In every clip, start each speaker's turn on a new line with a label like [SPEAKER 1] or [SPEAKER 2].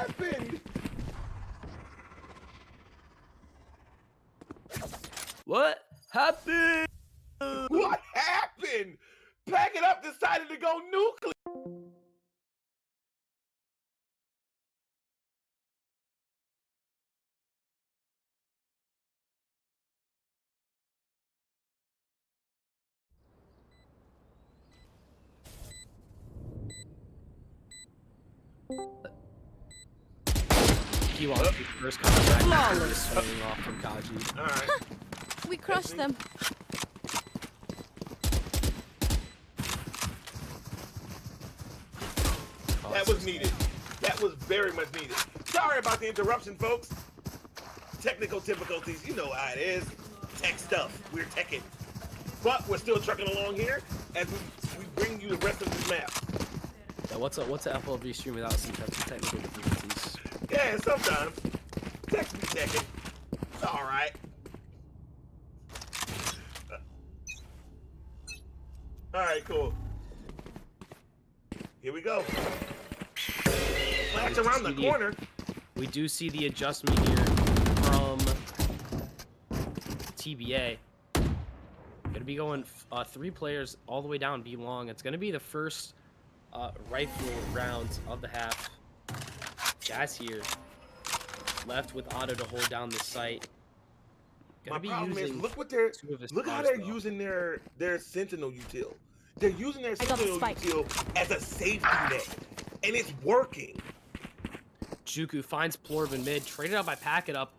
[SPEAKER 1] happened?
[SPEAKER 2] What happened?
[SPEAKER 1] What happened? Pack it up decided to go nuclear.
[SPEAKER 2] He wants the first contact. Just swinging off from Kaji.
[SPEAKER 1] All right.
[SPEAKER 3] We crushed them.
[SPEAKER 1] That was needed. That was very much needed. Sorry about the interruption, folks. Technical difficulties, you know how it is. Tech stuff. We're teching. But we're still trucking along here as we bring you the rest of this map.
[SPEAKER 2] Yeah, what's a FLV stream without some technical difficulties?
[SPEAKER 1] Yeah, sometimes. Tech's be teching. It's all right. All right, cool. Here we go. Flash around the corner.
[SPEAKER 2] We do see the adjustment here from TBA. Gonna be going 3 players all the way down B long. It's gonna be the first rifle round of the half. Jazz here, left with Otto to hold down the site.
[SPEAKER 1] My problem is, look how they're using their Sentinel util. They're using their Sentinel util as a safety net, and it's working.
[SPEAKER 2] Juku finds Plorb in mid, traded out by Pack It Up,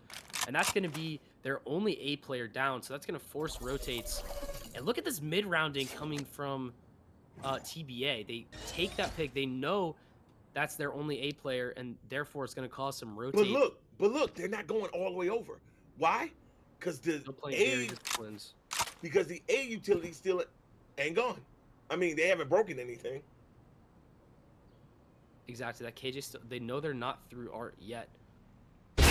[SPEAKER 2] and that's going to be their only A player down, so that's going to force rotates. And look at this mid rounding coming from TBA. They take that pick, they know that's their only A player, and therefore it's going to cause some rotate.
[SPEAKER 1] But look, they're not going all the way over. Why? Because the A utility still ain't gone. I mean, they haven't broken anything.
[SPEAKER 2] Exactly. That KJ still, they know they're not through art yet.
[SPEAKER 1] And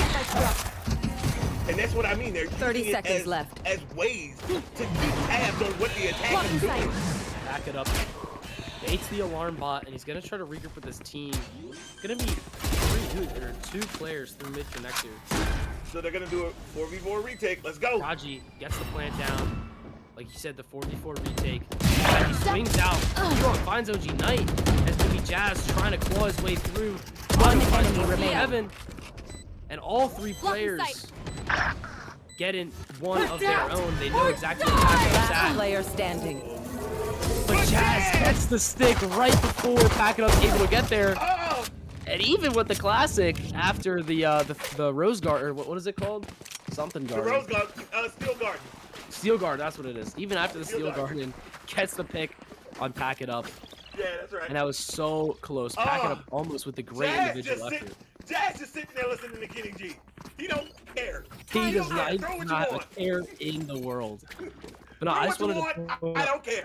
[SPEAKER 1] that's what I mean. They're
[SPEAKER 3] 30 seconds left
[SPEAKER 1] as ways to keep tabs on what the attack is doing.
[SPEAKER 2] Back it up. Baits the alarm bot, and he's gonna try to regroup with his team. It's gonna be 2 players through mid connector.
[SPEAKER 1] So they're gonna do a 4v4 retake. Let's go.
[SPEAKER 2] Kaji gets the plant down. Like you said, the 4v4 retake. He swings out. He finds OG Knight. It's gonna be Jazz trying to claw his way through. Heaven. And all 3 players get in one of their own. They know exactly what happens.
[SPEAKER 3] Last player standing.
[SPEAKER 2] But Jazz gets the stick right before Pack It Up's able to get there. And even with the classic, after the Rose Guard, or what is it called? Something Guard.
[SPEAKER 1] The Rose Guard, Steel Garden.
[SPEAKER 2] Steel Guard, that's what it is. Even after the Steel Garden, gets the pick on Pack It Up.
[SPEAKER 1] Yeah, that's right.
[SPEAKER 2] And that was so close. Pack It Up almost with the great individual effort.
[SPEAKER 1] Jazz just sitting there listening to Kenny G. He don't care.
[SPEAKER 2] He does not have a care in the world. But no, I just wanted to
[SPEAKER 1] I don't care.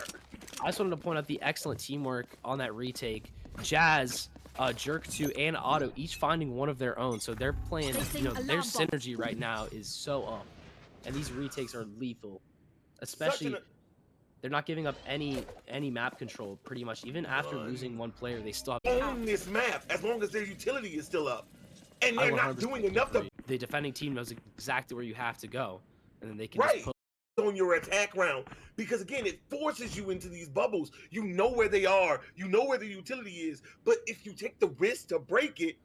[SPEAKER 2] I just wanted to point out the excellent teamwork on that retake. Jazz, Jerk2, and Otto each finding one of their own. So they're playing, their synergy right now is so up. And these retakes are lethal. Especially, they're not giving up any map control, pretty much. Even after losing 1 player, they still have
[SPEAKER 1] own this map as long as their utility is still up. And they're not doing enough to...
[SPEAKER 2] The defending team knows exactly where you have to go. And then they can just put
[SPEAKER 1] on your attack round, because again, it forces you into these bubbles. You know where they are, you know where the utility is, but if you take the risk to break it,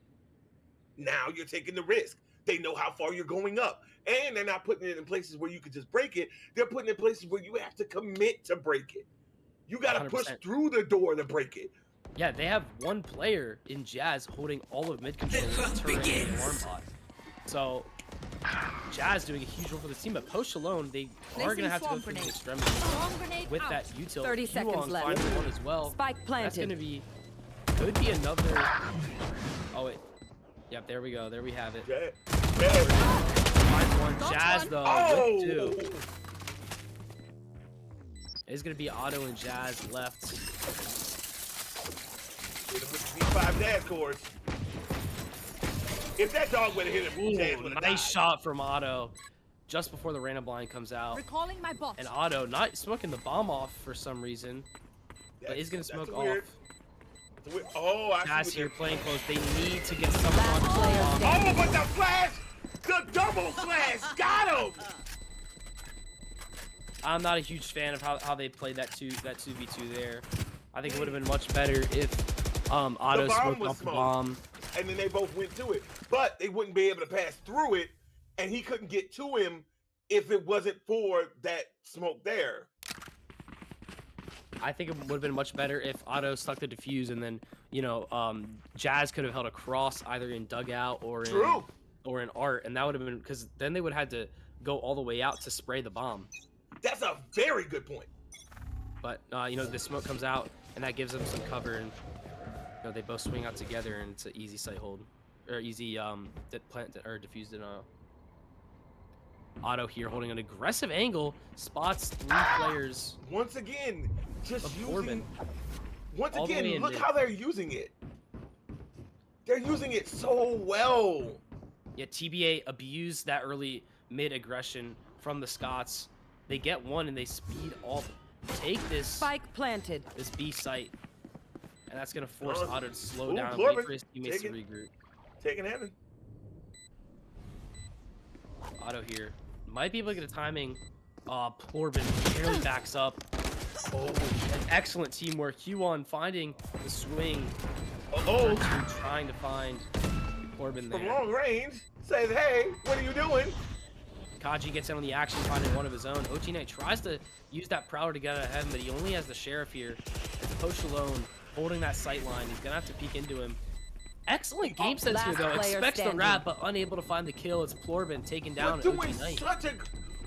[SPEAKER 1] now you're taking the risk. They know how far you're going up, and they're not putting it in places where you could just break it. They're putting it in places where you have to commit to break it. You got to push through the door to break it.
[SPEAKER 2] Yeah, they have 1 player in Jazz holding all of mid control and alarm bot. So Jazz doing a huge role for the team, but Post alone, they are going to have to go through the extremity with that util.
[SPEAKER 3] 30 seconds left.
[SPEAKER 2] Finds 1 as well.
[SPEAKER 3] Spike planted.
[SPEAKER 2] That's going to be, could be another. Oh wait, yep, there we go. There we have it. Finds 1. Jazz though with 2. It's going to be Otto and Jazz left.
[SPEAKER 1] B5 dash course. If that dog would have hit him,
[SPEAKER 2] nice shot from Otto just before the random blind comes out.
[SPEAKER 3] Recalling my bot.
[SPEAKER 2] And Otto not smoking the bomb off for some reason, but is going to smoke off.
[SPEAKER 1] Oh, I
[SPEAKER 2] Jazz
[SPEAKER 1] see
[SPEAKER 2] here
[SPEAKER 1] what
[SPEAKER 2] playing close. They need to get someone on
[SPEAKER 3] Last player
[SPEAKER 2] bomb.
[SPEAKER 3] standing.
[SPEAKER 1] Oh, but the flash! The double flash got him!
[SPEAKER 2] I'm not a huge fan of how they played that 2v2 there. I think it would have been much better if Otto smoked
[SPEAKER 1] was
[SPEAKER 2] off the
[SPEAKER 1] smoked.
[SPEAKER 2] bomb.
[SPEAKER 1] And then they both went to it. But they wouldn't be able to pass through it, and he couldn't get to him if it wasn't for that smoke there.
[SPEAKER 2] I think it would have been much better if Otto stuck the defuse, and then Jazz could have held a cross either in dugout or in art, and that would have been, because then they would have had to go all the way out to spray the bomb.
[SPEAKER 1] That's a very good point.
[SPEAKER 2] But the smoke comes out, and that gives them some cover, and they both swing out together, and it's an easy site hold, or easy plant or diffused in Otto here holding an aggressive angle, spots 3 players.
[SPEAKER 1] Once again, just
[SPEAKER 2] Of
[SPEAKER 1] using.
[SPEAKER 2] Corbin.
[SPEAKER 1] Once
[SPEAKER 2] All the way
[SPEAKER 1] again,
[SPEAKER 2] in
[SPEAKER 1] look
[SPEAKER 2] mid.
[SPEAKER 1] how they're using it. They're using it so well.
[SPEAKER 2] Yeah, TBA abused that early mid aggression from the Scots. They get one and they speed up, take this
[SPEAKER 3] Spike planted.
[SPEAKER 2] this B site, and that's gonna force
[SPEAKER 1] Oh.
[SPEAKER 2] Otto to slow
[SPEAKER 1] Ooh,
[SPEAKER 2] down and
[SPEAKER 1] Corbin,
[SPEAKER 2] wait for his teammates to
[SPEAKER 1] take
[SPEAKER 2] regroup.
[SPEAKER 1] Taking heaven.
[SPEAKER 2] Otto here might be able to get a timing. Corbin barely backs up.
[SPEAKER 1] Oh,
[SPEAKER 2] An excellent teamwork. Q1 finding the swing.
[SPEAKER 1] oh.
[SPEAKER 2] Trying to find Corbin
[SPEAKER 1] From
[SPEAKER 2] there.
[SPEAKER 1] long range, says, "Hey, what are you doing?"
[SPEAKER 2] Kaji gets in on the action, finding one of his own. OG Knight tries to use that prowler to get out ahead, but he only has the Sheriff here. It's Posh alone, holding that sight line. He's gonna have to peek into him. Excellent game sense here,
[SPEAKER 3] Last
[SPEAKER 2] though.
[SPEAKER 3] player
[SPEAKER 2] Expects the
[SPEAKER 3] standing.
[SPEAKER 2] wrap, but unable to find the kill. It's Plorbin taken down.
[SPEAKER 1] They're
[SPEAKER 2] OG
[SPEAKER 1] doing
[SPEAKER 2] Knight.
[SPEAKER 1] such a.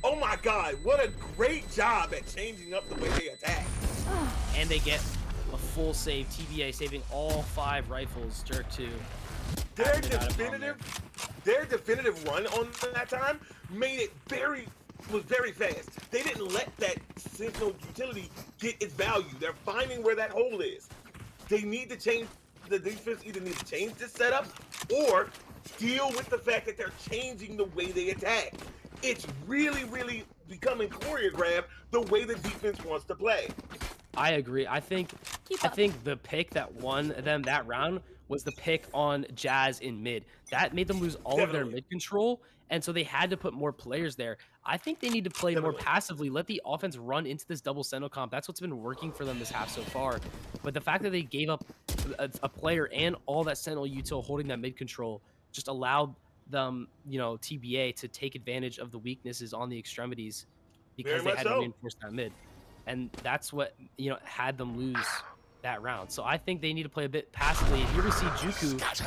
[SPEAKER 1] Oh my God! What a great job at changing up the way they attack.
[SPEAKER 2] And they get a full save. TBA saving all 5 rifles. Jerk 2.
[SPEAKER 1] Their definitive run on that time made it was very fast. They didn't let that Sentinel utility get its value. They're finding where that hole is. They need to change the defense. Either need to change this setup or deal with the fact that they're changing the way they attack. It's really, really becoming choreographed the way the defense wants to play.
[SPEAKER 2] I agree. I think the pick that won them that round was the pick on Jazz in mid. That made them lose all of their
[SPEAKER 1] Definitely.
[SPEAKER 2] mid control, and so they had to put more players there. I think they need to play more
[SPEAKER 1] Definitely.
[SPEAKER 2] passively, let the offense run into this double Sentinel comp. That's what's been working for them this half so far. But the fact that they gave up a player and all that Sentinel util holding that mid control just allowed them, TBA to take advantage of the weaknesses on the extremities because
[SPEAKER 1] Very
[SPEAKER 2] they
[SPEAKER 1] much
[SPEAKER 2] had to
[SPEAKER 1] so.
[SPEAKER 2] reinforce that mid. And that's what, had them lose that round. So I think they need to play a bit passively. And here we see Juku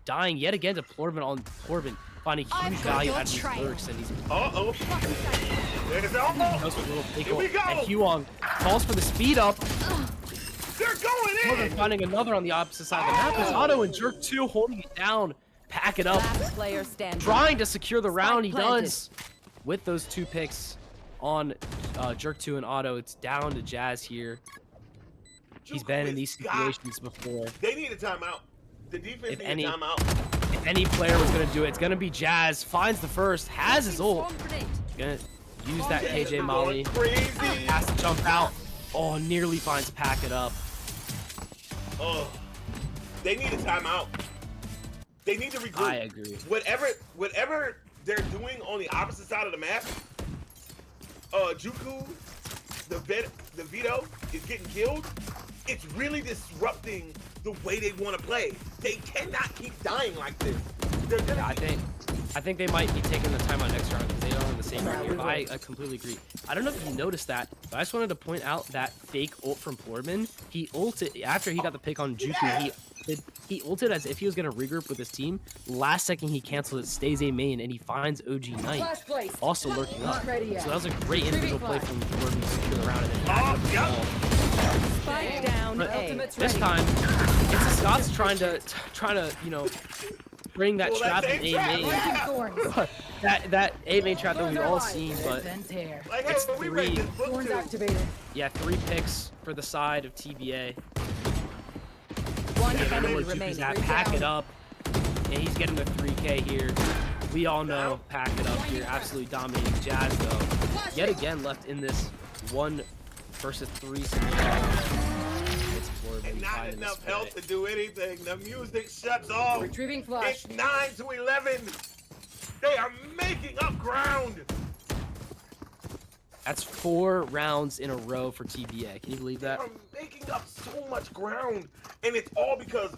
[SPEAKER 2] dying yet again to Plorban on Plorban, finding huge value out of these lurks. And he's
[SPEAKER 1] Uh-oh. There's almost.
[SPEAKER 2] goes for a little
[SPEAKER 1] Here
[SPEAKER 2] pickle.
[SPEAKER 1] we go.
[SPEAKER 2] And Huong calls for the speed up.
[SPEAKER 1] They're going
[SPEAKER 2] Plorban
[SPEAKER 1] in.
[SPEAKER 2] finding another on the opposite side of the map. It's Otto and Jerk 2 holding it down. Pack it up.
[SPEAKER 3] Last player standing.
[SPEAKER 2] Trying to secure the round. He
[SPEAKER 3] planted.
[SPEAKER 2] does. With those 2 picks on Jerk 2 and Otto, it's down to Jazz here. He's
[SPEAKER 1] Juku
[SPEAKER 2] been in
[SPEAKER 1] is
[SPEAKER 2] these
[SPEAKER 1] got-
[SPEAKER 2] situations before.
[SPEAKER 1] They need a timeout. The defense
[SPEAKER 2] If
[SPEAKER 1] needs
[SPEAKER 2] any-
[SPEAKER 1] a timeout.
[SPEAKER 2] If any player was gonna do it, it's gonna be Jazz. Finds the first, has his ult. Gonna use that
[SPEAKER 1] Jazz
[SPEAKER 2] KJ
[SPEAKER 1] is
[SPEAKER 2] Molly.
[SPEAKER 1] going Crazy.
[SPEAKER 2] Has to jump out. Oh, nearly finds Pack It Up.
[SPEAKER 1] Oh, they need a timeout. They need to regroup.
[SPEAKER 2] I agree.
[SPEAKER 1] Whatever they're doing on the opposite side of the map, Juku, the Vito is getting killed. It's really disrupting the way they want to play. They cannot keep dying like this. They're gonna
[SPEAKER 2] I think they might be taking the time on next round because they don't have the same round here. But I completely agree. I don't know if you noticed that, but I just wanted to point out that fake ult from Plorman. He ulted after he got the pick on Juku. He ulted as if he was gonna regroup with his team. Last second he canceled it, stays a main, and he finds OG Knight also lurking up. So that was a great individual play from Plorman to secure the round and then back it up.
[SPEAKER 3] Spike down
[SPEAKER 2] But
[SPEAKER 3] A.
[SPEAKER 2] this time, it's the Scots trying to bring that
[SPEAKER 1] Well,
[SPEAKER 2] trap
[SPEAKER 1] that
[SPEAKER 2] in
[SPEAKER 1] same
[SPEAKER 2] A
[SPEAKER 1] trap,
[SPEAKER 2] main. that A main trap that we've all seen, but
[SPEAKER 1] like, hey,
[SPEAKER 2] it's
[SPEAKER 1] we read
[SPEAKER 2] 3.
[SPEAKER 1] this book too.
[SPEAKER 2] Yeah, 3 picks for the side of TBA.
[SPEAKER 3] One
[SPEAKER 2] I don't know
[SPEAKER 3] enemy
[SPEAKER 2] where Juku's
[SPEAKER 3] remaining.
[SPEAKER 2] at. Pack it up, and he's getting the 3K here. We all know Pack it up here, absolutely dominating Jazz though. Yet again left in this 1 versus 3 situation. It's Florida. Florida.
[SPEAKER 1] And
[SPEAKER 2] You
[SPEAKER 1] not
[SPEAKER 2] find in this
[SPEAKER 1] enough health
[SPEAKER 2] play.
[SPEAKER 1] to do anything. The music shuts off.
[SPEAKER 3] Retrieving flash.
[SPEAKER 1] It's 9 to 11. They are making up ground.
[SPEAKER 2] That's 4 rounds in a row for TBA. Can you believe
[SPEAKER 1] They
[SPEAKER 2] that?
[SPEAKER 1] are making up so much ground. And it's all because,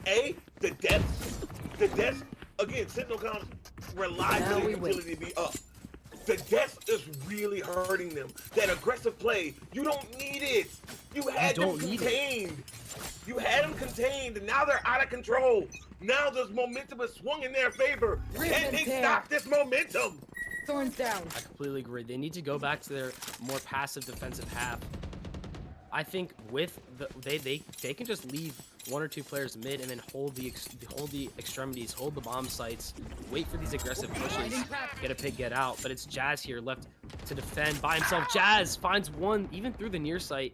[SPEAKER 1] A, the deaths, again, Sentinel Comms relies
[SPEAKER 3] Now
[SPEAKER 1] on
[SPEAKER 3] we
[SPEAKER 1] their
[SPEAKER 3] wait.
[SPEAKER 1] utility to be up. The death is really hurting them. That aggressive play, you don't need it. You had them
[SPEAKER 2] don't need it.
[SPEAKER 1] contained. You had them contained, and now they're out of control. Now this momentum is swung in their favor.
[SPEAKER 3] Rip
[SPEAKER 1] Can
[SPEAKER 3] and
[SPEAKER 1] they
[SPEAKER 3] tear.
[SPEAKER 1] stop this momentum?
[SPEAKER 3] Thorns down.
[SPEAKER 2] I completely agree. They need to go back to their more passive defensive half. I think with the they can just leave 1 or 2 players mid and then hold the extremities, hold the bomb sites, wait for these aggressive pushes, get a pick, get out. But it's Jazz here left to defend by himself. Jazz finds one even through the near sight,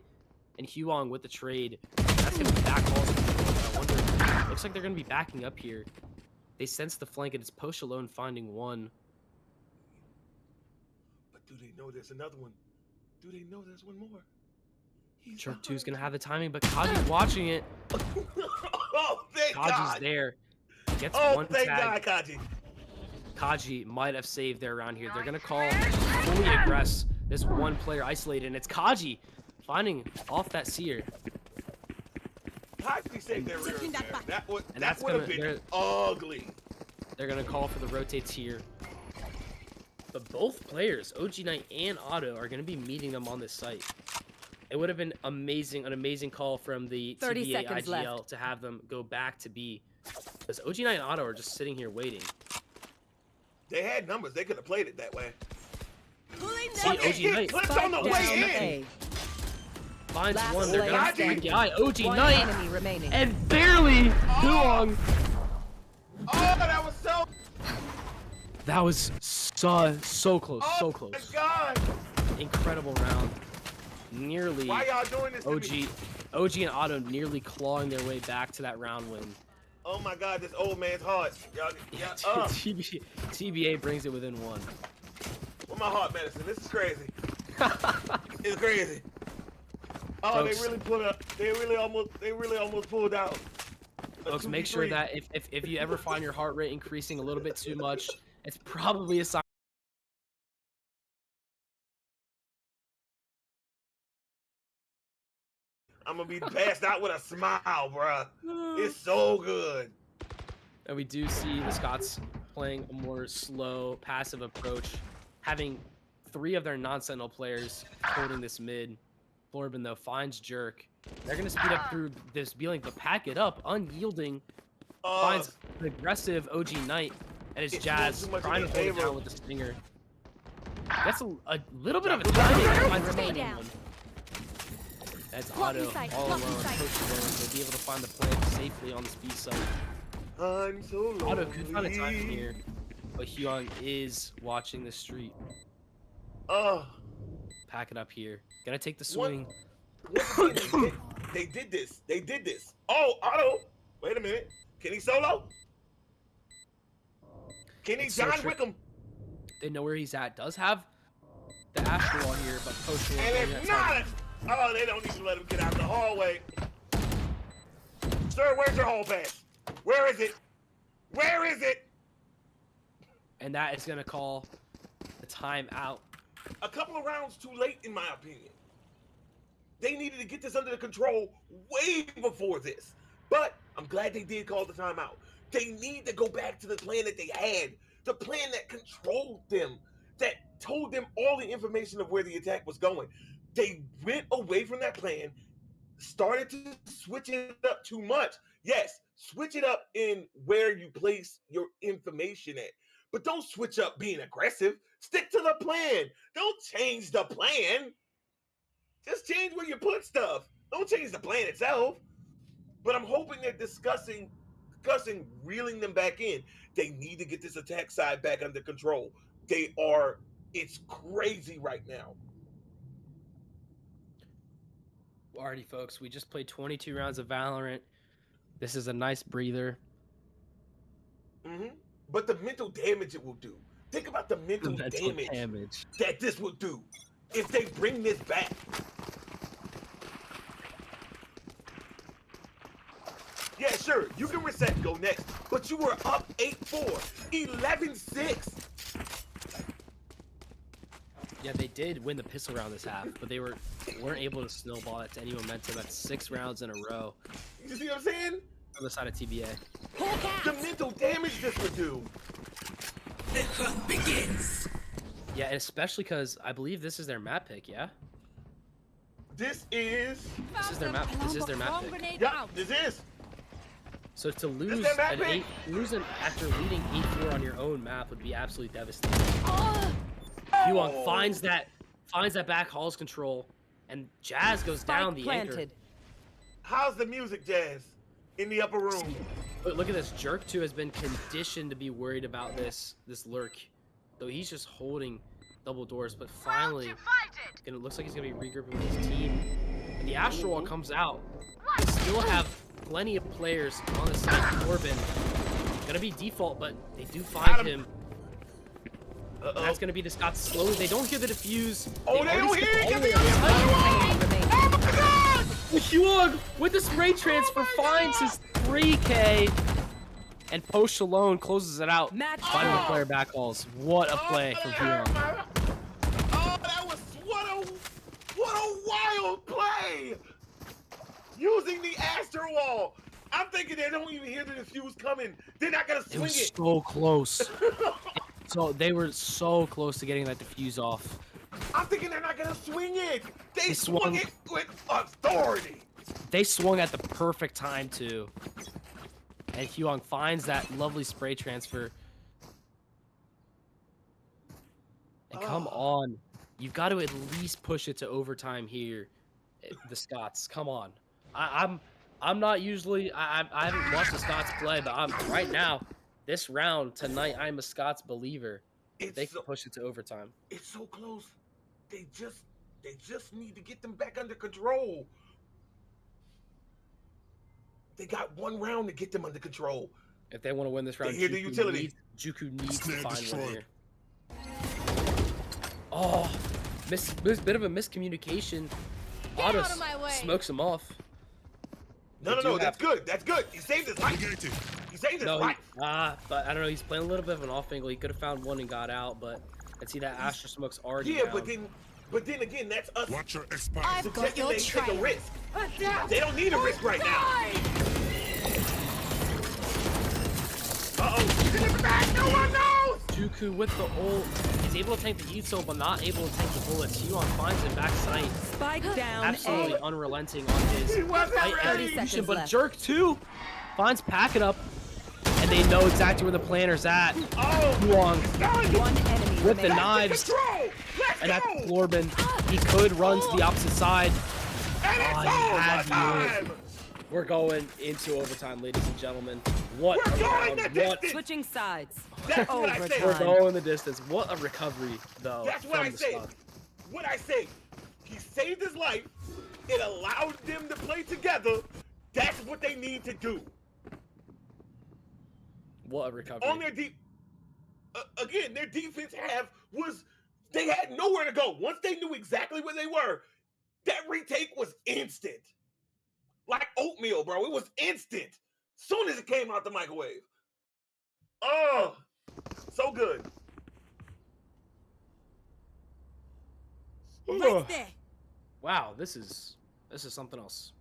[SPEAKER 2] and Huong with the trade. That's gonna be back balls. I wonder. Looks like they're gonna be backing up here. They sense the flank, and it's Posh alone finding one.
[SPEAKER 1] But do they know there's another one? Do they know there's one more? He's
[SPEAKER 2] Jerk 2's
[SPEAKER 1] behind.
[SPEAKER 2] gonna have the timing, but Kaji's watching it.
[SPEAKER 1] Oh, thank
[SPEAKER 2] Kaji's
[SPEAKER 1] God.
[SPEAKER 2] there. Gets
[SPEAKER 1] Oh,
[SPEAKER 2] one
[SPEAKER 1] thank
[SPEAKER 2] tag.
[SPEAKER 1] God, Kaji.
[SPEAKER 2] Kaji might have saved their round here. They're gonna call fully aggress this one player isolated, and it's Kaji finding off that seer.
[SPEAKER 1] Kaji saved their rear end there. That would
[SPEAKER 2] And
[SPEAKER 1] that
[SPEAKER 2] that's
[SPEAKER 1] would have
[SPEAKER 2] gonna-
[SPEAKER 1] been
[SPEAKER 2] they're-
[SPEAKER 1] ugly.
[SPEAKER 2] They're gonna call for the rotates here. But both players, OG Knight and Otto, are gonna be meeting them on this site. It would have been an amazing call from the
[SPEAKER 3] 30
[SPEAKER 2] TBA
[SPEAKER 3] seconds
[SPEAKER 2] IGL
[SPEAKER 3] left.
[SPEAKER 2] to have them go back to B. Because OG Knight and Otto are just sitting here waiting.
[SPEAKER 1] They had numbers. They could have played it that way.
[SPEAKER 2] See,
[SPEAKER 1] Look, it
[SPEAKER 2] OG
[SPEAKER 1] hit
[SPEAKER 2] Knight
[SPEAKER 1] clipped on
[SPEAKER 3] Spike
[SPEAKER 1] the
[SPEAKER 3] down
[SPEAKER 1] way in.
[SPEAKER 3] A.
[SPEAKER 2] finds
[SPEAKER 3] Last
[SPEAKER 2] one. They're
[SPEAKER 3] player
[SPEAKER 2] gonna
[SPEAKER 3] standing.
[SPEAKER 2] the guy, OG
[SPEAKER 3] One
[SPEAKER 2] Knight,
[SPEAKER 3] enemy remaining.
[SPEAKER 2] and barely Huong.
[SPEAKER 1] Oh, that was so.
[SPEAKER 2] That was so close,
[SPEAKER 1] Oh
[SPEAKER 2] so close.
[SPEAKER 1] my God.
[SPEAKER 2] Incredible round. Nearly
[SPEAKER 1] Why y'all doing this to me?
[SPEAKER 2] OG and Otto nearly clawing their way back to that round win.
[SPEAKER 1] Oh my God, this old man's heart. Y'all,
[SPEAKER 2] TBA brings it within 1.
[SPEAKER 1] Where my heart medicine? This is crazy. It's crazy. Oh,
[SPEAKER 2] Folks.
[SPEAKER 1] they really put up. They really almost pulled out. A
[SPEAKER 2] Folks, make
[SPEAKER 1] 2v3.
[SPEAKER 2] sure that if you ever find your heart rate increasing a little bit too much, it's probably a sign.
[SPEAKER 1] I'm gonna be passed out with a smile, bruh. It's so good.
[SPEAKER 2] And we do see the Scots playing a more slow, passive approach, having 3 of their non-sentinel players holding this mid. Florbin, though, finds Jerk. They're going to speed up through this B-link, but pack it up, unyielding, finds an aggressive OG Knight, and it's
[SPEAKER 1] It's
[SPEAKER 2] Jazz
[SPEAKER 1] too much in
[SPEAKER 2] trying to
[SPEAKER 1] their
[SPEAKER 2] hold it
[SPEAKER 1] favor.
[SPEAKER 2] down with the stinger. That's a little bit of a timing. Finds the
[SPEAKER 3] Remaining.
[SPEAKER 2] second one. That's Otto all alone, Coach alone. They'll be able to find the plant safely on this B side.
[SPEAKER 1] I'm so lonely.
[SPEAKER 2] Otto could find a timing here, but Huong is watching the street.
[SPEAKER 1] Oh,
[SPEAKER 2] Pack it up here. Gonna take the swing.
[SPEAKER 1] once again, they did this. They did this. Oh, Otto. Wait a minute. Can he solo? Can he
[SPEAKER 2] It's so
[SPEAKER 1] John
[SPEAKER 2] tricky.
[SPEAKER 1] Wickham?
[SPEAKER 2] They know where he's at. Does have the Astro wall here, but Post will
[SPEAKER 1] And
[SPEAKER 2] bring
[SPEAKER 1] if
[SPEAKER 2] that
[SPEAKER 1] not, oh, they don't even let him get out the hallway. Sir, where's your hall pass? Where is it? Where is it?
[SPEAKER 2] and that is gonna call the timeout.
[SPEAKER 1] A couple of rounds too late, in my opinion. They needed to get this under control way before this. But I'm glad they did call the timeout. They need to go back to the plan that they had, the plan that controlled them, that told them all the information of where the attack was going. They went away from that plan, started to switch it up too much. Yes, switch it up in where you place your information at. But don't switch up being aggressive. Stick to the plan. Don't change the plan. Just change where you put stuff. Don't change the plan itself. But I'm hoping they're discussing reeling them back in. They need to get this attack side back under control. It's crazy right now.
[SPEAKER 2] Alrighty, folks, we just played 22 rounds of Valorant. This is a nice breather.
[SPEAKER 1] But the mental damage it will do. Think about the mental damage that this will do if they bring this back. Sure, you can reset and go next, but you were up 8-4, 11-6.
[SPEAKER 2] Yeah, they did win the pistol round this half, but they weren't able to snowball that to any momentum. That's 6 rounds in a row
[SPEAKER 1] You see what I'm saying?
[SPEAKER 2] on the side of TBA.
[SPEAKER 1] The mental damage this would do.
[SPEAKER 4] The hunt begins.
[SPEAKER 2] Yeah, and especially because I believe this is their map pick, yeah?
[SPEAKER 1] This is
[SPEAKER 2] Their map pick.
[SPEAKER 1] yeah, this is.
[SPEAKER 2] So to lose
[SPEAKER 1] their map pick?
[SPEAKER 2] after leading 8-4 on your own map would be absolutely devastating. Huong finds that back hall's control, and Jazz goes down the anchor.
[SPEAKER 1] How's the music, Jazz? In the upper room.
[SPEAKER 2] Look at this. Jerk 2 has been conditioned to be worried about this lurk. Though he's just holding double doors, but finally it looks like he's gonna be regrouping with his team. And the Astro Wall comes out. They still have plenty of players on the side. Corbin gonna be default, but they do find him. That's gonna be the Scots slowly. They don't hear the defuse.
[SPEAKER 1] Oh, they don't hear it! Get the
[SPEAKER 2] Huong with the spray transfer finds his 3K, and Post alone closes it out. Finding the player back halls. What a play from Huong.
[SPEAKER 1] Oh, that was what a wild play! Using the Astro Wall. I'm thinking they don't even hear the defuse coming. They're not gonna swing it.
[SPEAKER 2] Was so close. So they were so close to getting that defuse off.
[SPEAKER 1] I'm thinking they're not gonna swing it. They swung it with authority.
[SPEAKER 2] They swung at the perfect time too. And Huong finds that lovely spray transfer. And come on. You've got to at least push it to overtime here. The Scots. Come on. I'm not usually I haven't watched the Scots play, but right now, this round tonight, I'm a Scots believer. They can push it to overtime.
[SPEAKER 1] It's so close. They just need to get them back under control. They got 1 round to get them under control.
[SPEAKER 2] If they want to win this round,
[SPEAKER 1] they hear the utility.
[SPEAKER 2] Juku needs to find one here. Oh, bit of a miscommunication. Otto smokes him off.
[SPEAKER 1] No, that's good. That's good. He saved his life. He saved his life.
[SPEAKER 2] But I don't know. He's playing a little bit of an off angle. He could have found one and got out, but I see that Astra Smoke's already
[SPEAKER 1] Yeah,
[SPEAKER 2] down.
[SPEAKER 1] but then again, that's us.
[SPEAKER 5] Watch your expire.
[SPEAKER 3] I've got your
[SPEAKER 1] They take a
[SPEAKER 3] trail.
[SPEAKER 1] risk. They don't need a risk right now. Uh-oh. No one knows.
[SPEAKER 2] Juku with the ult. He's able to tank the heat soul, but not able to tank the bullets. Huong finds him back sight.
[SPEAKER 3] Spike down.
[SPEAKER 2] Absolutely unrelenting on his
[SPEAKER 1] He wasn't
[SPEAKER 2] fight
[SPEAKER 1] ready.
[SPEAKER 2] execution, but
[SPEAKER 3] left.
[SPEAKER 2] Jerk 2 finds Pack It Up, and they know exactly where the planner's at.
[SPEAKER 1] Oh,
[SPEAKER 2] Huong
[SPEAKER 3] One enemy
[SPEAKER 2] with the
[SPEAKER 3] remaining.
[SPEAKER 2] knives,
[SPEAKER 1] control. Let's
[SPEAKER 2] and
[SPEAKER 1] go.
[SPEAKER 2] that's Corbin. He could run to the opposite side.
[SPEAKER 1] And it's
[SPEAKER 2] he had
[SPEAKER 1] overtime.
[SPEAKER 2] We're going into overtime, ladies and gentlemen. What
[SPEAKER 1] We're
[SPEAKER 2] a
[SPEAKER 1] going
[SPEAKER 2] round.
[SPEAKER 1] the
[SPEAKER 2] What
[SPEAKER 1] distance.
[SPEAKER 3] Switching sides.
[SPEAKER 1] That's what I say.
[SPEAKER 2] We're
[SPEAKER 3] Overtime.
[SPEAKER 2] going the distance. What a recovery, though.
[SPEAKER 1] That's what
[SPEAKER 2] from
[SPEAKER 1] I
[SPEAKER 2] the
[SPEAKER 1] say.
[SPEAKER 2] Scots.
[SPEAKER 1] What I say. He saved his life. It allowed them to play together. That's what they need to do.
[SPEAKER 2] What a recovery.
[SPEAKER 1] On their again, their defense they had nowhere to go. Once they knew exactly where they were, that retake was instant. Like oatmeal, bro. It was instant. Soon as it came out the microwave. Oh, so good.
[SPEAKER 3] Right there.
[SPEAKER 2] Wow, this is something else.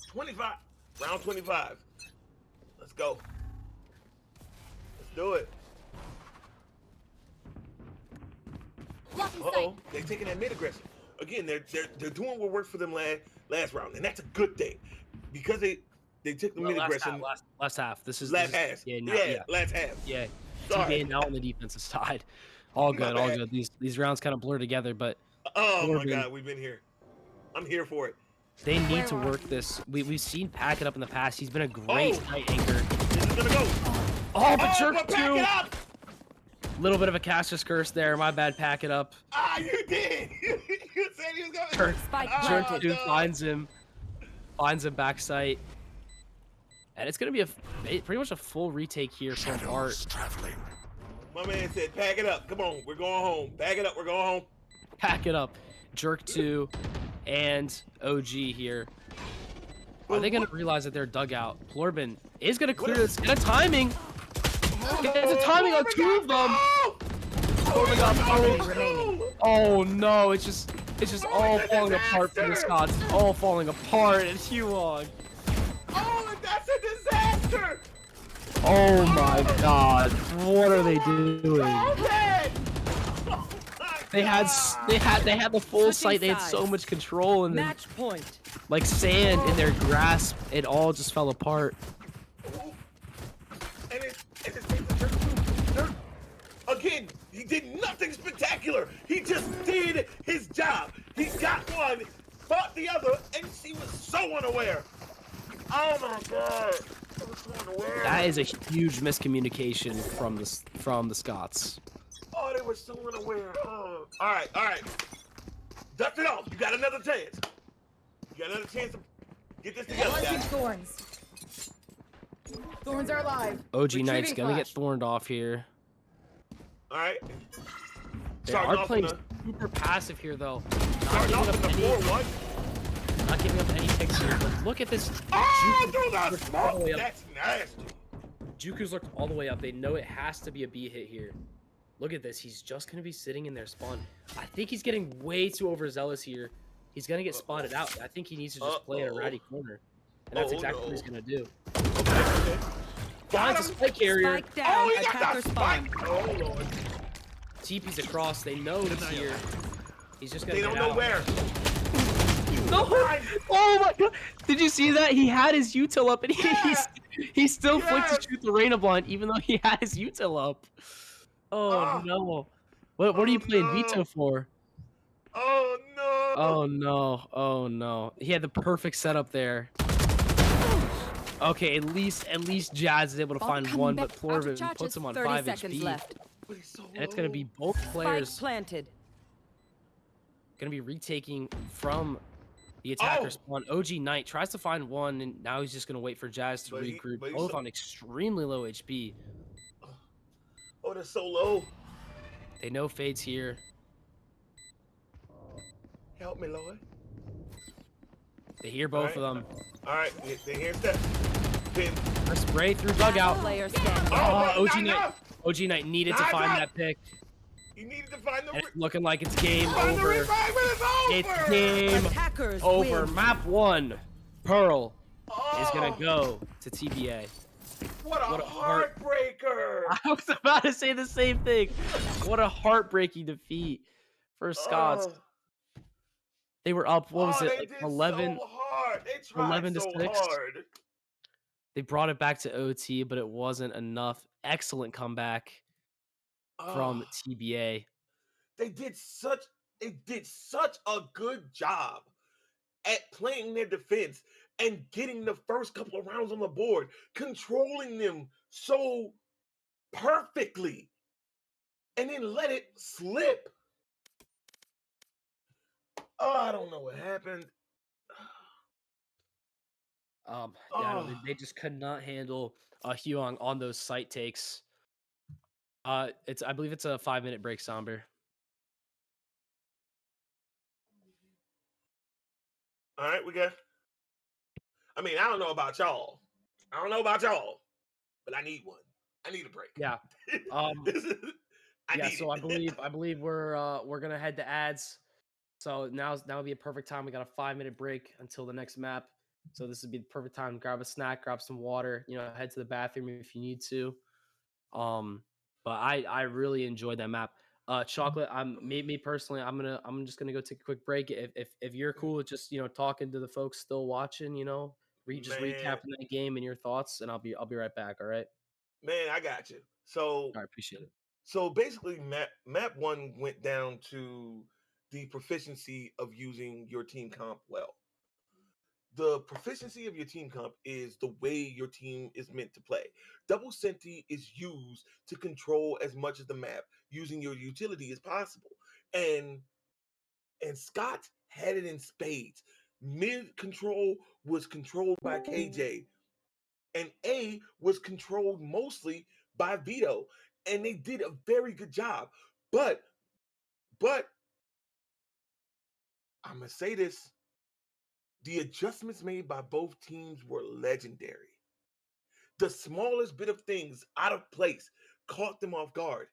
[SPEAKER 1] 25. Round 25. Let's go. Let's do it. Uh-oh. They're taking that mid aggression. Again, they're doing what worked for them last round, and that's a good thing. Because they took the mid aggression.
[SPEAKER 2] Last half. This is
[SPEAKER 1] Last half.
[SPEAKER 2] Yeah,
[SPEAKER 1] Last half.
[SPEAKER 2] Yeah.
[SPEAKER 1] Sorry.
[SPEAKER 2] TBA now on the defensive side. All good, all good. These rounds kind of blur together, but
[SPEAKER 1] Oh
[SPEAKER 2] Corbin,
[SPEAKER 1] my God, we've been here. I'm here for it.
[SPEAKER 2] they need to work this. We've seen Pack It Up in the past. He's been a great night anchor.
[SPEAKER 1] This is gonna go.
[SPEAKER 2] Oh, but Jerk
[SPEAKER 1] but back it
[SPEAKER 2] 2.
[SPEAKER 1] up.
[SPEAKER 2] Little bit of a caster's curse there. My bad, Pack It Up.
[SPEAKER 1] Ah, you did. You said he was going.
[SPEAKER 2] Jerk,
[SPEAKER 3] Spike
[SPEAKER 2] Jerk
[SPEAKER 3] planted.
[SPEAKER 2] 2 finds him back sight. And it's going to be pretty much a full retake here from Art.
[SPEAKER 5] Traveling.
[SPEAKER 1] My man said, "Pack it up. Come on, we're going home. Pack it up. We're going home."
[SPEAKER 2] Pack It Up. Jerk 2 and OG here. Are they going to realize that they're dugout? Plorben is going to clear this. Get a timing. Get a timing on two of them. Plorben got both. Oh no, it's just all falling apart for the Scots. It's all falling apart. And Huong.
[SPEAKER 1] Oh, that's a disaster.
[SPEAKER 2] Oh my god. What are they doing? They had the full sight. They had so much control, and then
[SPEAKER 3] Match point.
[SPEAKER 2] like sand in their grasp, it all just fell apart.
[SPEAKER 1] And it's Dirk. Again, he did nothing spectacular. He just did his job. He got one, fought the other, and he was so unaware. Oh my god. He was so unaware.
[SPEAKER 2] That is a huge miscommunication from the Scots.
[SPEAKER 1] Oh, they were so unaware. Oh. All right. Dust it off. You got another chance. You got another chance to get this together,
[SPEAKER 5] Launching
[SPEAKER 1] guys.
[SPEAKER 5] thorns. Thorns are alive.
[SPEAKER 2] OG Knight's
[SPEAKER 5] Retrieving
[SPEAKER 2] gonna get
[SPEAKER 5] flash.
[SPEAKER 2] thorned off here.
[SPEAKER 1] All right.
[SPEAKER 2] They
[SPEAKER 1] Starting
[SPEAKER 2] are
[SPEAKER 1] off
[SPEAKER 2] playing
[SPEAKER 1] in the-
[SPEAKER 2] super passive here, though.
[SPEAKER 1] starting off in the 4-1.
[SPEAKER 2] Not giving up any picks here. But look at this.
[SPEAKER 1] Oh,
[SPEAKER 2] Juku
[SPEAKER 1] through the
[SPEAKER 2] looked all the way
[SPEAKER 1] smoke.
[SPEAKER 2] up.
[SPEAKER 1] That's nasty.
[SPEAKER 2] Juku's looked all the way up. They know it has to be a B hit here. Look at this. He's just gonna be sitting in their spawn. I think he's getting way too overzealous here. He's gonna get spotted out. I think he needs to just play in a ratty corner. And that's exactly what he's gonna do.
[SPEAKER 1] Okay.
[SPEAKER 2] Finds a spike carrier.
[SPEAKER 3] Spike down.
[SPEAKER 1] Oh, he got
[SPEAKER 3] Attacker
[SPEAKER 1] the
[SPEAKER 3] spawn.
[SPEAKER 1] spike. Oh, Lord.
[SPEAKER 2] TP's across. They know he's here. He's just gonna
[SPEAKER 1] They
[SPEAKER 2] get
[SPEAKER 1] don't know
[SPEAKER 2] out.
[SPEAKER 1] where.
[SPEAKER 2] No! Oh my god! Did you see that? He had his util up and he still flicked
[SPEAKER 1] Yes.
[SPEAKER 2] to shoot the Reina blind even though he had his util up. Oh
[SPEAKER 1] Ah.
[SPEAKER 2] no! What are you
[SPEAKER 1] Oh,
[SPEAKER 2] playing
[SPEAKER 1] no.
[SPEAKER 2] veto for?
[SPEAKER 1] Oh, no.
[SPEAKER 2] Oh no! Oh no! He had the perfect setup there. Okay, at least Jazz is able to find one, but Plorben puts him on
[SPEAKER 3] 30
[SPEAKER 2] 5
[SPEAKER 3] seconds
[SPEAKER 2] HP,
[SPEAKER 3] left.
[SPEAKER 1] But he's so
[SPEAKER 2] and it's gonna
[SPEAKER 1] low.
[SPEAKER 2] be both
[SPEAKER 3] Spike
[SPEAKER 2] players
[SPEAKER 3] planted.
[SPEAKER 2] gonna be retaking from the attacker
[SPEAKER 1] Oh.
[SPEAKER 2] spawn. OG Knight tries to find one, and now he's just gonna wait for Jazz to
[SPEAKER 1] But he-
[SPEAKER 2] regroup.
[SPEAKER 1] but he's
[SPEAKER 2] Both
[SPEAKER 1] so-
[SPEAKER 2] on extremely low HP.
[SPEAKER 1] Oh, they're so low.
[SPEAKER 2] They know Fade's here.
[SPEAKER 1] Help me, Lord.
[SPEAKER 2] They hear both of them.
[SPEAKER 1] All right, they hear step. Pin.
[SPEAKER 2] A spray through dugout.
[SPEAKER 3] Player standing.
[SPEAKER 1] Oh,
[SPEAKER 2] OG
[SPEAKER 1] not
[SPEAKER 2] Knight.
[SPEAKER 1] enough.
[SPEAKER 2] OG Knight needed to
[SPEAKER 1] Not
[SPEAKER 2] find
[SPEAKER 1] enough.
[SPEAKER 2] that pick.
[SPEAKER 1] You needed to find the.
[SPEAKER 2] And it's looking like it's game
[SPEAKER 1] Find the
[SPEAKER 2] over.
[SPEAKER 1] revive, and it's over.
[SPEAKER 2] It's game
[SPEAKER 3] Attackers
[SPEAKER 2] over.
[SPEAKER 3] win.
[SPEAKER 2] Map 1. Pearl
[SPEAKER 1] Oh,
[SPEAKER 2] is gonna go to TBA.
[SPEAKER 1] What a
[SPEAKER 2] what a heart-
[SPEAKER 1] heartbreaker.
[SPEAKER 2] I was about to say the same thing. What a heartbreaking defeat for Scots.
[SPEAKER 1] Oh.
[SPEAKER 2] They were up. What was
[SPEAKER 1] Oh,
[SPEAKER 2] it?
[SPEAKER 1] they
[SPEAKER 2] Like
[SPEAKER 1] did
[SPEAKER 2] 11.
[SPEAKER 1] So hard. They tried
[SPEAKER 2] 11 to
[SPEAKER 1] so
[SPEAKER 2] 6.
[SPEAKER 1] hard.
[SPEAKER 2] They brought it back to OT, but it wasn't enough. Excellent comeback from
[SPEAKER 1] Oh,
[SPEAKER 2] TBA.
[SPEAKER 1] they did such a good job at playing their defense and getting the first couple of rounds on the board, controlling them so perfectly, and then let it slip. Oh, I don't know what happened.
[SPEAKER 2] Yeah, no,
[SPEAKER 1] Oh.
[SPEAKER 2] they just could not handle Huang on those site takes. I believe it's a 5-minute break, Somber.
[SPEAKER 1] All right, we got. I mean, I don't know about y'all. But I need one. I need a break.
[SPEAKER 2] Yeah. Um,
[SPEAKER 1] I
[SPEAKER 2] yeah.
[SPEAKER 1] need
[SPEAKER 2] So
[SPEAKER 1] it.
[SPEAKER 2] I believe we're gonna head to ads. So now would be a perfect time. We got a 5-minute break until the next map. So this would be the perfect time to grab a snack, grab some water. Head to the bathroom if you need to. But I really enjoyed that map. Chocolate. Me personally. I'm just gonna go take a quick break. If you're cool with just talking to the folks still watching, just
[SPEAKER 1] Man.
[SPEAKER 2] recapping that game and your thoughts, and I'll be right back. All right.
[SPEAKER 1] Man, I got you. So
[SPEAKER 2] All right. Appreciate it.
[SPEAKER 1] So basically, map 1 went down to the proficiency of using your team comp well. The proficiency of your team comp is the way your team is meant to play. Double Senti is used to control as much of the map using your utility as possible. And Scott had it in spades. Mid control was controlled by KJ, and A was controlled mostly by Vito. And they did a very good job. But I'm gonna say this. The adjustments made by both teams were legendary. The smallest bit of things out of place caught them off guard.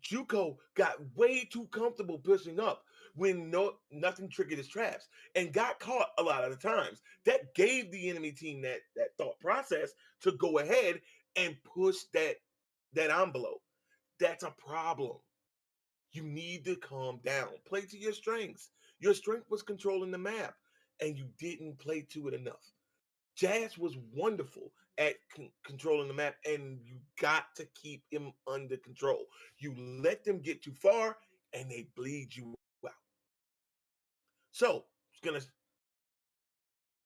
[SPEAKER 1] Juco got way too comfortable pushing up when nothing triggered his traps and got caught a lot of the times. That gave the enemy team that thought process to go ahead and push that envelope. That's a problem. You need to calm down. Play to your strengths. Your strength was controlling the map, and you didn't play to it enough. Jazz was wonderful at controlling the map, and you got to keep him under control. You let them get too far, and they bleed you out. So, it's gonna.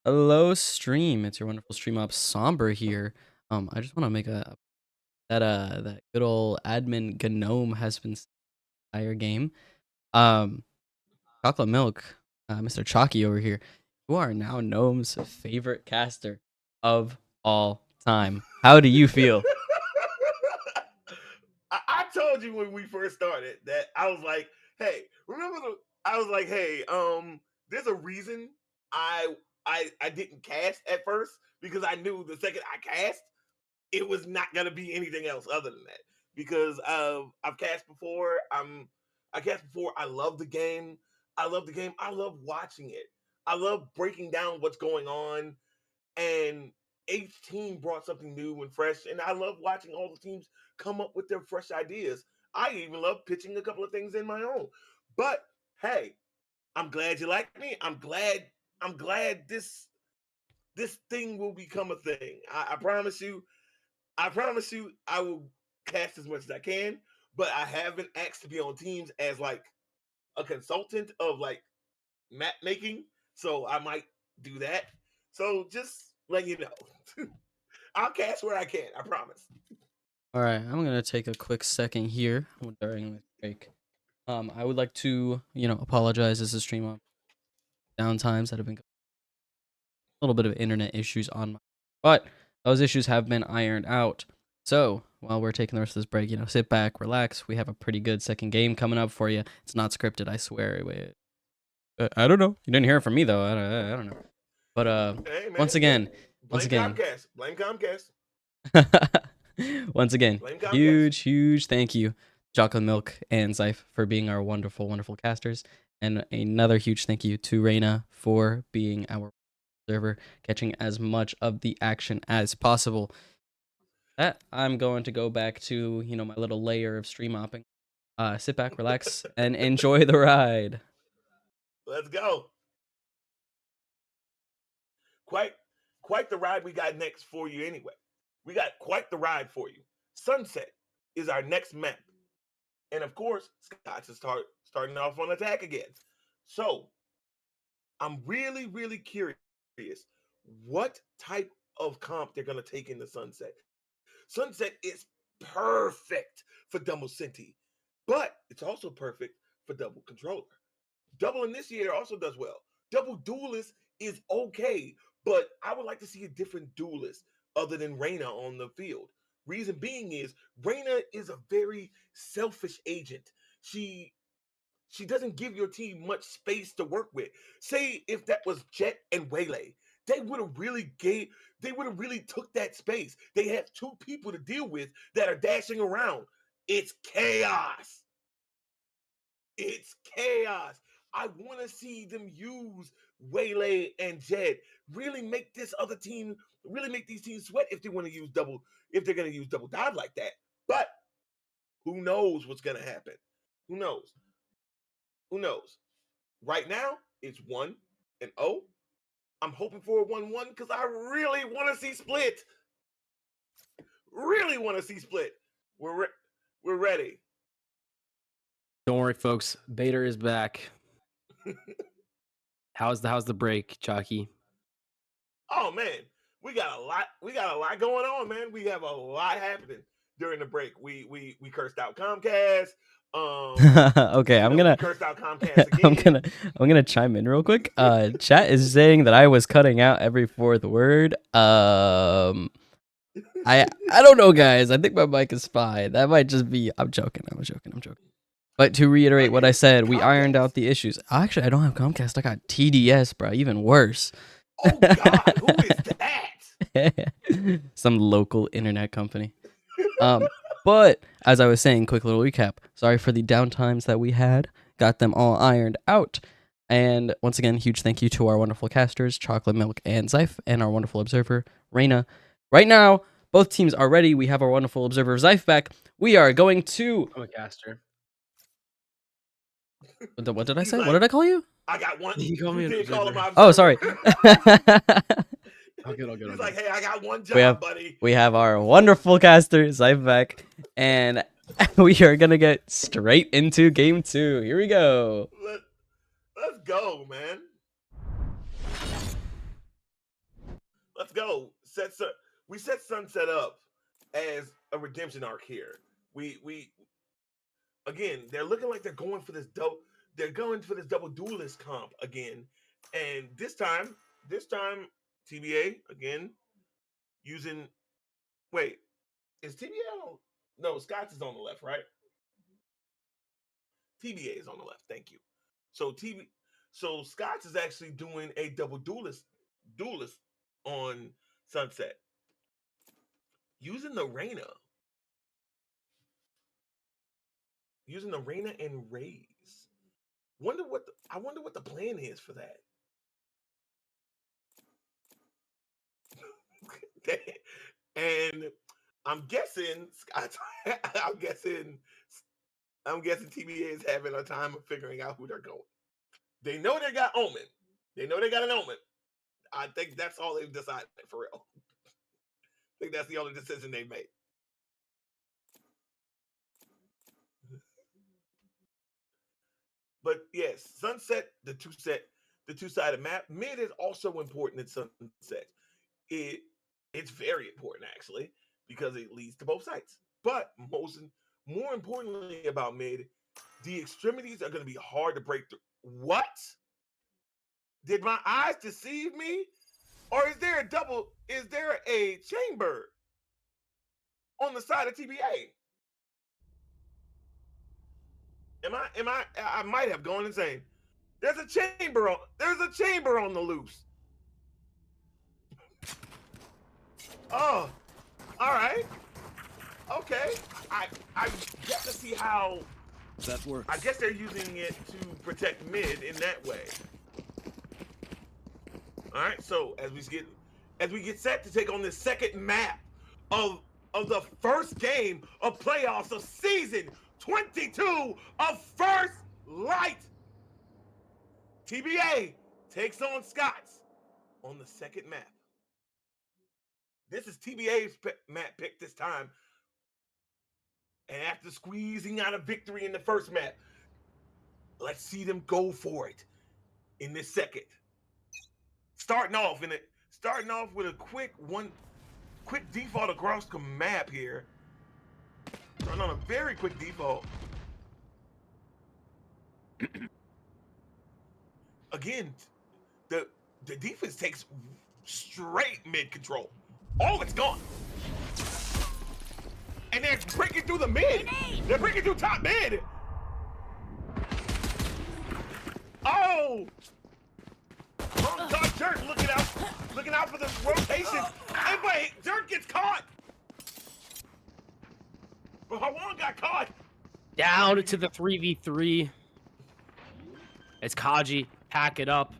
[SPEAKER 5] Hello, stream. It's your wonderful stream up Somber here. I just want to make that good old admin gnome has been entire game. Um, Chocolate Milk, Mr. Chalky over here. You are now Gnome's favorite caster of all time. How do you feel?
[SPEAKER 1] I told you when we first started that I was like, hey, I was like, hey, there's a reason I didn't cast at first because I knew the second I cast, it was not gonna be anything else other than that. Because I've cast before. I cast before. I love the game. I love the game. I love watching it. I love breaking down what's going on. And each team brought something new and fresh. And I love watching all the teams come up with their fresh ideas. I even love pitching a couple of things in my own. But hey, I'm glad you like me. I'm glad this thing will become a thing. I promise you. I promise you I will cast as much as I can, but I haven't asked to be on teams as like a consultant of like map making. So I might do that. So just let you know. I'll cast where I can, I promise.
[SPEAKER 5] All right, I'm gonna take a quick second here during this break. I would like to, apologize as a stream up downtimes that have been a little bit of internet issues on my, but those issues have been ironed out. So while we're taking the rest of this break, sit back, relax. We have a pretty good second game coming up for you. It's not scripted, I swear. Wait, I don't know. You didn't hear it from me though. I don't know. But
[SPEAKER 1] Hey man,
[SPEAKER 5] once again,
[SPEAKER 1] blame Comcast. Blame Comcast.
[SPEAKER 5] once again,
[SPEAKER 1] Blame Comcast.
[SPEAKER 5] huge thank you, Chocolate Milk and Zyph, for being our wonderful casters, and another huge thank you to Reina for being our server, catching as much of the action as possible. That I'm going to go back to, my little layer of stream hopping. Sit back, relax, and enjoy the ride.
[SPEAKER 1] Let's go. Quite the ride we got next for you anyway. We got quite the ride for you. Sunset is our next map. And of course, Scott's is starting off on attack again. So I'm really curious what type of comp they're gonna take in the Sunset. Sunset is perfect for double Senti, but it's also perfect for double controller. Double Initiator also does well. Double Duelist is okay, but I would like to see a different duelist other than Reyna on the field. Reason being is Reyna is a very selfish agent. She doesn't give your team much space to work with. Say if that was Jet and Waylay, they would have really took that space. They have two people to deal with that are dashing around. It's chaos. It's chaos. I want to see them use Waylay and Jed. Really make these teams sweat if they want to use if they're gonna use double dive like that. But who knows what's gonna happen? Who knows? Who knows? Right now, it's 1-0. I'm hoping for a 1-1 because I really want to see split. Really want to see split. We're ready.
[SPEAKER 2] Don't worry, folks. Bader is back. How's the break, Chalky?
[SPEAKER 1] Oh man, we got a lot going on, man. We have a lot happening during the break. We cursed out Comcast.
[SPEAKER 5] Okay, I'm gonna
[SPEAKER 1] cursed out Comcast again.
[SPEAKER 5] I'm gonna chime in real quick. Chat is saying that I was cutting out every fourth word. I don't know, guys. I think my mic is fine. That might just be. I'm joking. But to reiterate what I said, we
[SPEAKER 1] Comcast.
[SPEAKER 5] ironed out the issues. Actually, I don't have Comcast. I got TDS, bro. Even worse.
[SPEAKER 1] Oh God, who is that?
[SPEAKER 5] Some local internet company. But as I was saying, quick little recap. Sorry for the downtimes that we had. Got them all ironed out. And once again, huge thank you to our wonderful casters, Chocolate Milk and Zyph, and our wonderful observer, Reina. Right now, both teams are ready. We have our wonderful observer, Zyph, back. We are going to...
[SPEAKER 2] I'm a caster.
[SPEAKER 5] What did I
[SPEAKER 1] He's
[SPEAKER 5] say?
[SPEAKER 1] like,
[SPEAKER 5] what did I call you?
[SPEAKER 1] I got one.
[SPEAKER 2] You call me an
[SPEAKER 1] did call him
[SPEAKER 2] observer.
[SPEAKER 5] Oh, sorry.
[SPEAKER 2] I'll get.
[SPEAKER 1] He's like, hey, I got one job,
[SPEAKER 5] We have-
[SPEAKER 1] buddy.
[SPEAKER 5] We have our wonderful caster, Zyph, back. And we are going to get straight into game 2. Here we go.
[SPEAKER 1] Let's go, man. Let's go. We set Sunset up as a redemption arc here. We again, they're looking like they're going for this double duelist comp again. And this time TBA again using wait, is TBA on? No, Scott's is on the left, right? TBA is on the left. Thank you. So Scott's is actually doing a double duelist on Sunset using the Reyna and Raze. I wonder what the plan is for that. And I'm guessing TBA is having a time of figuring out who they're going. They know they got Omen. They know they got an Omen. I think that's all they've decided for real. I think that's the only decision they made. But yes, Sunset, the two-sided map. Mid is also important in Sunset. It's very important actually because it leads to both sides. But more importantly about mid, the extremities are going to be hard to break through. What? Did my eyes deceive me? Or is there a chamber on the side of TBA? I might have gone insane. There's a chamber on the loose. Oh, all right. Okay. I get to see how
[SPEAKER 2] That works.
[SPEAKER 1] I guess they're using it to protect mid in that way. All right. So as we get set to take on the second map of the first game of playoffs of season 22 of First Light, TBA takes on Scott's on the second map. This is TBA's map pick this time. And after squeezing out a victory in the first map, let's see them go for it in this second. Starting off with a quick default across the map here. Starting on a very quick default. Again, the defense takes straight mid control. Oh, it's gone. And they're breaking through the mid. They're breaking through top mid. Oh! Oh God, Dirk looking out for the rotation. And wait, Dirk gets caught. But Hawan got caught.
[SPEAKER 2] Down to the 3v3. It's Kaji. Pack it up.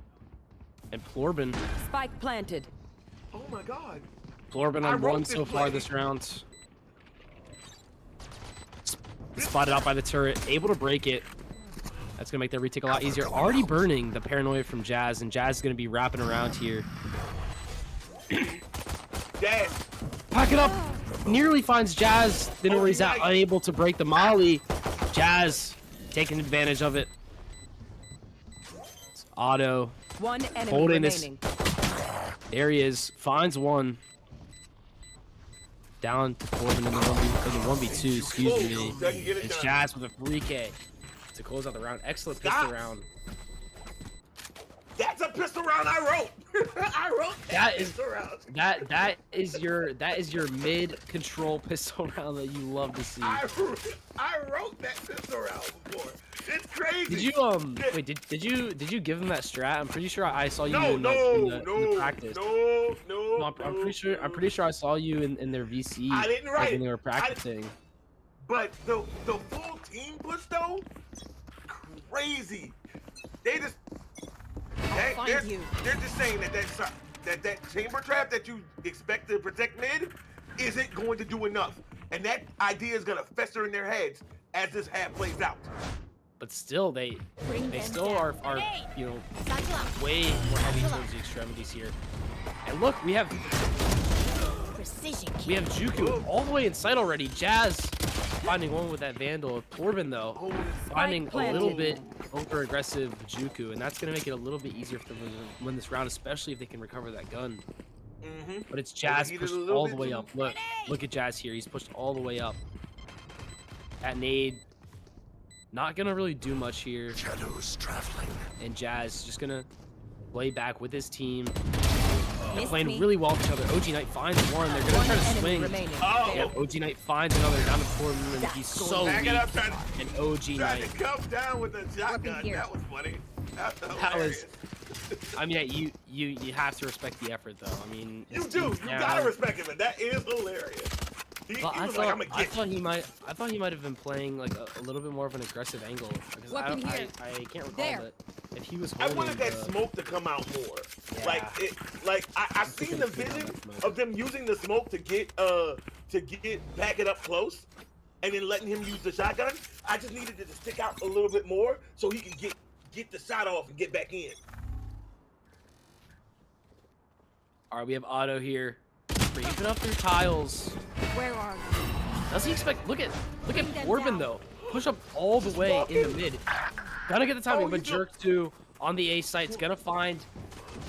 [SPEAKER 2] And Plorben.
[SPEAKER 3] Spike planted.
[SPEAKER 1] Oh my God.
[SPEAKER 2] Plorben
[SPEAKER 1] I
[SPEAKER 2] on
[SPEAKER 1] wrote
[SPEAKER 2] one
[SPEAKER 1] this
[SPEAKER 2] so far
[SPEAKER 1] play.
[SPEAKER 2] this round. Spotted out by the turret. Able to break it. That's going to make their retake a lot easier. Already burning the paranoia from Jazz. And Jazz is going to be wrapping around here.
[SPEAKER 1] Dad.
[SPEAKER 2] Pack it up. Nearly finds Jazz. Then where he's
[SPEAKER 1] nice.
[SPEAKER 2] unable to break the molly. Jazz taking advantage of it. It's Otto.
[SPEAKER 3] One enemy
[SPEAKER 2] Holding this-
[SPEAKER 3] remaining.
[SPEAKER 2] There he is. Finds one. Down to Corbin in the 1v2, excuse me.
[SPEAKER 1] Doesn't get it
[SPEAKER 2] It's
[SPEAKER 1] done.
[SPEAKER 2] Jazz with a 3K to close out the round. Excellent pistol
[SPEAKER 1] Stop.
[SPEAKER 2] round.
[SPEAKER 1] That's a pistol round I wrote. I wrote
[SPEAKER 2] That is
[SPEAKER 1] pistol round.
[SPEAKER 2] that is your mid control pistol round that you love to see.
[SPEAKER 1] I wrote that pistol round before. It's crazy.
[SPEAKER 2] Did you wait? Did you give him that strat? I'm pretty sure I saw you
[SPEAKER 1] No,
[SPEAKER 2] in
[SPEAKER 1] no,
[SPEAKER 2] the practice.
[SPEAKER 1] no.
[SPEAKER 2] I'm pretty sure I saw you in their VC.
[SPEAKER 1] I didn't
[SPEAKER 2] like,
[SPEAKER 1] write
[SPEAKER 2] when
[SPEAKER 1] it.
[SPEAKER 2] they were practicing.
[SPEAKER 1] But the full team push though, crazy. They just they're just saying that chamber trap that you expect to protect mid isn't going to do enough, and that idea is gonna fester in their heads as this half plays out.
[SPEAKER 2] But still, they still are you know, way more heavy towards the extremities here. And look, we have Juku all the way in sight already. Jazz finding one with that Vandal. Plorben though finding a little bit over aggressive Juku, and that's gonna make it a little bit easier for them to win this round, especially if they can recover that gun. But it's Jazz pushed all the way up. Look at Jazz here. He's pushed all the way up. That nade, not gonna really do much here.
[SPEAKER 6] Shadows traveling.
[SPEAKER 2] And Jazz just gonna play back with his team. They're
[SPEAKER 3] Missed
[SPEAKER 2] playing
[SPEAKER 3] me.
[SPEAKER 2] really well with each other. OG Knight finds one. They're gonna try to
[SPEAKER 3] Enemy
[SPEAKER 2] swing.
[SPEAKER 3] remaining.
[SPEAKER 1] Oh.
[SPEAKER 2] Yeah, OG Knight finds another down to Plorben, and he's so
[SPEAKER 1] Back
[SPEAKER 2] weak.
[SPEAKER 1] it up,
[SPEAKER 2] And OG
[SPEAKER 1] trying
[SPEAKER 2] Knight.
[SPEAKER 1] to come down with a shotgun.
[SPEAKER 3] here.
[SPEAKER 1] That was funny. That
[SPEAKER 2] That
[SPEAKER 1] hilarious.
[SPEAKER 2] I mean, yeah, you have to respect the effort, though. I mean,
[SPEAKER 1] You
[SPEAKER 2] his
[SPEAKER 1] do.
[SPEAKER 2] team's
[SPEAKER 1] You
[SPEAKER 2] down.
[SPEAKER 1] gotta respect him, and that is hilarious. He
[SPEAKER 2] Well, I
[SPEAKER 1] was like, I'm gonna
[SPEAKER 2] thought
[SPEAKER 1] get you.
[SPEAKER 2] I thought he might have been playing like a little bit more of an aggressive angle, because I
[SPEAKER 3] Weapon here.
[SPEAKER 2] can't recall
[SPEAKER 3] There.
[SPEAKER 2] but if he was
[SPEAKER 1] I
[SPEAKER 2] holding
[SPEAKER 1] wanted that
[SPEAKER 2] the-
[SPEAKER 1] smoke to come out more.
[SPEAKER 2] Yeah.
[SPEAKER 1] Like I've seen the vision of them using the smoke to get back it up close, and then letting him use the shotgun. I just needed it to stick out a little bit more so he can get the shot off and get back in.
[SPEAKER 2] All right, we have Otto here, creeping up through tiles.
[SPEAKER 3] Where are you?
[SPEAKER 2] Does he expect? Look at
[SPEAKER 3] Bring them
[SPEAKER 2] Corbin
[SPEAKER 3] down.
[SPEAKER 2] though. Push up all the way in the mid. Gonna get the timing,
[SPEAKER 1] Oh,
[SPEAKER 2] but
[SPEAKER 1] he's
[SPEAKER 2] Jerk 2 on the A site's gonna find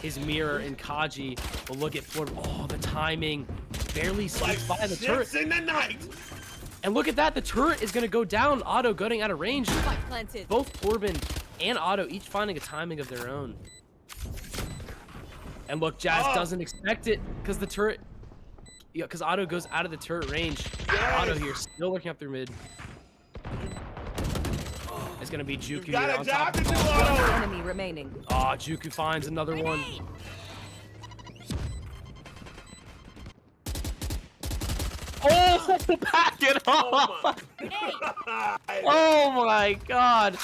[SPEAKER 2] his mirror in Kaji. But look at Corbin. Oh, the timing. Barely slips by the turret.
[SPEAKER 1] ships in the night.
[SPEAKER 2] And look at that. The turret is gonna go down. Otto going out of range.
[SPEAKER 3] Spike planted.
[SPEAKER 2] Both Corbin and Otto each finding a timing of their own. And look, Jazz
[SPEAKER 1] Oh.
[SPEAKER 2] doesn't expect it because the turret. Yeah, because Otto goes out of the turret range.
[SPEAKER 1] Yes.
[SPEAKER 2] Otto here still looking up through mid. It's gonna be Juku
[SPEAKER 1] You got
[SPEAKER 2] here
[SPEAKER 1] a
[SPEAKER 2] on
[SPEAKER 1] job
[SPEAKER 2] top.
[SPEAKER 1] to do,
[SPEAKER 3] One
[SPEAKER 1] Otto.
[SPEAKER 3] enemy remaining.
[SPEAKER 2] Ah, Juku finds another one. Oh, back it off! Oh my god!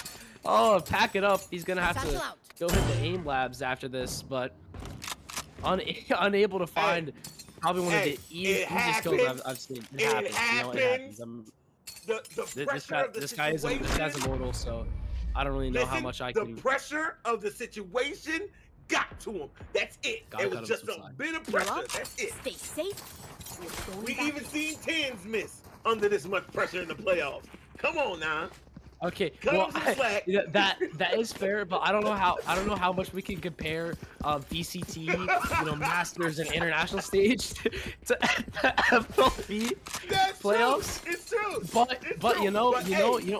[SPEAKER 2] Oh, pack it up. He's gonna have to
[SPEAKER 3] Satchel out.
[SPEAKER 2] go hit the aim labs after this, but unable to find probably one of
[SPEAKER 1] Hey,
[SPEAKER 2] the
[SPEAKER 1] it
[SPEAKER 2] easiest kills
[SPEAKER 1] happens.
[SPEAKER 2] I've seen.
[SPEAKER 1] It
[SPEAKER 2] You know, it
[SPEAKER 1] happens.
[SPEAKER 2] happens.
[SPEAKER 1] The
[SPEAKER 2] This
[SPEAKER 1] pressure
[SPEAKER 2] guy,
[SPEAKER 1] of the
[SPEAKER 2] this guy's
[SPEAKER 1] situation.
[SPEAKER 2] immortal, so I don't really know how
[SPEAKER 1] Listen,
[SPEAKER 2] much I
[SPEAKER 1] the
[SPEAKER 2] can.
[SPEAKER 1] pressure of the situation got to him. That's it.
[SPEAKER 2] Gotta
[SPEAKER 1] It
[SPEAKER 2] cut
[SPEAKER 1] was
[SPEAKER 2] him
[SPEAKER 1] just
[SPEAKER 2] some
[SPEAKER 1] a
[SPEAKER 2] slack.
[SPEAKER 1] bit of
[SPEAKER 3] You
[SPEAKER 1] pressure.
[SPEAKER 3] up?
[SPEAKER 1] That's it.
[SPEAKER 3] Stay safe. We're going
[SPEAKER 1] We
[SPEAKER 3] back.
[SPEAKER 1] even seen tens miss under this much pressure in the playoffs. Come on now.
[SPEAKER 2] Okay,
[SPEAKER 1] Cut
[SPEAKER 2] well,
[SPEAKER 1] him some slack.
[SPEAKER 2] that is fair, but I don't know how much we can compare VCT, you know, Masters and international stage to FLV
[SPEAKER 1] That's
[SPEAKER 2] playoffs.
[SPEAKER 1] true. It's true.
[SPEAKER 2] But
[SPEAKER 1] It's
[SPEAKER 2] but
[SPEAKER 1] true.
[SPEAKER 2] you know
[SPEAKER 1] But,
[SPEAKER 2] you
[SPEAKER 1] hey,
[SPEAKER 2] know
[SPEAKER 1] if you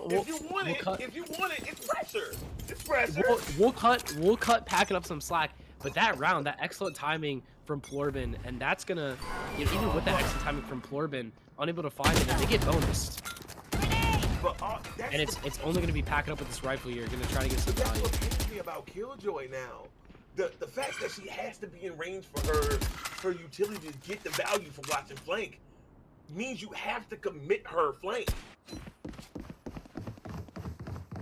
[SPEAKER 1] want
[SPEAKER 2] we'll
[SPEAKER 1] it,
[SPEAKER 2] cut
[SPEAKER 1] it's pressure. It's pressure.
[SPEAKER 2] we'll cut packing up some slack. But that round, that excellent timing from Plorben, and that's gonna, you know, even with that excellent timing from Plorben, unable to find it, and they get bonused.
[SPEAKER 1] But, that's
[SPEAKER 2] And it's only gonna be packing up with this rifle here. Gonna try to get some
[SPEAKER 1] But that's
[SPEAKER 2] value.
[SPEAKER 1] what pains me about Killjoy now. The fact that she has to be in range for her utility to get the value for watching flank means you have to commit her flank.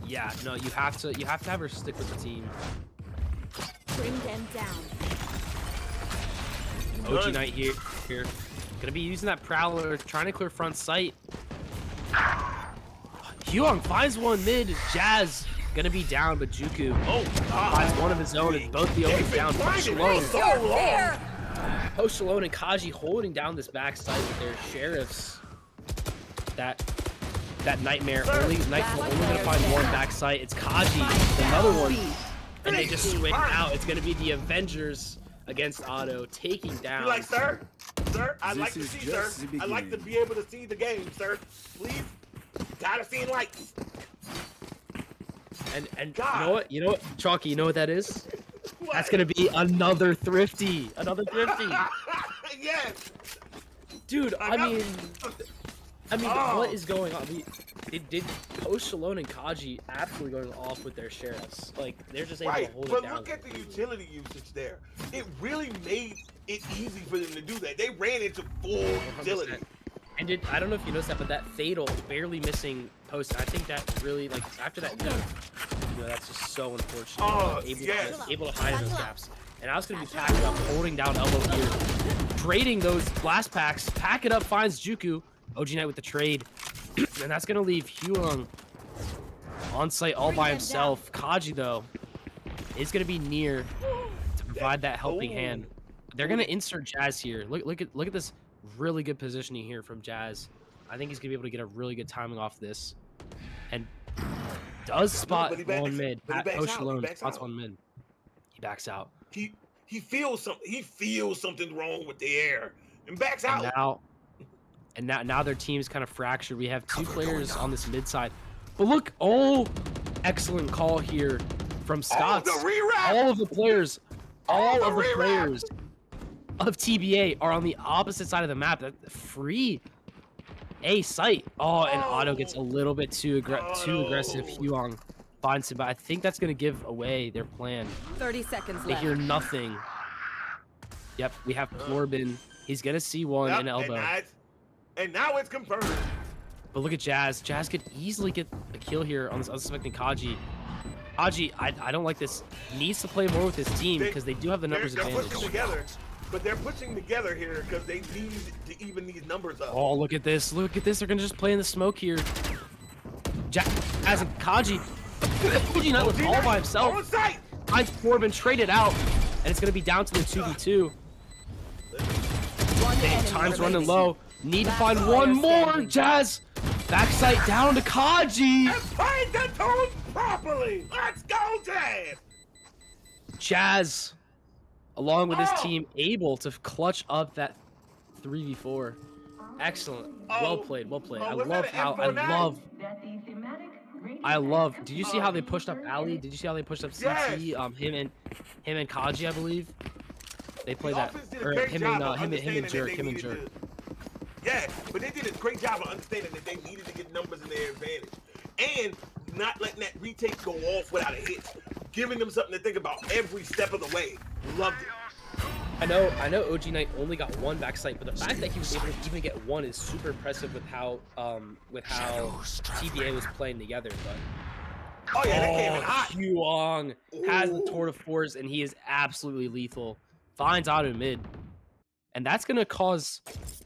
[SPEAKER 2] Yeah, no, you have to have her stick with the team.
[SPEAKER 3] Bring them down.
[SPEAKER 2] OG
[SPEAKER 1] Done.
[SPEAKER 2] Knight here. Gonna be using that Prowler, trying to clear front sight. Hyung finds one mid. Jazz gonna be down, but Juku finds one of his own, and both the
[SPEAKER 1] They've
[SPEAKER 2] others
[SPEAKER 1] been
[SPEAKER 2] down. Push
[SPEAKER 1] grinding
[SPEAKER 2] alone.
[SPEAKER 1] for so long.
[SPEAKER 2] Post alone and Kaji holding down this backside with their sheriffs. That nightmare only gonna find one backside. It's Kaji, another one, and they just swing out. It's gonna be the Avengers against Otto, taking down.
[SPEAKER 1] You like, sir? Sir, I'd
[SPEAKER 6] This
[SPEAKER 1] like to
[SPEAKER 6] is
[SPEAKER 1] see,
[SPEAKER 6] just
[SPEAKER 1] sir.
[SPEAKER 6] the
[SPEAKER 1] I'd like to
[SPEAKER 6] beginning.
[SPEAKER 1] be able to see the game, sir. Please. Gotta see lights.
[SPEAKER 2] And
[SPEAKER 1] God.
[SPEAKER 2] you know what, Chalky, you know what that is? That's gonna be another thrifty. Another thrifty.
[SPEAKER 1] Yes.
[SPEAKER 2] Dude, I
[SPEAKER 1] know.
[SPEAKER 2] mean,
[SPEAKER 1] Oh.
[SPEAKER 2] what is going on? It did Post Shalone and Kaji absolutely going off with their sheriffs. Like they're just able to
[SPEAKER 1] Right,
[SPEAKER 2] hold
[SPEAKER 1] but
[SPEAKER 2] it down.
[SPEAKER 1] look at the utility usage there. It really made it easy for them to do that. They ran into full
[SPEAKER 2] 100%.
[SPEAKER 1] utility.
[SPEAKER 2] And I don't know if you noticed that, but that fatal barely missing post. I think that really like after that note, that's just so unfortunate.
[SPEAKER 1] Oh,
[SPEAKER 2] Able
[SPEAKER 1] yes.
[SPEAKER 2] to hide those gaps. And I was gonna be packing up, holding down elbow here, trading those blast packs. Pack it up, finds Juku. OG Knight with the trade, and that's gonna leave Huang on site all by himself. Kaji though is gonna be near to provide that helping hand. They're gonna insert Jazz here. Look at this really good positioning here from Jazz. I think he's gonna be able to get a really good timing off this, and does spot one mid. Post alone spots one mid. He backs out.
[SPEAKER 1] He feels something. He feels something wrong with the air and backs out.
[SPEAKER 2] And now their team's kind of fractured. We have two players on this mid side. But look, oh, excellent call here from Scott's. All of the players of TBA are on the opposite side of the map. That free A site. Oh, and Otto gets a little bit too aggressive. Huang finds him, but I think that's gonna give away their plan.
[SPEAKER 3] 30 seconds
[SPEAKER 2] They
[SPEAKER 3] left.
[SPEAKER 2] hear nothing. Yep, we have Corbin. He's gonna see one in elbow.
[SPEAKER 1] And now it's confirmed.
[SPEAKER 2] But look at Jazz. Jazz could easily get a kill here on this unsuspecting Kaji. Kaji, I don't like this. Needs to play more with his team because they do have the numbers
[SPEAKER 1] They're
[SPEAKER 2] advantage.
[SPEAKER 1] pushing together, but they're pushing together here because they need to even these numbers up.
[SPEAKER 2] Oh, look at this. Look at this. They're going to just play in the smoke here. Jazz and Kaji. Kaji Knight was all by himself.
[SPEAKER 1] On site.
[SPEAKER 2] Finds Corbin, traded out, and it's going to be down to the 2v2. Time's running low. Need to find one more. Jazz, backside down to Kaji.
[SPEAKER 1] And played the tune properly. Let's go, Jazz.
[SPEAKER 2] Jazz, along with his team, able to clutch up that 3v4. Excellent. Well played. Well played. I love how. I love. Did you see how they pushed up Ali? Did you see how they pushed up CT? Him and Kaji, I believe. They played that. Or him and Jerk.
[SPEAKER 1] Yeah, but they did a great job of understanding that they needed to get numbers in their advantage. And not letting that retake go off without a hit. Giving them something to think about every step of the way. Loved it.
[SPEAKER 2] I know OG Knight only got one backside, but the fact that he was able to even get one is super impressive with how TBA was playing together. But
[SPEAKER 1] oh yeah, that came in hot.
[SPEAKER 2] Huang has the tour de force, and he is absolutely lethal. Finds Otto mid. And that's going to cause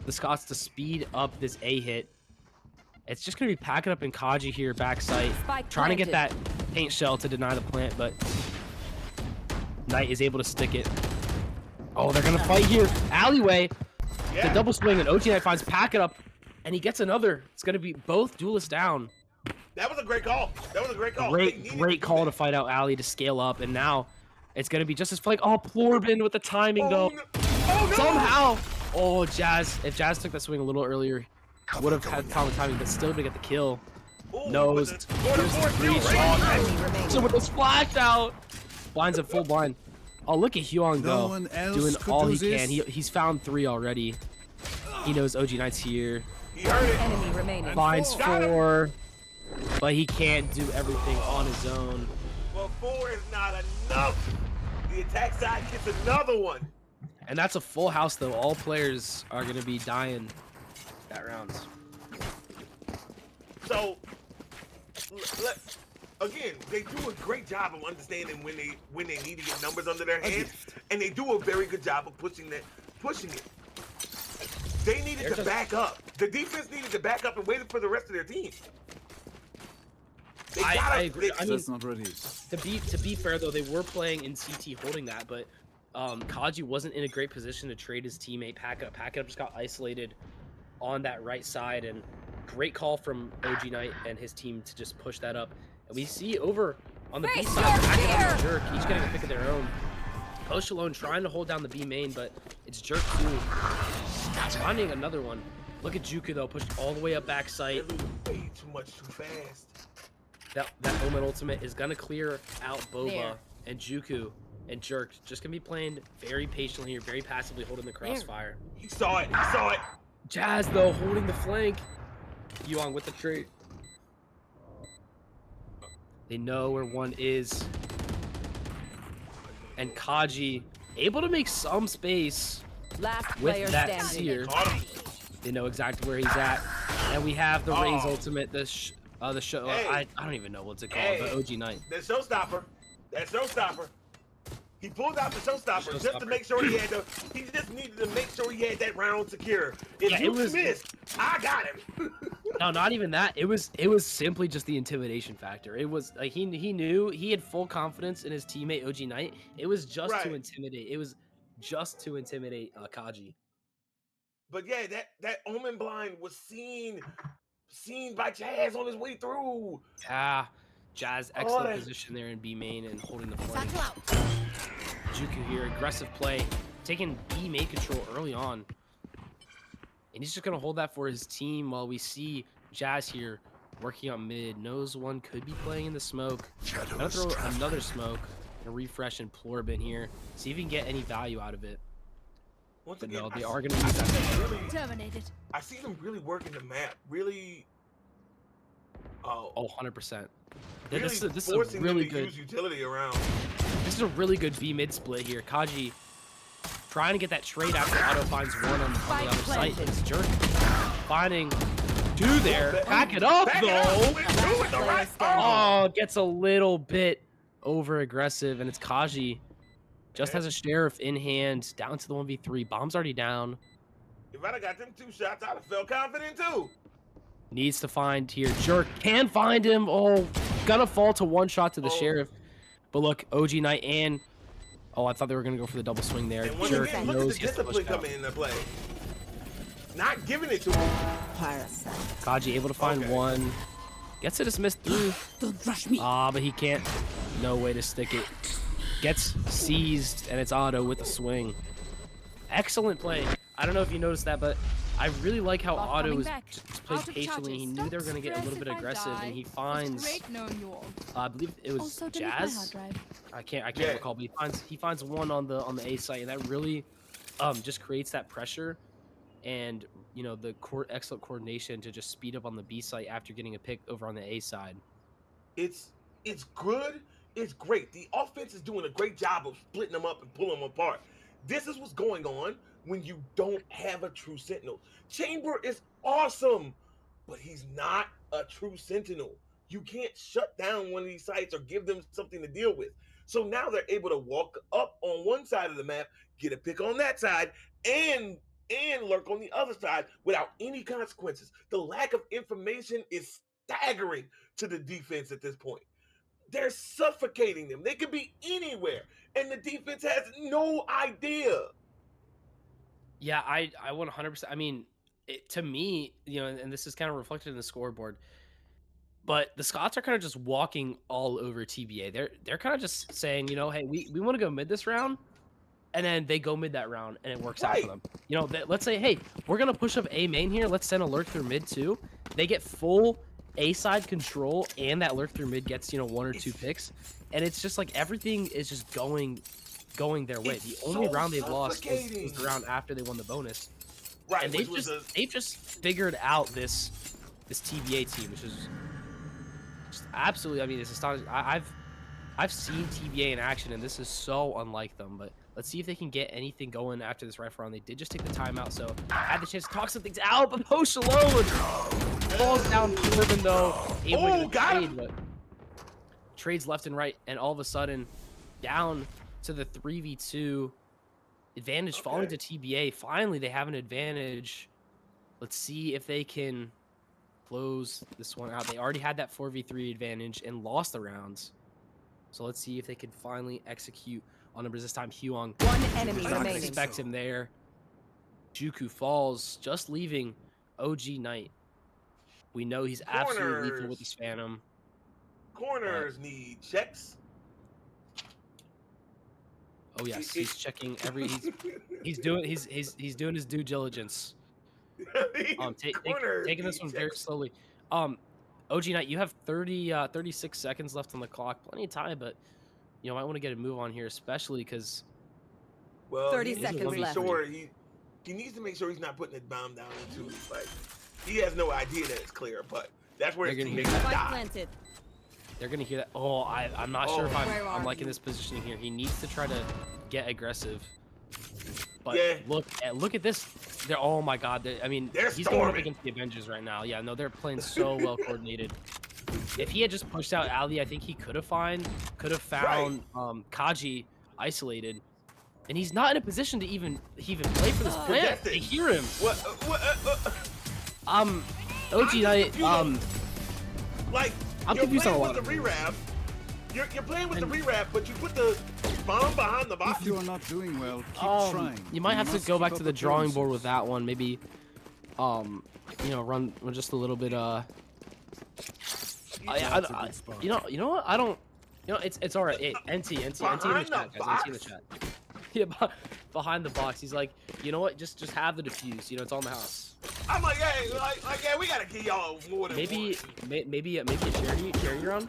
[SPEAKER 2] the Scots to speed up this A hit. It's just going to be packing up in Kaji here, backside. Trying to get that paint shell to deny the plant, but Knight is able to stick it. Oh, they're going to fight here. Alleyway. The double swing, and OG Knight finds pack it up, and he gets another. It's going to be both duelists down.
[SPEAKER 1] That was a great call.
[SPEAKER 2] Great call to fight out Ali to scale up, and now it's going to be just as flank. Oh, Plorbin with the timing, though.
[SPEAKER 1] No.
[SPEAKER 2] Somehow. Oh, Jazz. If Jazz took that swing a little earlier, would have had found the timing, but still to get the kill. Nose. Here's the breach. So with the splash out. Blinds him full blind. Oh, look at Huang, though. Doing all he can. He's found 3 already. He knows OG Knight's here.
[SPEAKER 1] He heard it.
[SPEAKER 3] Enemy remaining.
[SPEAKER 2] Finds 4. But he can't do everything on his own.
[SPEAKER 1] Well, 4 is not enough. The attack side gets another one.
[SPEAKER 2] And that's a full house, though. All players are going to be dying that round.
[SPEAKER 1] So, again, they do a great job of understanding when they need to get numbers under their hands, and they do a very good job of pushing it. They needed to back up. The defense needed to back up and wait for the rest of their team.
[SPEAKER 2] I agree. I mean,
[SPEAKER 6] That's not ready.
[SPEAKER 2] to be fair, though, they were playing in CT holding that, but Kaji wasn't in a great position to trade his teammate Pack Up. Pack Up just got isolated on that right side, and great call from OG Knight and his team to just push that up. And we see over on the B side, Pack Up and Jerk, each getting a pick of their own. Post alone trying to hold down the B main, but it's Jerk too. Finding another one. Look at Juku, though, pushed all the way up backside.
[SPEAKER 1] They're way too much too fast.
[SPEAKER 2] That Omen ultimate is gonna clear out Boba, and Juku And Jerk just gonna be playing very patiently here, very passively holding the crossfire.
[SPEAKER 1] He saw it. He saw it.
[SPEAKER 2] Jazz though holding the flank. Yuan with the trade. They know where one is. And Kaji able to make some space
[SPEAKER 3] Last
[SPEAKER 2] with
[SPEAKER 3] player
[SPEAKER 2] that
[SPEAKER 3] standing.
[SPEAKER 2] seer.
[SPEAKER 1] Caught him.
[SPEAKER 2] They know exactly where he's at. And we have the Raze
[SPEAKER 1] Oh.
[SPEAKER 2] ultimate, the show.
[SPEAKER 1] Hey.
[SPEAKER 2] I don't even know what's it called,
[SPEAKER 1] Hey.
[SPEAKER 2] the OG Knight.
[SPEAKER 1] That showstopper. That showstopper. He pulled out the showstopper just to
[SPEAKER 2] Showstopper.
[SPEAKER 1] make sure he had the. He just needed to make sure he had that round secure. If
[SPEAKER 2] Yeah,
[SPEAKER 1] you
[SPEAKER 2] it was-
[SPEAKER 1] missed, I got him.
[SPEAKER 2] No, not even that. It was simply just the intimidation factor. It was like he knew he had full confidence in his teammate OG Knight. It was just to
[SPEAKER 1] Right.
[SPEAKER 2] intimidate. It was just to intimidate Kaji.
[SPEAKER 1] But yeah, that omen blind was seen by Jazz on his way through.
[SPEAKER 2] Ah, Jazz excellent
[SPEAKER 1] that-
[SPEAKER 2] position there in B main and holding the flank.
[SPEAKER 3] Satchel out.
[SPEAKER 2] Juku here, aggressive play, taking B main control early on. And he's just going to hold that for his team while we see Jazz here working on mid. Knows one could be playing in the smoke. Gonna throw another smoke, a refresh and Plorbin here. See if he can get any value out of it.
[SPEAKER 1] Once
[SPEAKER 2] But
[SPEAKER 1] again,
[SPEAKER 2] no, they
[SPEAKER 1] I
[SPEAKER 2] are
[SPEAKER 1] see-
[SPEAKER 2] going to use that.
[SPEAKER 1] Really,
[SPEAKER 3] Terminated.
[SPEAKER 1] I see them really working the map. Really. Oh.
[SPEAKER 2] Oh, 100%.
[SPEAKER 1] Really
[SPEAKER 2] This is a
[SPEAKER 1] forcing them
[SPEAKER 2] really
[SPEAKER 1] to
[SPEAKER 2] good.
[SPEAKER 1] use utility around.
[SPEAKER 2] This is a really good B mid split here. Kaji trying to get that trade after Otto finds one on the other site. It's Jerk finding two there. Back it up
[SPEAKER 1] Back it
[SPEAKER 2] though.
[SPEAKER 1] up. With two in the right.
[SPEAKER 2] Oh, gets a little bit over aggressive, and it's Kaji. Just has a sheriff in hand, down to the 1v3. Bomb's already down.
[SPEAKER 1] If I'd have got them 2 shots, I'd have felt confident too.
[SPEAKER 2] Needs to find here. Jerk can find him. Oh, gonna fall to one shot to the
[SPEAKER 1] Oh.
[SPEAKER 2] sheriff. But look, OG Knight and oh, I thought they were gonna go for the double swing there.
[SPEAKER 1] And once
[SPEAKER 2] Jerk
[SPEAKER 1] again, look at the
[SPEAKER 2] knows he has to push
[SPEAKER 1] discipline
[SPEAKER 2] out.
[SPEAKER 1] coming into play. Not giving it to him.
[SPEAKER 3] Parasite.
[SPEAKER 2] Kaji able to find
[SPEAKER 1] Okay.
[SPEAKER 2] one. Gets it dismissed through.
[SPEAKER 4] Don't rush me.
[SPEAKER 2] But he can't. No way to stick it. Gets seized, and it's Otto with the swing. Excellent play. I don't know if you noticed that, but I really like how
[SPEAKER 3] Bot
[SPEAKER 2] Otto
[SPEAKER 3] coming
[SPEAKER 2] was
[SPEAKER 3] back.
[SPEAKER 2] just played
[SPEAKER 3] Out of
[SPEAKER 2] patiently. He
[SPEAKER 3] charges.
[SPEAKER 2] knew they were
[SPEAKER 6] Don't
[SPEAKER 2] going to get a little
[SPEAKER 6] stress
[SPEAKER 2] bit
[SPEAKER 6] if I
[SPEAKER 2] aggressive,
[SPEAKER 6] die.
[SPEAKER 2] and he
[SPEAKER 6] It was
[SPEAKER 2] finds,
[SPEAKER 6] great knowing you all.
[SPEAKER 2] I believe it was
[SPEAKER 6] Also, delete my hard
[SPEAKER 2] Jazz.
[SPEAKER 6] drive.
[SPEAKER 2] I can't
[SPEAKER 1] Yeah.
[SPEAKER 2] recall, but he finds one on the A site, and that really just creates that pressure and the excellent coordination to just speed up on the B site after getting a pick over on the A side.
[SPEAKER 1] It's good. It's great. The offense is doing a great job of splitting them up and pulling them apart. This is what's going on when you don't have a true sentinel. Chamber is awesome, but he's not a true sentinel. You can't shut down one of these sites or give them something to deal with. So now they're able to walk up on one side of the map, get a pick on that side, and lurk on the other side without any consequences. The lack of information is staggering to the defense at this point. They're suffocating them. They could be anywhere, and the defense has no idea.
[SPEAKER 2] Yeah, I 100%. I mean, to me, and this is kind of reflected in the scoreboard. But the Scots are kind of just walking all over TBA. They're kind of just saying, hey, we want to go mid this round, and then they go mid that round, and it works out for
[SPEAKER 1] Right.
[SPEAKER 2] them. Let's say, hey, we're gonna push up A main here. Let's send a lurk through mid too. They get full A side control, and that lurk through mid gets 1 or 2 picks, and it's just like everything is just going their way.
[SPEAKER 1] It's
[SPEAKER 2] The only
[SPEAKER 1] so
[SPEAKER 2] round they've lost was
[SPEAKER 1] suffocating.
[SPEAKER 2] the round after they won the bonus,
[SPEAKER 1] Right,
[SPEAKER 2] and
[SPEAKER 1] which was
[SPEAKER 2] they've just figured out this TBA team, which is just absolutely. I mean, it's astonishing. I've seen TBA in action, and this is so unlike them. But let's see if they can get anything going after this rifle round. They did just take the timeout, so I had the chance to talk some things out. But Post alone falls down Corbin though. Able to get a
[SPEAKER 1] got
[SPEAKER 2] trade,
[SPEAKER 1] him.
[SPEAKER 2] but trades left and right, and all of a sudden down to the 3v2 advantage, falling to TBA. Finally, they have an advantage. Let's see if they can close this one out. They already had that 4v3 advantage and lost the rounds. So let's see if they can finally execute on numbers this time. Huang
[SPEAKER 3] One enemy
[SPEAKER 2] not gonna
[SPEAKER 3] remaining.
[SPEAKER 2] expect him there. Juku falls, just leaving OG Knight. We know he's absolutely lethal with
[SPEAKER 1] Corners.
[SPEAKER 2] this Phantom.
[SPEAKER 1] corners need checks.
[SPEAKER 2] Oh yes, he's checking every. He's doing his due diligence. Taking this one very slowly. OG Knight, you have 36 seconds left on the clock. Plenty of time, but you know, might want to get a move on here, especially because
[SPEAKER 1] Well,
[SPEAKER 3] 30
[SPEAKER 1] he needs to
[SPEAKER 3] seconds
[SPEAKER 1] make
[SPEAKER 3] left.
[SPEAKER 1] sure he needs to make sure he's not putting his bomb down into like he has no idea that it's clear, but that's where his
[SPEAKER 2] They're gonna
[SPEAKER 1] teammates
[SPEAKER 3] Spike
[SPEAKER 1] die.
[SPEAKER 3] planted.
[SPEAKER 2] they're gonna hear that. Oh, I'm not sure if
[SPEAKER 3] Where
[SPEAKER 2] I'm
[SPEAKER 3] are
[SPEAKER 2] liking
[SPEAKER 3] you?
[SPEAKER 2] this positioning here. He needs to try to get aggressive. But
[SPEAKER 1] Yeah.
[SPEAKER 2] look at this. They're oh my god. I mean,
[SPEAKER 1] They're
[SPEAKER 2] he's going up
[SPEAKER 1] storming.
[SPEAKER 2] against the Avengers right now. Yeah, no, they're playing so well coordinated. If he had just pushed out Ali, I think he could have found Kaji isolated, and he's not in a position to even play for this plant.
[SPEAKER 1] That's
[SPEAKER 2] They
[SPEAKER 1] it.
[SPEAKER 2] hear him.
[SPEAKER 1] I'm
[SPEAKER 2] OG Knight.
[SPEAKER 1] confused like
[SPEAKER 2] I'm
[SPEAKER 1] you're
[SPEAKER 2] confused on a
[SPEAKER 1] playing
[SPEAKER 2] lot
[SPEAKER 1] with the
[SPEAKER 2] of
[SPEAKER 1] rewrap. You're playing with the
[SPEAKER 2] And-
[SPEAKER 1] rewrap, but you put the bomb behind the box.
[SPEAKER 6] If you are not doing well, keep trying.
[SPEAKER 2] You might have to
[SPEAKER 6] must
[SPEAKER 2] go
[SPEAKER 6] keep
[SPEAKER 2] back
[SPEAKER 6] up
[SPEAKER 2] to the drawing board with
[SPEAKER 6] appearances.
[SPEAKER 2] that one. Maybe, you know, run just a little bit.
[SPEAKER 6] That's a good spot.
[SPEAKER 2] You know what? I don't. You know, it's all right. Hey, NT in the chat,
[SPEAKER 1] Behind
[SPEAKER 2] guys.
[SPEAKER 1] the
[SPEAKER 2] NT in the chat. Yeah, behind the box. He's like, you know what? Just have the defuse. You know, it's on the house.
[SPEAKER 1] I'm like, hey, yeah, we gotta give y'all more than
[SPEAKER 2] Maybe
[SPEAKER 1] one.
[SPEAKER 2] maybe a charity run.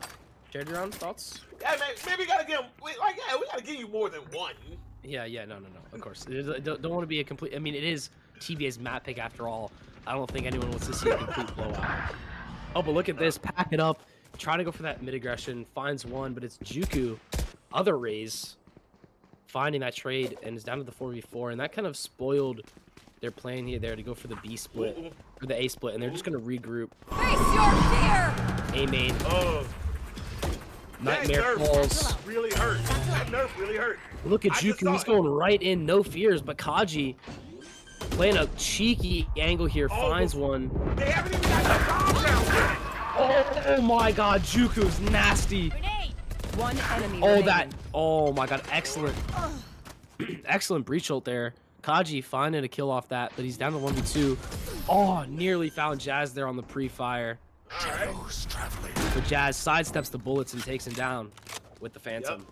[SPEAKER 2] Charity run thoughts?
[SPEAKER 1] Yeah, maybe we gotta give him. We gotta give you more than one.
[SPEAKER 2] Yeah, no. Of course, don't want to be a complete. I mean, it is TBA's map pick after all. I don't think anyone wants to see a complete blowout. Oh, but look at this. Pack it up. Trying to go for that mid aggression. Finds one, but it's Juku. Other Rays finding that trade and is down to the 4v4, and that kind of spoiled their plan here there to go for the B split or the A split, and they're just gonna regroup.
[SPEAKER 3] Face your fear!
[SPEAKER 2] A main.
[SPEAKER 1] Oh,
[SPEAKER 2] Nightmare
[SPEAKER 1] that nerf
[SPEAKER 2] falls.
[SPEAKER 1] really hurt. That nerf really hurt.
[SPEAKER 2] Look at
[SPEAKER 1] I just
[SPEAKER 2] Juku,
[SPEAKER 1] saw
[SPEAKER 2] he's
[SPEAKER 1] it.
[SPEAKER 2] going right in, no fears, but Kaji playing a cheeky angle here,
[SPEAKER 1] Oh,
[SPEAKER 2] finds one.
[SPEAKER 1] They haven't even got the bomb down.
[SPEAKER 2] Oh my god, Juku's nasty.
[SPEAKER 3] Grenade! One enemy
[SPEAKER 2] Oh, that.
[SPEAKER 3] remaining.
[SPEAKER 2] Oh my god, excellent. Excellent breach ult there. Kaji finding a kill off that, but he's down to 1v2. Oh, nearly found Jazz there on the pre-fire.
[SPEAKER 1] All right.
[SPEAKER 2] But Jazz sidesteps the bullets and takes him down with the Phantom.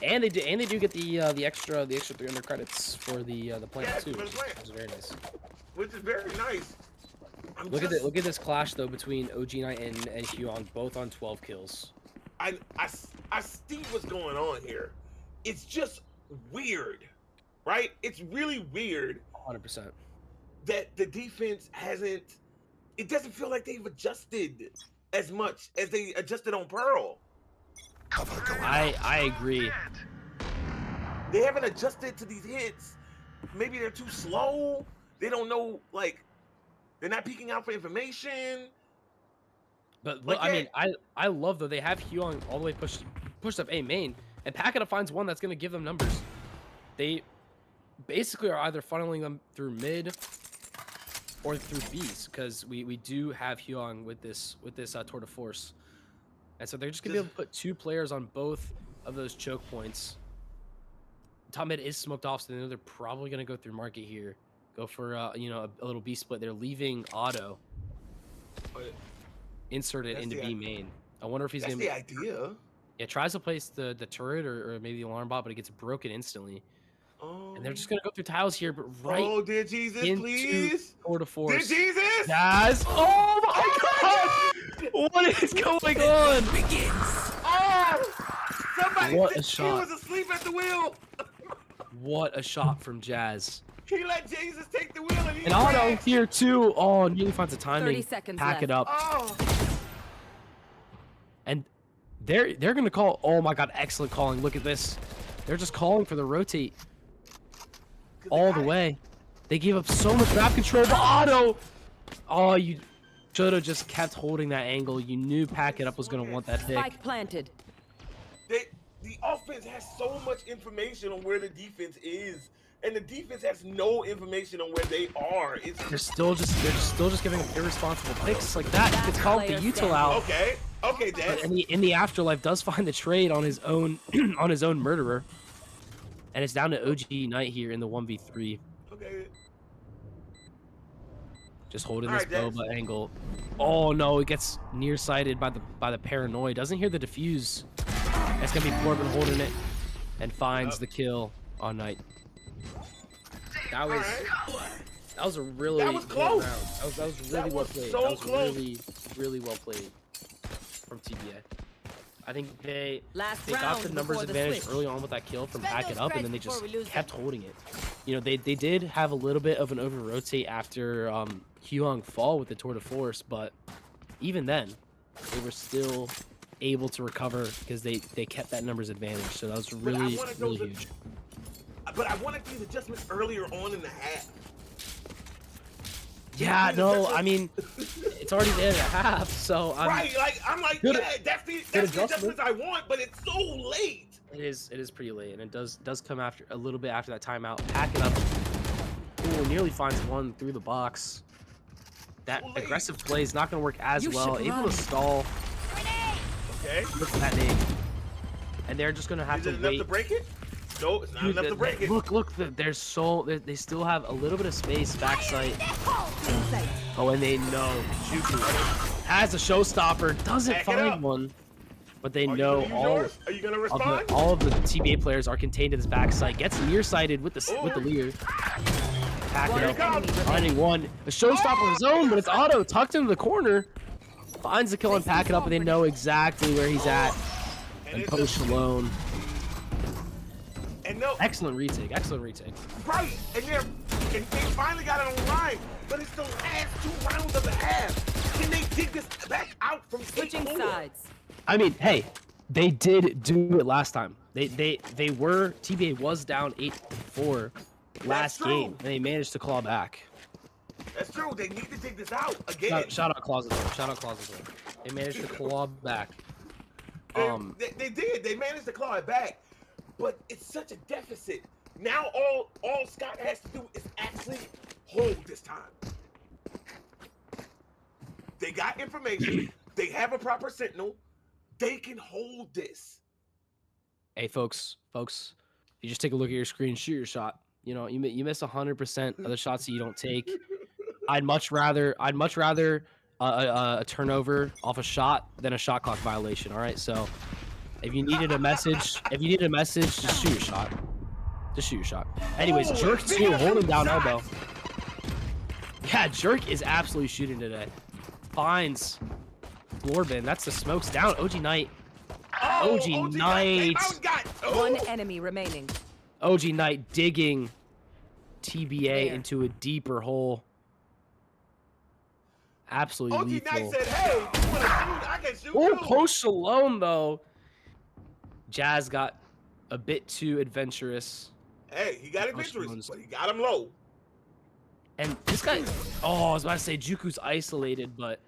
[SPEAKER 2] And they do get the extra 300 credits for the plant
[SPEAKER 1] Yes,
[SPEAKER 2] too,
[SPEAKER 1] for the plant.
[SPEAKER 2] which is very nice.
[SPEAKER 1] Which is very nice.
[SPEAKER 2] Look at this clash though between OG Knight and Huon, both on 12 kills.
[SPEAKER 1] I see what's going on here. It's just weird, right? It's really weird
[SPEAKER 2] 100%.
[SPEAKER 1] that the defense hasn't. It doesn't feel like they've adjusted as much as they adjusted on Pearl.
[SPEAKER 2] I agree.
[SPEAKER 1] They haven't adjusted to these hits. Maybe they're too slow. They don't know, like, they're not peeking out for information.
[SPEAKER 2] But
[SPEAKER 1] Like,
[SPEAKER 2] I mean, I love though they have Huon all the way pushed up A main, and Packeta finds one that's gonna give them numbers. They basically are either funneling them through mid or through Bs, because we do have Huon with this tour de force, and so they're just gonna be able to put 2 players on both of those choke points. Top mid is smoked off, so they know they're probably gonna go through market here, go for you know, a little B split. They're leaving Auto
[SPEAKER 1] But
[SPEAKER 2] inserted
[SPEAKER 1] That's
[SPEAKER 2] into
[SPEAKER 1] the
[SPEAKER 2] B main. I wonder if he's
[SPEAKER 1] that's
[SPEAKER 2] gonna
[SPEAKER 1] the idea.
[SPEAKER 2] yeah, tries to place the turret or maybe the alarm bot, but it gets broken instantly.
[SPEAKER 1] Oh,
[SPEAKER 2] And they're just gonna go through tiles here, but right
[SPEAKER 1] Oh, dear Jesus,
[SPEAKER 2] into
[SPEAKER 1] please.
[SPEAKER 2] tour de
[SPEAKER 1] Dear
[SPEAKER 2] force.
[SPEAKER 1] Jesus.
[SPEAKER 2] Guys, oh my god! What is going on?
[SPEAKER 1] Oh, somebody
[SPEAKER 2] What a
[SPEAKER 1] he
[SPEAKER 2] shot.
[SPEAKER 1] was asleep at the wheel.
[SPEAKER 2] What a shot from Jazz.
[SPEAKER 1] He let Jesus take the wheel and he
[SPEAKER 2] And Auto
[SPEAKER 1] crashed.
[SPEAKER 2] here too. Oh, nearly finds a timing.
[SPEAKER 3] 30 seconds
[SPEAKER 2] Pack it
[SPEAKER 3] left.
[SPEAKER 2] up.
[SPEAKER 1] Oh,
[SPEAKER 2] And they're gonna call. Oh my god, excellent calling. Look at this. They're just calling for the rotate
[SPEAKER 1] 'cause
[SPEAKER 2] all
[SPEAKER 1] they
[SPEAKER 2] the
[SPEAKER 1] got it.
[SPEAKER 2] way. They gave up so much map control, but Auto. Oh, you should have just kept holding that angle. You knew Pack It Up was gonna want that pick.
[SPEAKER 3] Spike planted.
[SPEAKER 1] The offense has so much information on where the defense is, and the defense has no information on where they are. It's
[SPEAKER 2] They're still just giving up irresponsible picks like that. You could call it the
[SPEAKER 3] Player
[SPEAKER 2] util out.
[SPEAKER 1] okay,
[SPEAKER 2] But
[SPEAKER 1] Dad.
[SPEAKER 2] in the afterlife does find the trade on his own on his own murderer. And it's down to OG Knight here in the 1v3.
[SPEAKER 1] Okay,
[SPEAKER 2] Just holding
[SPEAKER 1] All
[SPEAKER 2] this
[SPEAKER 1] right,
[SPEAKER 2] boba angle. Oh no, it gets nearsighted by the paranoid. Doesn't hear the defuse. That's gonna be Corbin holding it and finds the kill on Knight. That was that was a really
[SPEAKER 1] That was
[SPEAKER 2] good
[SPEAKER 1] close.
[SPEAKER 2] round. That was really
[SPEAKER 1] That
[SPEAKER 2] well
[SPEAKER 1] was
[SPEAKER 2] played.
[SPEAKER 1] so
[SPEAKER 2] That was
[SPEAKER 1] close.
[SPEAKER 2] really well played from TBA. I think they
[SPEAKER 3] Last
[SPEAKER 2] got
[SPEAKER 3] round
[SPEAKER 2] the numbers
[SPEAKER 3] before the
[SPEAKER 2] advantage
[SPEAKER 3] switch.
[SPEAKER 2] early on with that kill from
[SPEAKER 3] Spend
[SPEAKER 2] Pack
[SPEAKER 3] those
[SPEAKER 2] It Up, and
[SPEAKER 3] strikes
[SPEAKER 2] then they
[SPEAKER 3] before
[SPEAKER 2] just
[SPEAKER 3] we lose
[SPEAKER 2] kept
[SPEAKER 3] them.
[SPEAKER 2] holding it. You know, they did have a little bit of an over rotate after Hyung fall with the tour de force, but even then, they were still able to recover because they kept that numbers advantage. So that was
[SPEAKER 1] But I
[SPEAKER 2] really
[SPEAKER 1] wanted
[SPEAKER 2] really
[SPEAKER 1] those-
[SPEAKER 2] huge.
[SPEAKER 1] But I wanted these adjustments earlier on in the half.
[SPEAKER 2] Yeah,
[SPEAKER 1] These
[SPEAKER 2] no,
[SPEAKER 1] adjustments-
[SPEAKER 2] I mean, it's already there at half, so
[SPEAKER 1] right, like I'm like,
[SPEAKER 2] good-
[SPEAKER 1] yeah, that's the
[SPEAKER 2] adjustment.
[SPEAKER 1] adjustments I want, but it's so late.
[SPEAKER 2] it is pretty late, and it does come after a little bit after that timeout. Pack It Up. Ooh, nearly finds one through the box. That
[SPEAKER 1] So late.
[SPEAKER 2] aggressive play is not going to work as
[SPEAKER 3] You
[SPEAKER 2] well.
[SPEAKER 3] should
[SPEAKER 2] Able
[SPEAKER 3] run.
[SPEAKER 2] to stall.
[SPEAKER 1] Okay,
[SPEAKER 2] Look at that name. And they're just going to have
[SPEAKER 1] is
[SPEAKER 2] to
[SPEAKER 1] it enough
[SPEAKER 2] wait.
[SPEAKER 1] to break it? No, it's not
[SPEAKER 2] Dude,
[SPEAKER 1] enough to break it.
[SPEAKER 2] Look, they still have a little bit of space backside. Oh, and they know Juku has a showstopper, doesn't
[SPEAKER 1] Back it
[SPEAKER 2] find
[SPEAKER 1] up.
[SPEAKER 2] one, but they
[SPEAKER 1] Are
[SPEAKER 2] know
[SPEAKER 1] you gonna use
[SPEAKER 2] all
[SPEAKER 1] yours? Are you gonna respond?
[SPEAKER 2] all of the TBA players are contained in this backside. Gets nearsighted with the leer. Pack
[SPEAKER 3] One
[SPEAKER 2] It Up,
[SPEAKER 3] enemy
[SPEAKER 2] finding one. A showstopper of his own, but it's Auto tucked into the corner. Finds the kill and Pack It Up, and they know exactly where he's at. And
[SPEAKER 1] it's
[SPEAKER 2] Post alone.
[SPEAKER 1] And no,
[SPEAKER 2] Excellent retake. Excellent retake.
[SPEAKER 1] right, and they finally got it on the line, but it's the last 2 rounds of the half. Can they dig this back out from
[SPEAKER 3] Switching
[SPEAKER 1] 8-4?
[SPEAKER 3] sides.
[SPEAKER 2] I mean, hey, they did do it last time. They were TBA was down 8-4 last
[SPEAKER 1] true.
[SPEAKER 2] game, and they managed to claw back.
[SPEAKER 1] That's true. They need to dig this out again.
[SPEAKER 2] Shout out Closet. Shout out Closet. They managed to claw back.
[SPEAKER 1] They did. They managed to claw it back, but it's such a deficit. Now all Scott has to do is actually hold this time. They got information. They have a proper sentinel. They can hold this.
[SPEAKER 2] Hey, folks, you just take a look at your screen, shoot your shot. You know, you miss 100% of the shots that you don't take. I'd much rather a turnover off a shot than a shot clock violation. All right, so if you needed a message, just shoot your shot. Just shoot your shot. Anyways,
[SPEAKER 1] Oh,
[SPEAKER 2] Jerk
[SPEAKER 1] they
[SPEAKER 2] too,
[SPEAKER 1] got
[SPEAKER 2] holding
[SPEAKER 1] some
[SPEAKER 2] down
[SPEAKER 1] shots.
[SPEAKER 2] elbow. Yeah, Jerk is absolutely shooting today. Finds Florbin. That's the smokes down. OG Knight. OG Knight.
[SPEAKER 3] One enemy remaining.
[SPEAKER 2] OG Knight digging TBA
[SPEAKER 3] There.
[SPEAKER 2] into a deeper hole. Absolutely
[SPEAKER 1] OG
[SPEAKER 2] lethal.
[SPEAKER 1] Knight said, "Hey, you want to shoot? I can shoot
[SPEAKER 2] Oh,
[SPEAKER 1] you."
[SPEAKER 2] Post alone though. Jazz got a bit too adventurous.
[SPEAKER 1] Hey, he got
[SPEAKER 2] Post
[SPEAKER 1] adventurous,
[SPEAKER 2] Malone's-
[SPEAKER 1] but he got him low.
[SPEAKER 2] And this guy, oh, I was about to say Juku's isolated, but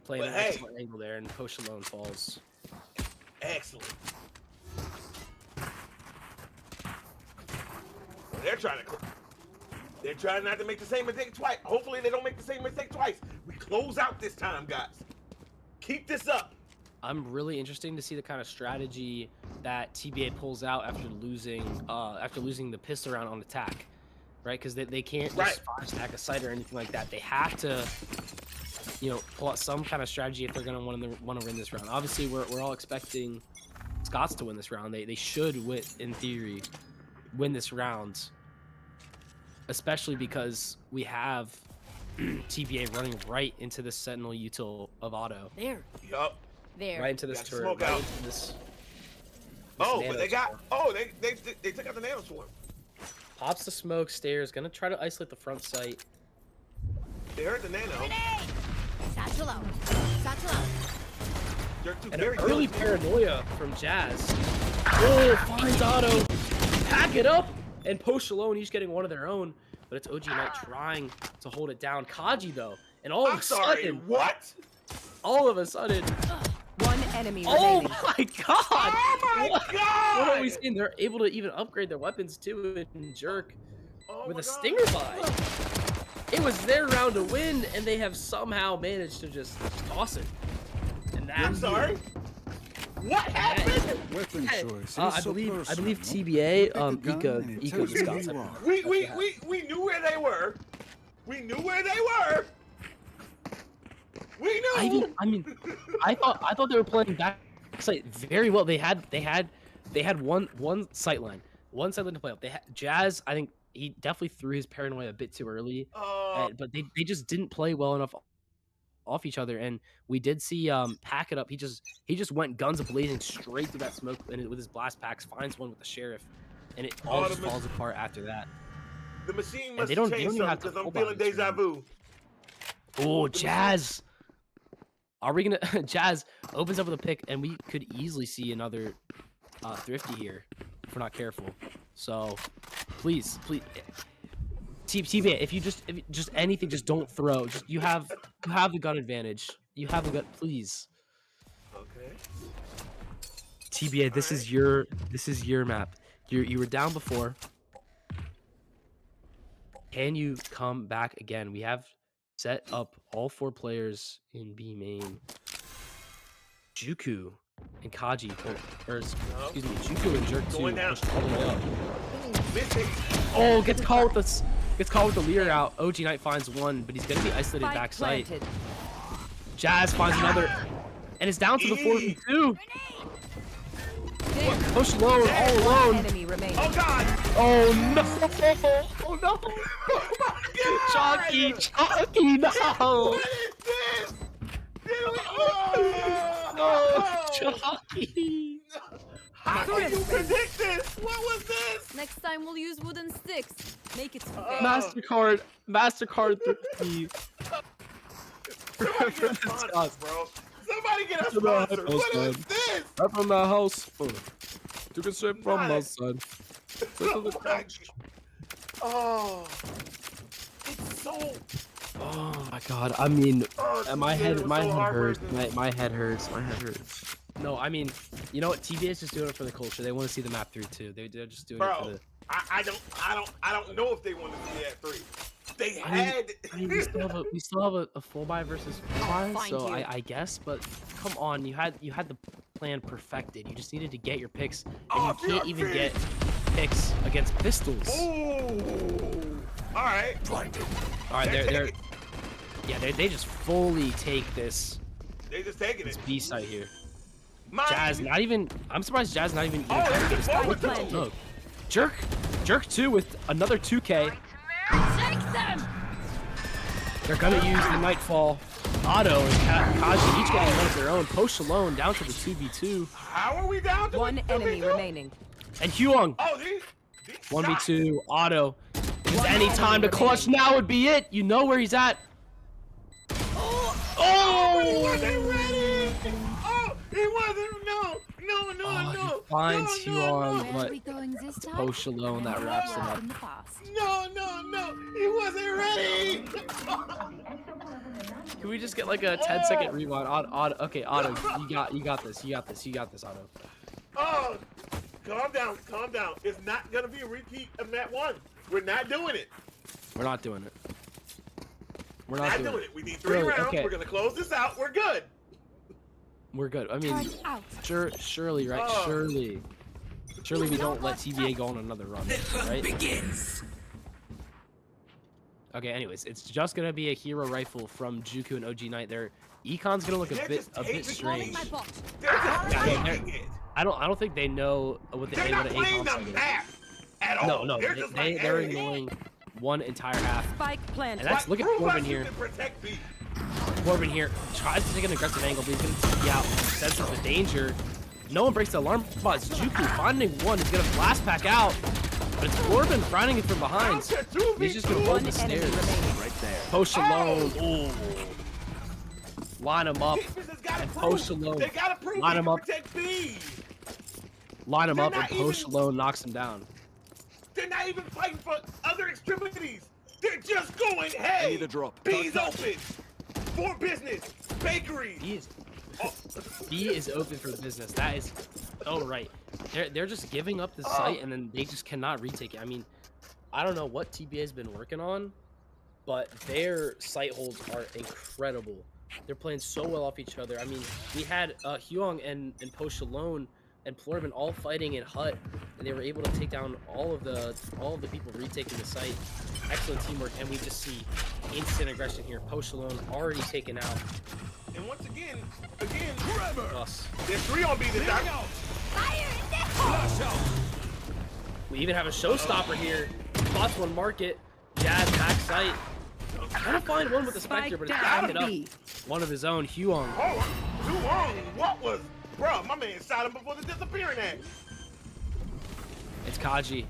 [SPEAKER 2] playing
[SPEAKER 1] But
[SPEAKER 2] an
[SPEAKER 1] hey.
[SPEAKER 2] excellent angle there, and Post alone falls.
[SPEAKER 1] Excellent. They're trying to. They're trying not to make the same mistake twice. Hopefully, they don't make the same mistake twice. We close out this time, guys. Keep this up.
[SPEAKER 2] I'm really interested to see the kind of strategy that TBA pulls out after losing the pistol round on attack, right? Because they can't just
[SPEAKER 1] Right.
[SPEAKER 2] 5-stack a site or anything like that. They have to, pull out some kind of strategy if they're gonna want to win this round. Obviously, we're all expecting Scots to win this round. They should in theory, win this round, especially because we have TBA running right into the Sentinel util of Auto.
[SPEAKER 3] There.
[SPEAKER 1] Yup.
[SPEAKER 3] There.
[SPEAKER 2] Right into this
[SPEAKER 1] Got the
[SPEAKER 2] turret.
[SPEAKER 1] smoke
[SPEAKER 2] Right
[SPEAKER 1] out.
[SPEAKER 2] into this
[SPEAKER 1] Oh,
[SPEAKER 2] nano
[SPEAKER 1] but they got.
[SPEAKER 2] swarm.
[SPEAKER 1] Oh, they took out the nano swarm.
[SPEAKER 2] Pops the smoke, stairs, gonna try to isolate the front sight.
[SPEAKER 1] They heard the nano.
[SPEAKER 3] Satchel out. Satchel out.
[SPEAKER 1] They're too
[SPEAKER 2] And
[SPEAKER 1] very
[SPEAKER 2] an early
[SPEAKER 1] diligent.
[SPEAKER 2] paranoia from Jazz. Oh, finds Auto. Pack it up. And Post alone, each getting one of their own. But it's OG Knight trying to hold it down. Kaji, though. And all of
[SPEAKER 1] I'm
[SPEAKER 2] a
[SPEAKER 1] sorry.
[SPEAKER 2] sudden,
[SPEAKER 1] What?
[SPEAKER 3] One enemy
[SPEAKER 2] oh
[SPEAKER 3] remaining.
[SPEAKER 2] my god!
[SPEAKER 1] Oh my
[SPEAKER 2] What-
[SPEAKER 1] god!
[SPEAKER 2] What are we seeing? They're able to even upgrade their weapons too and Jerk
[SPEAKER 1] Oh
[SPEAKER 2] with
[SPEAKER 1] my
[SPEAKER 2] a
[SPEAKER 1] God.
[SPEAKER 2] stinger buy. It was their round to win, and they have somehow managed to just toss it. And
[SPEAKER 1] I'm
[SPEAKER 2] that's
[SPEAKER 1] sorry. What happened?
[SPEAKER 6] Weapon
[SPEAKER 2] Hey,
[SPEAKER 6] choice.
[SPEAKER 2] I
[SPEAKER 6] is so
[SPEAKER 2] believe
[SPEAKER 6] personal.
[SPEAKER 2] TBA,
[SPEAKER 6] Pick a gun
[SPEAKER 2] Ika
[SPEAKER 6] and it
[SPEAKER 2] the
[SPEAKER 6] tells you
[SPEAKER 2] Scots.
[SPEAKER 6] who you are.
[SPEAKER 1] We knew where they were. We knew where they were. We knew.
[SPEAKER 2] I thought they were playing back sight very well. They had one sight line to play up. They had Jazz. I think he definitely threw his paranoia a bit too early, but they just didn't play well enough off each other, and we did see Pack It Up. He just went guns blazing straight through that smoke, and with his blast packs finds one with the sheriff, and it all just falls apart after that.
[SPEAKER 1] The machine
[SPEAKER 2] And
[SPEAKER 1] must
[SPEAKER 2] they don't
[SPEAKER 1] change
[SPEAKER 2] even have
[SPEAKER 1] something
[SPEAKER 2] to
[SPEAKER 1] because I'm
[SPEAKER 2] full
[SPEAKER 1] feeling
[SPEAKER 2] body
[SPEAKER 1] deja
[SPEAKER 2] train.
[SPEAKER 1] vu.
[SPEAKER 2] Oh,
[SPEAKER 1] The
[SPEAKER 2] Jazz. Are we gonna Jazz opens up with a pick, and we could easily see another thrifty here if we're not careful. So please, TBA, if you just anything, just don't throw. Just you have the gun advantage. You have the gun, please.
[SPEAKER 1] Okay.
[SPEAKER 2] TBA, this is your map. You were down before. Can you come back again? We have set up all 4 players in B main. Juku and Kaji, or excuse me, Juku and Jerk 2
[SPEAKER 1] Going down.
[SPEAKER 2] pushed all the way up.
[SPEAKER 1] Missing.
[SPEAKER 2] Oh, gets caught with us. Gets caught with the leer out. OG Knight finds one, but he's gonna be isolated
[SPEAKER 3] Spike
[SPEAKER 2] back site.
[SPEAKER 3] planted.
[SPEAKER 2] Jazz finds another, and it's down to the 4v2. Push low, all
[SPEAKER 3] One
[SPEAKER 2] alone.
[SPEAKER 3] enemy remaining.
[SPEAKER 1] Oh God!
[SPEAKER 2] Oh no! Oh no!
[SPEAKER 1] Oh my God!
[SPEAKER 2] Chalky, no!
[SPEAKER 1] What is this?
[SPEAKER 2] No, Chalky.
[SPEAKER 1] How do you predict this? What was this?
[SPEAKER 7] Next time we'll use wooden sticks. Make it fair.
[SPEAKER 2] Mastercard 50.
[SPEAKER 1] Somebody get a sponsor, bro. Somebody get a sponsor. What is this?
[SPEAKER 2] Right from the house. Took it straight from the sun.
[SPEAKER 1] Oh, it's so.
[SPEAKER 2] Oh my God! I mean,
[SPEAKER 1] Oh,
[SPEAKER 2] my head hurts. My head hurts.
[SPEAKER 1] heart.
[SPEAKER 2] My head hurts. No, I mean, you know what? TBA is just doing it for the culture. They want to see the map through too. They're just doing it for
[SPEAKER 1] Bro,
[SPEAKER 2] the.
[SPEAKER 1] I don't know if they want to see that 3. They
[SPEAKER 2] I mean-
[SPEAKER 1] had.
[SPEAKER 2] I mean, we still have a full buy versus full buy,
[SPEAKER 7] find
[SPEAKER 2] so
[SPEAKER 7] you.
[SPEAKER 2] I guess. But come on, you had the plan perfected. You just needed to get your picks, and
[SPEAKER 1] Oh,
[SPEAKER 2] you can't even
[SPEAKER 1] fish.
[SPEAKER 2] get picks against pistols.
[SPEAKER 1] Ooh. All right.
[SPEAKER 2] All right, they're yeah, they just fully take this
[SPEAKER 1] They just taking it.
[SPEAKER 2] B site here.
[SPEAKER 1] Mind
[SPEAKER 2] Jazz,
[SPEAKER 1] you-
[SPEAKER 2] not even. I'm surprised Jazz not even.
[SPEAKER 1] Oh,
[SPEAKER 2] trying to
[SPEAKER 1] he's
[SPEAKER 2] get his
[SPEAKER 1] forward
[SPEAKER 2] throw.
[SPEAKER 3] planted.
[SPEAKER 2] No. Jerk 2 with another 2K.
[SPEAKER 7] Take them!
[SPEAKER 2] They're gonna use the Nightfall. Otto and Kaji each getting one of their own. Post alone down to the 2v2.
[SPEAKER 1] How are we down to
[SPEAKER 3] One
[SPEAKER 1] it?
[SPEAKER 3] enemy
[SPEAKER 1] 2v2?
[SPEAKER 3] remaining.
[SPEAKER 2] And Huong,
[SPEAKER 1] Oh, these
[SPEAKER 2] 1v2. Otto. If
[SPEAKER 3] One
[SPEAKER 2] any time to
[SPEAKER 3] enemy
[SPEAKER 2] clutch, now would be it. You know where he's at.
[SPEAKER 1] Oh, he wasn't ready. Oh, he wasn't. No.
[SPEAKER 2] He finds Huong,
[SPEAKER 7] Where are we
[SPEAKER 2] but
[SPEAKER 7] going this time?
[SPEAKER 2] Post alone that wraps it up.
[SPEAKER 7] In the past.
[SPEAKER 1] No. He wasn't ready.
[SPEAKER 2] Can we just get like a 10-second rewind? Okay, Otto, you got this, Otto.
[SPEAKER 1] Oh, calm down. It's not gonna be a repeat of that 1. We're not doing it.
[SPEAKER 2] We're not doing it. We're
[SPEAKER 1] Not
[SPEAKER 2] not
[SPEAKER 1] doing
[SPEAKER 2] doing
[SPEAKER 1] it.
[SPEAKER 2] it.
[SPEAKER 1] We need 3
[SPEAKER 2] Really?
[SPEAKER 1] rounds.
[SPEAKER 2] Okay.
[SPEAKER 1] We're gonna close this out. We're good.
[SPEAKER 2] We're good. I mean,
[SPEAKER 7] Charge out.
[SPEAKER 2] surely, right?
[SPEAKER 1] Oh.
[SPEAKER 2] Surely we don't let TBA go on another run,
[SPEAKER 4] The hunt
[SPEAKER 2] right?
[SPEAKER 4] begins.
[SPEAKER 2] Okay, anyways, it's just gonna be a hero rifle from Juku and OG Knight. Their econ's gonna look
[SPEAKER 1] They're
[SPEAKER 2] a bit
[SPEAKER 1] just taking
[SPEAKER 2] strange.
[SPEAKER 7] My bot.
[SPEAKER 1] They're just
[SPEAKER 2] Yeah,
[SPEAKER 1] taking it.
[SPEAKER 2] I don't think they know what the
[SPEAKER 1] They're not
[SPEAKER 2] what an
[SPEAKER 1] playing
[SPEAKER 2] econ
[SPEAKER 1] the
[SPEAKER 2] is.
[SPEAKER 1] map at all.
[SPEAKER 2] No,
[SPEAKER 1] They're just like,
[SPEAKER 2] they're
[SPEAKER 1] hey,
[SPEAKER 2] ignoring one entire half.
[SPEAKER 3] Spike planted.
[SPEAKER 2] And that's look at
[SPEAKER 1] prove
[SPEAKER 2] Corbin
[SPEAKER 1] us
[SPEAKER 2] here.
[SPEAKER 1] you can protect me.
[SPEAKER 2] Corbin here tries to take an aggressive angle, but he's gonna TP out. Senses the danger. No one breaks the alarm bot. It's Juku finding one. He's gonna blast pack out, but it's Corbin finding it from behind.
[SPEAKER 1] Down to 2v2.
[SPEAKER 2] He's just gonna hold
[SPEAKER 3] One
[SPEAKER 2] the
[SPEAKER 3] enemy
[SPEAKER 2] stairs.
[SPEAKER 3] remaining.
[SPEAKER 6] Right there.
[SPEAKER 2] Post alone. Ooh. Line him up.
[SPEAKER 1] Defense has gotta
[SPEAKER 2] and
[SPEAKER 1] prove.
[SPEAKER 2] post alone.
[SPEAKER 1] They gotta prove
[SPEAKER 2] Line
[SPEAKER 1] they
[SPEAKER 2] him
[SPEAKER 1] can
[SPEAKER 2] up.
[SPEAKER 1] protect me.
[SPEAKER 2] Line him
[SPEAKER 1] They're
[SPEAKER 2] up and
[SPEAKER 1] not
[SPEAKER 2] post
[SPEAKER 1] even-
[SPEAKER 2] alone knocks him down.
[SPEAKER 1] They're not even fighting for other extremities. They're just going, hey,
[SPEAKER 6] I need a drop.
[SPEAKER 1] B's open for business. Bakery.
[SPEAKER 2] B is open for business. That is, oh right. They're just giving up the site and then they just cannot retake it. I mean, I don't know what TBA has been working on, but their site holds are incredible. They're playing so well off each other. I mean, we had Huong and Post alone and Plorman all fighting in Hut, and they were able to take down all of the people retaking the site. Excellent teamwork, and we just see instant aggression here. Post alone already taken out.
[SPEAKER 1] And once again,
[SPEAKER 2] Us.
[SPEAKER 1] there's 3 on B this time.
[SPEAKER 2] We even have a showstopper here. Spots one market. Jazz back site. Trying to find one with the Spectre, but it's backing up. One of his own, Huong.
[SPEAKER 1] Oh, too long. What was, bro? My man shot him before the disappearing act.
[SPEAKER 2] It's Kaji.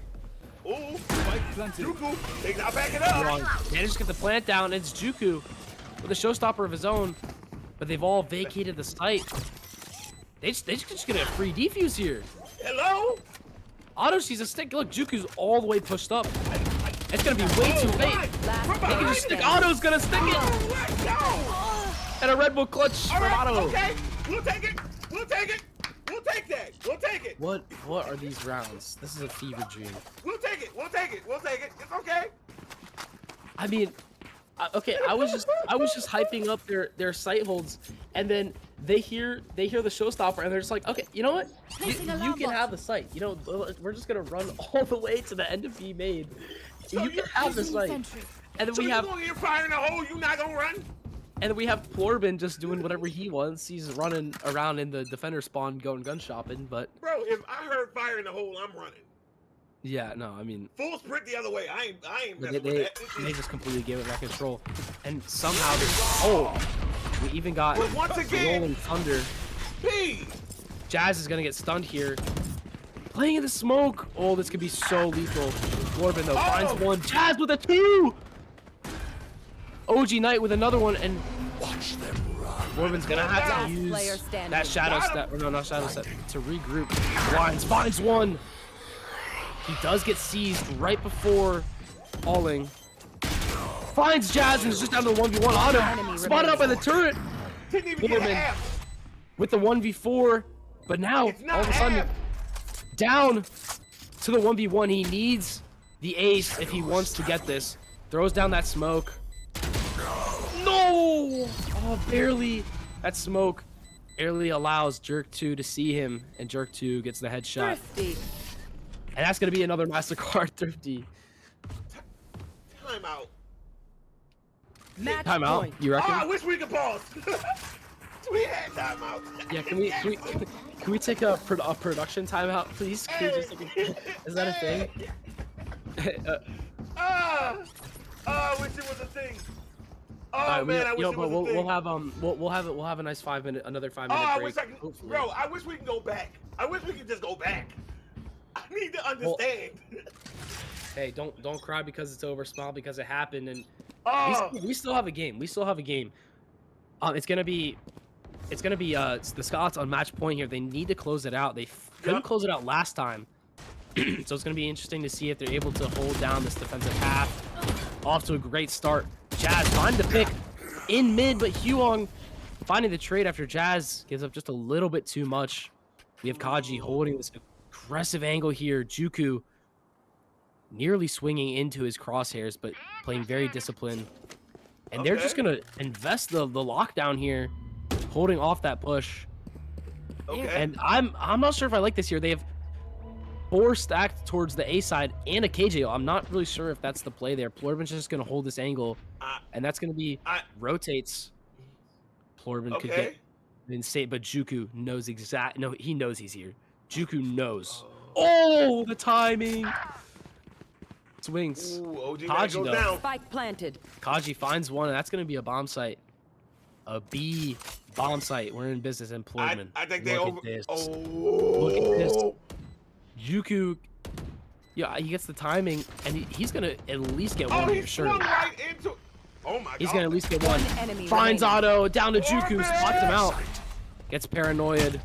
[SPEAKER 1] Ooh, Juku, they not backing up.
[SPEAKER 2] Huong managed to get the plant down. It's Juku with a showstopper of his own, but they've all vacated the site. They just get a free defuse here.
[SPEAKER 1] Hello?
[SPEAKER 2] Otto sees a stick. Look, Juku's all the way pushed up. It's gonna be way too late.
[SPEAKER 3] Last
[SPEAKER 2] They can just stick. Otto's gonna stick it.
[SPEAKER 1] Let's go.
[SPEAKER 2] And a Red Bull clutch
[SPEAKER 1] All
[SPEAKER 2] from
[SPEAKER 1] right,
[SPEAKER 2] Otto.
[SPEAKER 1] okay, we'll take it. We'll take it. We'll take that. We'll take it.
[SPEAKER 2] What are these rounds? This is a fever dream.
[SPEAKER 1] We'll take it. We'll take it. We'll take it. It's okay.
[SPEAKER 2] I mean, okay, I was just hyping up their sight holds, and then they hear the showstopper, and they're just like, okay, you know what? You can have the sight. You know, we're just gonna run all the way to the end of B main.
[SPEAKER 1] So
[SPEAKER 2] you can have the sight. And then
[SPEAKER 1] So
[SPEAKER 2] we
[SPEAKER 1] you
[SPEAKER 2] have
[SPEAKER 1] gonna get fire in the hole? You not gonna run?
[SPEAKER 2] and then we have Plorbin just doing whatever he wants. He's running around in the defender spawn, going gun shopping. But
[SPEAKER 1] Bro, if I heard fire in the hole, I'm running.
[SPEAKER 2] yeah, no, I mean,
[SPEAKER 1] Full sprint the other way. I ain't messing with
[SPEAKER 2] they
[SPEAKER 1] that.
[SPEAKER 2] just completely gave it back control, and somehow we even got
[SPEAKER 1] But once again,
[SPEAKER 2] Rolling Thunder.
[SPEAKER 1] P.
[SPEAKER 2] Jazz is gonna get stunned here. Playing in the smoke. Oh, this could be so lethal. Corbin though finds one. Jazz with a 2. OG Knight with another one, and watch them run. Corbin's gonna have
[SPEAKER 3] Last
[SPEAKER 2] to
[SPEAKER 3] player
[SPEAKER 2] use
[SPEAKER 3] standing.
[SPEAKER 2] that shadow step. Or no, not shadow step. To regroup. Blinds finds one. He does get seized right before falling. Finds Jazz and is just down to 1v1. Auto spotted up by the turret.
[SPEAKER 1] Didn't even get
[SPEAKER 2] Corbin
[SPEAKER 1] half.
[SPEAKER 2] with the 1v4, but now
[SPEAKER 1] It's not
[SPEAKER 2] all of a sudden
[SPEAKER 1] half.
[SPEAKER 2] down to the 1v1. He needs the ace if he wants to get this. Throws down that smoke. No! Oh, barely. That smoke barely allows Jerk 2 to see him, and Jerk 2 gets the headshot.
[SPEAKER 3] Thrifty.
[SPEAKER 2] And that's gonna be another MasterCard Thrifty.
[SPEAKER 1] Time out.
[SPEAKER 3] Match
[SPEAKER 2] Timeout,
[SPEAKER 3] point.
[SPEAKER 2] you
[SPEAKER 1] Oh,
[SPEAKER 2] reckon?
[SPEAKER 1] I wish we could pause. We had time out.
[SPEAKER 2] Yeah, can we take a production timeout, please? Can we just take is that a thing?
[SPEAKER 1] I wish it was a thing. Oh
[SPEAKER 2] Alright,
[SPEAKER 1] man, I wish it
[SPEAKER 2] but
[SPEAKER 1] was a thing.
[SPEAKER 2] we'll have a nice 5-minute, another 5-minute
[SPEAKER 1] Oh, I
[SPEAKER 2] break.
[SPEAKER 1] wish I could,
[SPEAKER 2] hopefully.
[SPEAKER 1] bro. I wish we could go back. I wish we could just go back. I need to understand.
[SPEAKER 2] Hey, don't cry because it's over. Smile because it happened, and
[SPEAKER 1] Oh,
[SPEAKER 2] we still have a game. We still have a game. It's gonna be the Scots on match point here. They need to close it out. They couldn't
[SPEAKER 1] Yep.
[SPEAKER 2] close it out last time, so it's gonna be interesting to see if they're able to hold down this defensive half. Off to a great start. Jazz find the pick in mid, but Huong finding the trade after Jazz gives up just a little bit too much. We have Kaji holding this aggressive angle here. Juku nearly swinging into his crosshairs, but playing very disciplined. And they're just
[SPEAKER 1] Okay.
[SPEAKER 2] gonna invest the lockdown here, holding off that push.
[SPEAKER 1] okay.
[SPEAKER 2] And I'm not sure if I like this here. They have 4 stacked towards the A side and a KJO. I'm not really sure if that's the play there. Plorbin's just gonna hold this angle, and that's gonna be rotates. Plorbin could get insane, but Juku knows he knows he's here. Juku knows. Oh, the timing. Swings.
[SPEAKER 1] Ooh, OG
[SPEAKER 2] Kaji,
[SPEAKER 1] goes
[SPEAKER 2] though.
[SPEAKER 1] down.
[SPEAKER 3] Spike planted.
[SPEAKER 2] Kaji finds one, and that's gonna be a bomb site. A B bomb site. We're in business in Plorbin.
[SPEAKER 1] I think they
[SPEAKER 2] Look
[SPEAKER 1] over.
[SPEAKER 2] at this.
[SPEAKER 1] Oh,
[SPEAKER 2] Look at this. Juku, yeah, he gets the timing, and he's gonna at least get one
[SPEAKER 1] Oh,
[SPEAKER 2] here,
[SPEAKER 1] he
[SPEAKER 2] sure.
[SPEAKER 1] swung right into. Oh my god.
[SPEAKER 2] He's gonna at least get one.
[SPEAKER 3] One enemy
[SPEAKER 2] Finds
[SPEAKER 3] remaining.
[SPEAKER 2] Otto down to Juku,
[SPEAKER 1] Corbin!
[SPEAKER 2] spots him out, gets paranoid,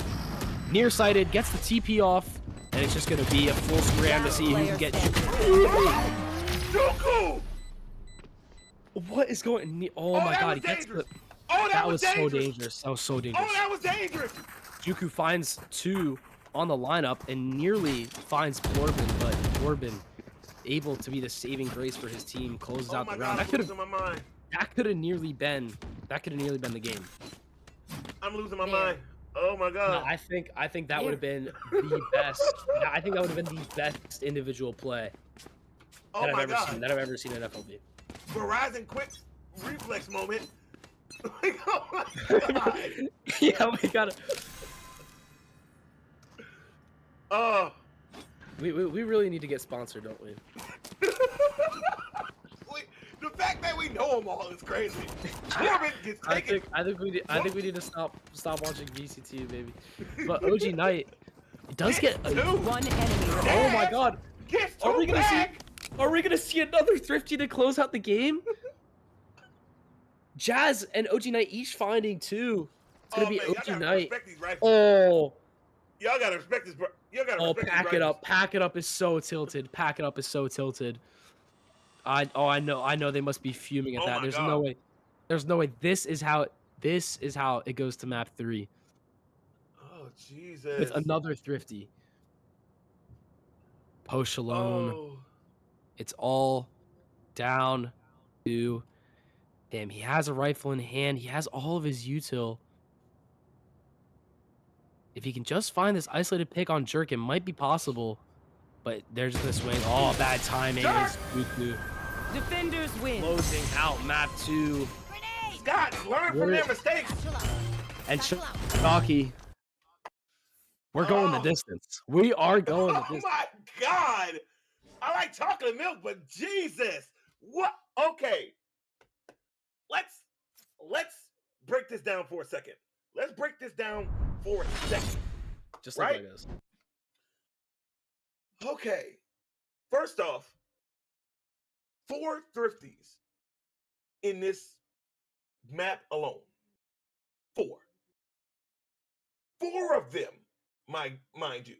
[SPEAKER 2] nearsighted, gets the TP off, and it's just gonna be a full scram to see who can get Juku.
[SPEAKER 1] Juku!
[SPEAKER 2] What is going? Oh my
[SPEAKER 1] that
[SPEAKER 2] god,
[SPEAKER 1] was
[SPEAKER 2] he gets the.
[SPEAKER 1] dangerous. Oh,
[SPEAKER 2] That was so
[SPEAKER 1] dangerous.
[SPEAKER 2] dangerous. That was so dangerous.
[SPEAKER 1] Oh, that was dangerous.
[SPEAKER 2] Juku finds 2 on the lineup and nearly finds Plorbin, but Plorbin able to be the saving grace for his team, closes
[SPEAKER 1] Oh
[SPEAKER 2] out
[SPEAKER 1] my
[SPEAKER 2] the
[SPEAKER 1] god,
[SPEAKER 2] round.
[SPEAKER 1] I'm
[SPEAKER 2] That could
[SPEAKER 1] losing
[SPEAKER 2] have
[SPEAKER 1] my mind.
[SPEAKER 2] nearly been the game.
[SPEAKER 1] I'm losing my mind. Oh my god.
[SPEAKER 2] I think that would have been the best. I think that would have been the best individual play
[SPEAKER 1] Oh
[SPEAKER 2] that
[SPEAKER 1] my
[SPEAKER 2] I've
[SPEAKER 1] god.
[SPEAKER 2] ever seen in FLV.
[SPEAKER 1] Verizon quick reflex moment. Like, oh my god.
[SPEAKER 2] Yeah, we gotta. We really need to get sponsored, don't we?
[SPEAKER 1] Wait, do The fact that we know them all is crazy. Corbin gets taken.
[SPEAKER 2] I think we need to stop watching VCT, baby. But OG Knight, it does get.
[SPEAKER 1] Gets two.
[SPEAKER 3] One enemy remaining.
[SPEAKER 2] Oh my
[SPEAKER 1] Jazz
[SPEAKER 2] God!
[SPEAKER 1] Gets
[SPEAKER 2] Are we
[SPEAKER 1] two
[SPEAKER 2] gonna see?
[SPEAKER 1] back.
[SPEAKER 2] Are we gonna see another Thrifty to close out the game? Jazz and OG Knight each finding two. It's gonna
[SPEAKER 1] Oh
[SPEAKER 2] be
[SPEAKER 1] man, y'all
[SPEAKER 2] OG
[SPEAKER 1] gotta
[SPEAKER 2] Knight.
[SPEAKER 1] respect these rifles.
[SPEAKER 2] Oh,
[SPEAKER 1] Y'all gotta respect this, bro. Y'all gotta
[SPEAKER 2] oh,
[SPEAKER 1] respect these
[SPEAKER 2] pack it
[SPEAKER 1] rifles.
[SPEAKER 2] up. Pack it up is so tilted. Pack it up is so tilted. I know they must be fuming at
[SPEAKER 1] Oh
[SPEAKER 2] that.
[SPEAKER 1] my
[SPEAKER 2] There's
[SPEAKER 1] God.
[SPEAKER 2] no way. There's no way. This is how it goes to map 3
[SPEAKER 1] Oh Jesus.
[SPEAKER 2] with another Thrifty. Post alone.
[SPEAKER 1] Oh.
[SPEAKER 2] It's all down to him. He has a rifle in hand. He has all of his util. If he can just find this isolated pick on Jerk, it might be possible. But they're just gonna swing. Oh, bad timing. It's Fuku
[SPEAKER 3] Defenders win.
[SPEAKER 2] closing out map 2.
[SPEAKER 1] Scott, learn from their mistakes.
[SPEAKER 2] And Chalky, we're going the
[SPEAKER 1] Oh.
[SPEAKER 2] distance. We are going the
[SPEAKER 1] Oh
[SPEAKER 2] distance.
[SPEAKER 1] my God. I like chocolate milk, but Jesus. What? Okay. Let's break this down for a second. Let's break this down for a second.
[SPEAKER 2] Just like
[SPEAKER 1] Right?
[SPEAKER 2] that goes.
[SPEAKER 1] Okay. First off, 4 thrifties in this map alone. 4. 4 of them, mind you.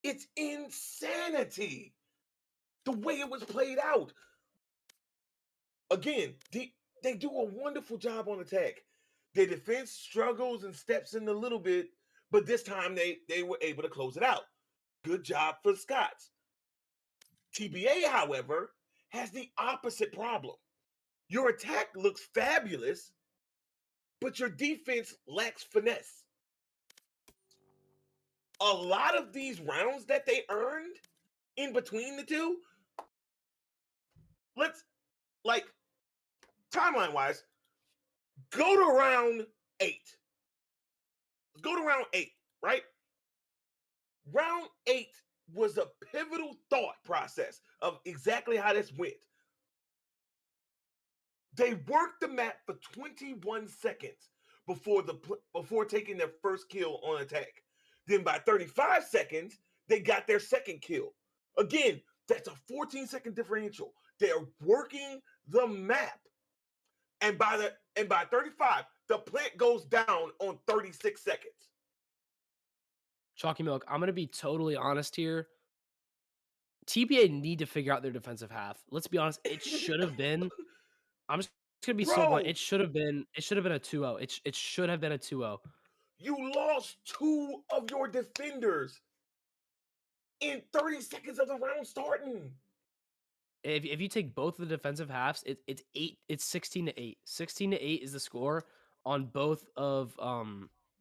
[SPEAKER 1] It's insanity the way it was played out. Again, they do a wonderful job on attack. Their defense struggles and steps in a little bit, but this time they were able to close it out. Good job for Scots. TBA, however, has the opposite problem. Your attack looks fabulous, but your defense lacks finesse. A lot of these rounds that they earned in between the two, let's, like, timeline wise, go to round 8. Let's go to round 8, right? Round 8 was a pivotal thought process of exactly how this went. They worked the map for 21 seconds before taking their first kill on attack. Then by 35 seconds, they got their second kill. Again, that's a 14-second differential. They're working the map. And by 35, the plant goes down on 36 seconds.
[SPEAKER 2] Chalky Milk, I'm gonna be totally honest here. TBA need to figure out their defensive half. Let's be honest. It should have been. I'm just gonna be so blunt.
[SPEAKER 1] Bro,
[SPEAKER 2] It should have been. It should have been a 2-0. It should have been a 2-0.
[SPEAKER 1] you lost 2 of your defenders in 30 seconds of the round starting.
[SPEAKER 2] If you take both of the defensive halves, it's 8. It's 16-8. 16-8 is the score on both of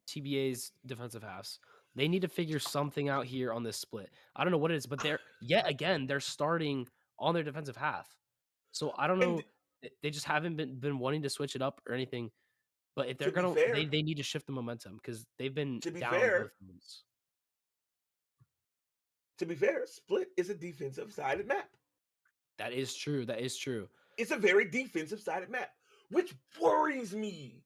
[SPEAKER 2] TBA's defensive halves. They need to figure something out here on this split. I don't know what it is, but they're starting on their defensive half. So I don't know.
[SPEAKER 1] And
[SPEAKER 2] They just haven't been wanting to switch it up or anything. But if they're
[SPEAKER 1] to be
[SPEAKER 2] gonna,
[SPEAKER 1] fair,
[SPEAKER 2] they need to shift the momentum because they've been
[SPEAKER 1] to be
[SPEAKER 2] down
[SPEAKER 1] fair,
[SPEAKER 2] both games.
[SPEAKER 1] Split is a defensive sided map.
[SPEAKER 2] That is true. That is true.
[SPEAKER 1] It's a very defensive sided map, which worries me.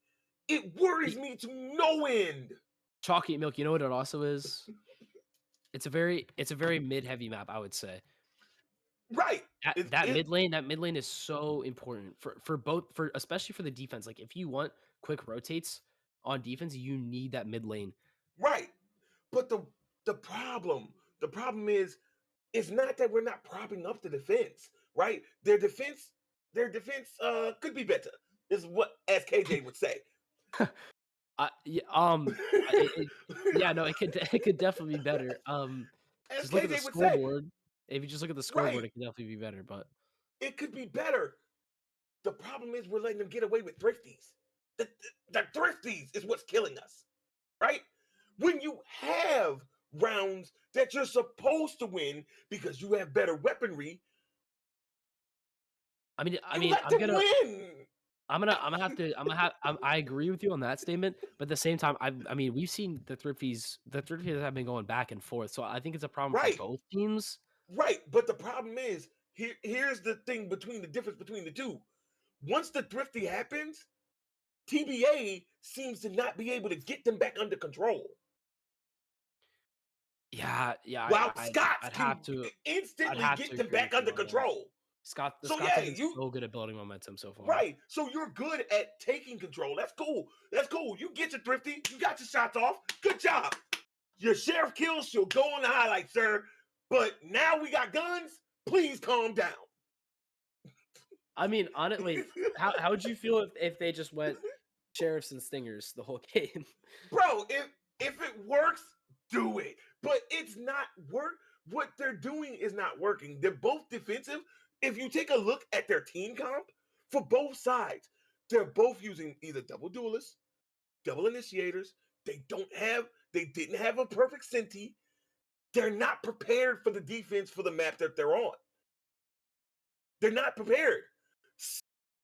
[SPEAKER 1] It worries me to no end.
[SPEAKER 2] Chalky Milk, you know what it also is? It's a very mid heavy map, I would say.
[SPEAKER 1] Right.
[SPEAKER 2] That mid lane is so important for especially for the defense. Like if you want quick rotates on defense, you need that mid lane.
[SPEAKER 1] Right. But the problem is it's not that we're not propping up the defense, right? Their defense could be better. Is what as KJ would say.
[SPEAKER 2] Yeah, no, it could definitely be better.
[SPEAKER 1] As
[SPEAKER 2] Just look at the
[SPEAKER 1] KJ would say,
[SPEAKER 2] scoreboard. If you just look at the scoreboard,
[SPEAKER 1] right.
[SPEAKER 2] it could definitely be better. But
[SPEAKER 1] It could be better. The problem is we're letting them get away with thrifties. The thrifties is what's killing us, right? When you have rounds that you're supposed to win because you have better weaponry,
[SPEAKER 2] I mean,
[SPEAKER 1] let them win.
[SPEAKER 2] I agree with you on that statement, but at the same time, I mean, we've seen the thrifties have been going back and forth, so I think it's a problem
[SPEAKER 1] Right.
[SPEAKER 2] for both teams.
[SPEAKER 1] Right, but the problem is here's the thing the difference between the two. once the thrifty happens, TBA seems to not be able to get them back under control.
[SPEAKER 2] Yeah, yeah.
[SPEAKER 1] While Scott's
[SPEAKER 2] I'd
[SPEAKER 1] can
[SPEAKER 2] have to. I'd
[SPEAKER 1] instantly
[SPEAKER 2] have
[SPEAKER 1] get
[SPEAKER 2] to
[SPEAKER 1] them
[SPEAKER 2] agree
[SPEAKER 1] back
[SPEAKER 2] with you
[SPEAKER 1] under
[SPEAKER 2] on that.
[SPEAKER 1] control.
[SPEAKER 2] The
[SPEAKER 1] So
[SPEAKER 2] Scots
[SPEAKER 1] yeah,
[SPEAKER 2] have been
[SPEAKER 1] you
[SPEAKER 2] so good at building momentum so far.
[SPEAKER 1] right. So you're good at taking control. That's cool. That's cool. You get your thrifty. You got your shots off. Good job. Your sheriff kills. She'll go on the highlight, sir. But now we got guns. Please calm down.
[SPEAKER 2] I mean, honestly, how would you feel if they just went sheriffs and stingers the whole game?
[SPEAKER 1] Bro, if it works, do it. But it's not work. What they're doing is not working. They're both defensive. If you take a look at their team comp for both sides, they're both using either double duelists, double initiators. They didn't have a perfect Senti. They're not prepared for the defense for the map that they're on. They're not prepared.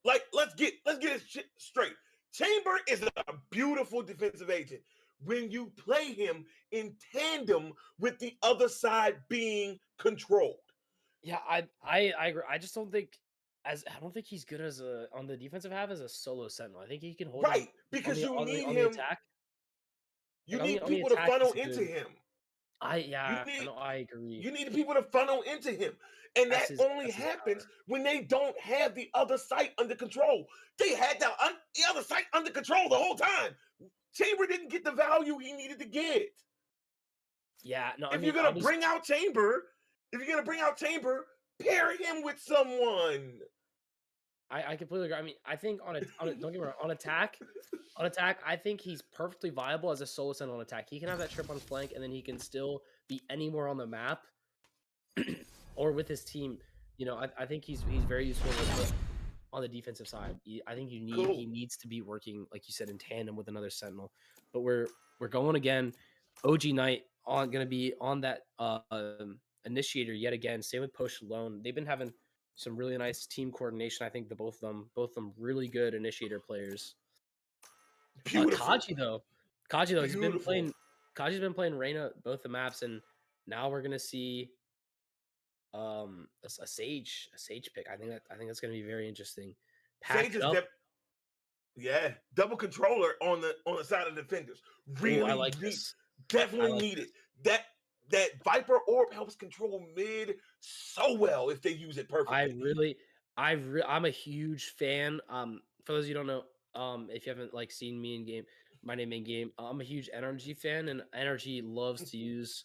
[SPEAKER 1] Like, let's get it straight. Chamber is a beautiful defensive agent when you play him in tandem with the other side being controlled.
[SPEAKER 2] Yeah, I agree. I just don't think I don't think he's good as a on the defensive half as a solo sentinel. I think he can hold down
[SPEAKER 1] Right, because you need
[SPEAKER 2] on the
[SPEAKER 1] him.
[SPEAKER 2] attack.
[SPEAKER 1] You
[SPEAKER 2] Like
[SPEAKER 1] need
[SPEAKER 2] on the
[SPEAKER 1] people to
[SPEAKER 2] attack,
[SPEAKER 1] funnel
[SPEAKER 2] he's
[SPEAKER 1] into
[SPEAKER 2] good.
[SPEAKER 1] him. You need
[SPEAKER 2] I agree.
[SPEAKER 1] you need people to funnel into him, and that only
[SPEAKER 2] That's his
[SPEAKER 1] happens
[SPEAKER 2] power.
[SPEAKER 1] when they don't have the other site under control. They had the other site under control the whole time. Chamber didn't get the value he needed to get.
[SPEAKER 2] Yeah, no,
[SPEAKER 1] If you're gonna bring out Chamber, pair him with someone.
[SPEAKER 2] I completely agree. I mean, I think on don't get me wrong, on attack, I think he's perfectly viable as a solo sentinel on attack. He can have that trip on flank, and then he can still be anywhere on the map or with his team. You know, I think he's very useful on the defensive side. I think he needs to be working, like you said, in tandem with another sentinel. But we're going again. OG Knight going to be on that initiator yet again. Same with Post Alone. They've been having some really nice team coordination. I think both of them really good initiator players.
[SPEAKER 1] Beautiful.
[SPEAKER 2] Kaji though, he's been playing. Kaji's been playing Reyna both the maps, and now we're gonna see a Sage pick. I think that's gonna be very interesting.
[SPEAKER 1] Sage is double controller on the side of the defenders. Really,
[SPEAKER 2] I like this.
[SPEAKER 1] Definitely needed that Viper orb helps control mid so well if they use it perfectly.
[SPEAKER 2] I'm a huge fan. For those of you who don't know, if you haven't like seen me in game, my name in game, I'm a huge Energy fan, and Energy loves to use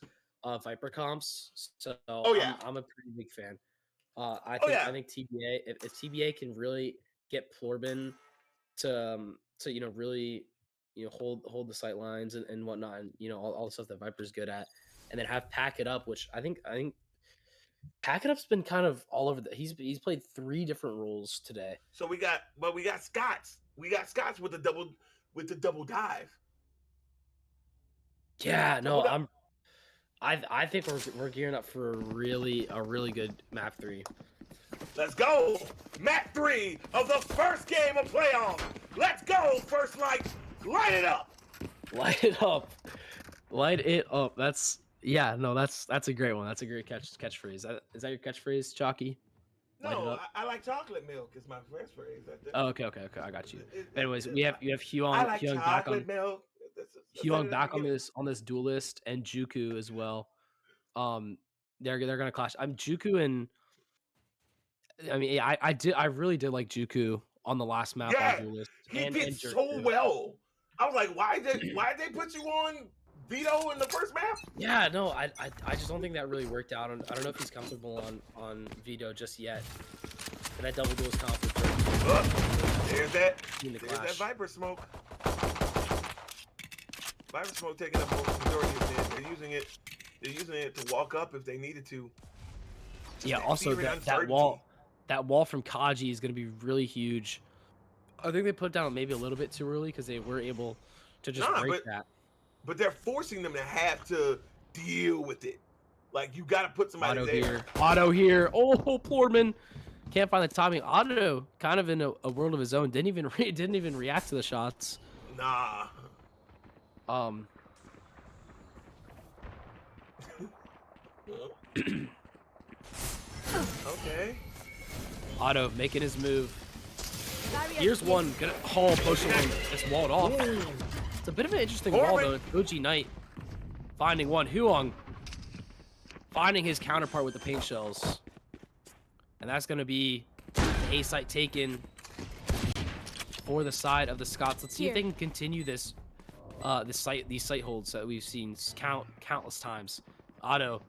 [SPEAKER 2] Viper comps. So I'm a pretty big fan. I think TBA if TBA can really get Plorbin to really hold the sight lines and whatnot, and all the stuff that Viper's good at, and then have Pack It Up, which I think Pack It Up's been kind of all over he's played 3 different roles today.
[SPEAKER 1] So we got Scots. We got Scots with the double dive.
[SPEAKER 2] Yeah, no, I think we're gearing up for a really good map 3.
[SPEAKER 1] Let's go! Map 3 of the first game of playoff. Let's go, First Light. Light it up.
[SPEAKER 2] Light it up. Light it up. That's a great one. That's a great catchphrase. Is that your catchphrase, Chalky?
[SPEAKER 1] No, I like chocolate milk. It's my catchphrase.
[SPEAKER 2] Oh, okay. I got you. Anyways, you have Hyung.
[SPEAKER 1] I like chocolate milk.
[SPEAKER 2] Hyung back on this duelist, and Juku as well. They're gonna clash. I'm Juku and I mean, I really did like Juku on the last map on duelist.
[SPEAKER 1] He did so well. I was like, why did they put you on Vito in the first map?
[SPEAKER 2] Yeah, no, I just don't think that really worked out. I don't know if he's comfortable on Vito just yet. And that double duelist comp with
[SPEAKER 1] there's that Viper smoke. Viper smoke taking up most of the majority of it. They're using it to walk up if they needed to.
[SPEAKER 2] Yeah, also that wall from Kaji is going to be really huge. I think they put it down maybe a little bit too early because they were able to just break that.
[SPEAKER 1] But they're forcing them to have to deal with it. Like, you got to put somebody there.
[SPEAKER 2] Otto here. Oh, Plorman. Can't find the timing. Otto, kind of in a world of his own, didn't even react to the shots.
[SPEAKER 1] Nah. Okay.
[SPEAKER 2] Otto making his move. Here's one. Gonna post one. It's walled off. It's a bit of an interesting wall though. OG Knight finding one. Huong finding his counterpart with the paint shells, and that's gonna be A site taken for the side of the Scots. Let's see if they can continue this. These site holds that we've seen countless times. Otto.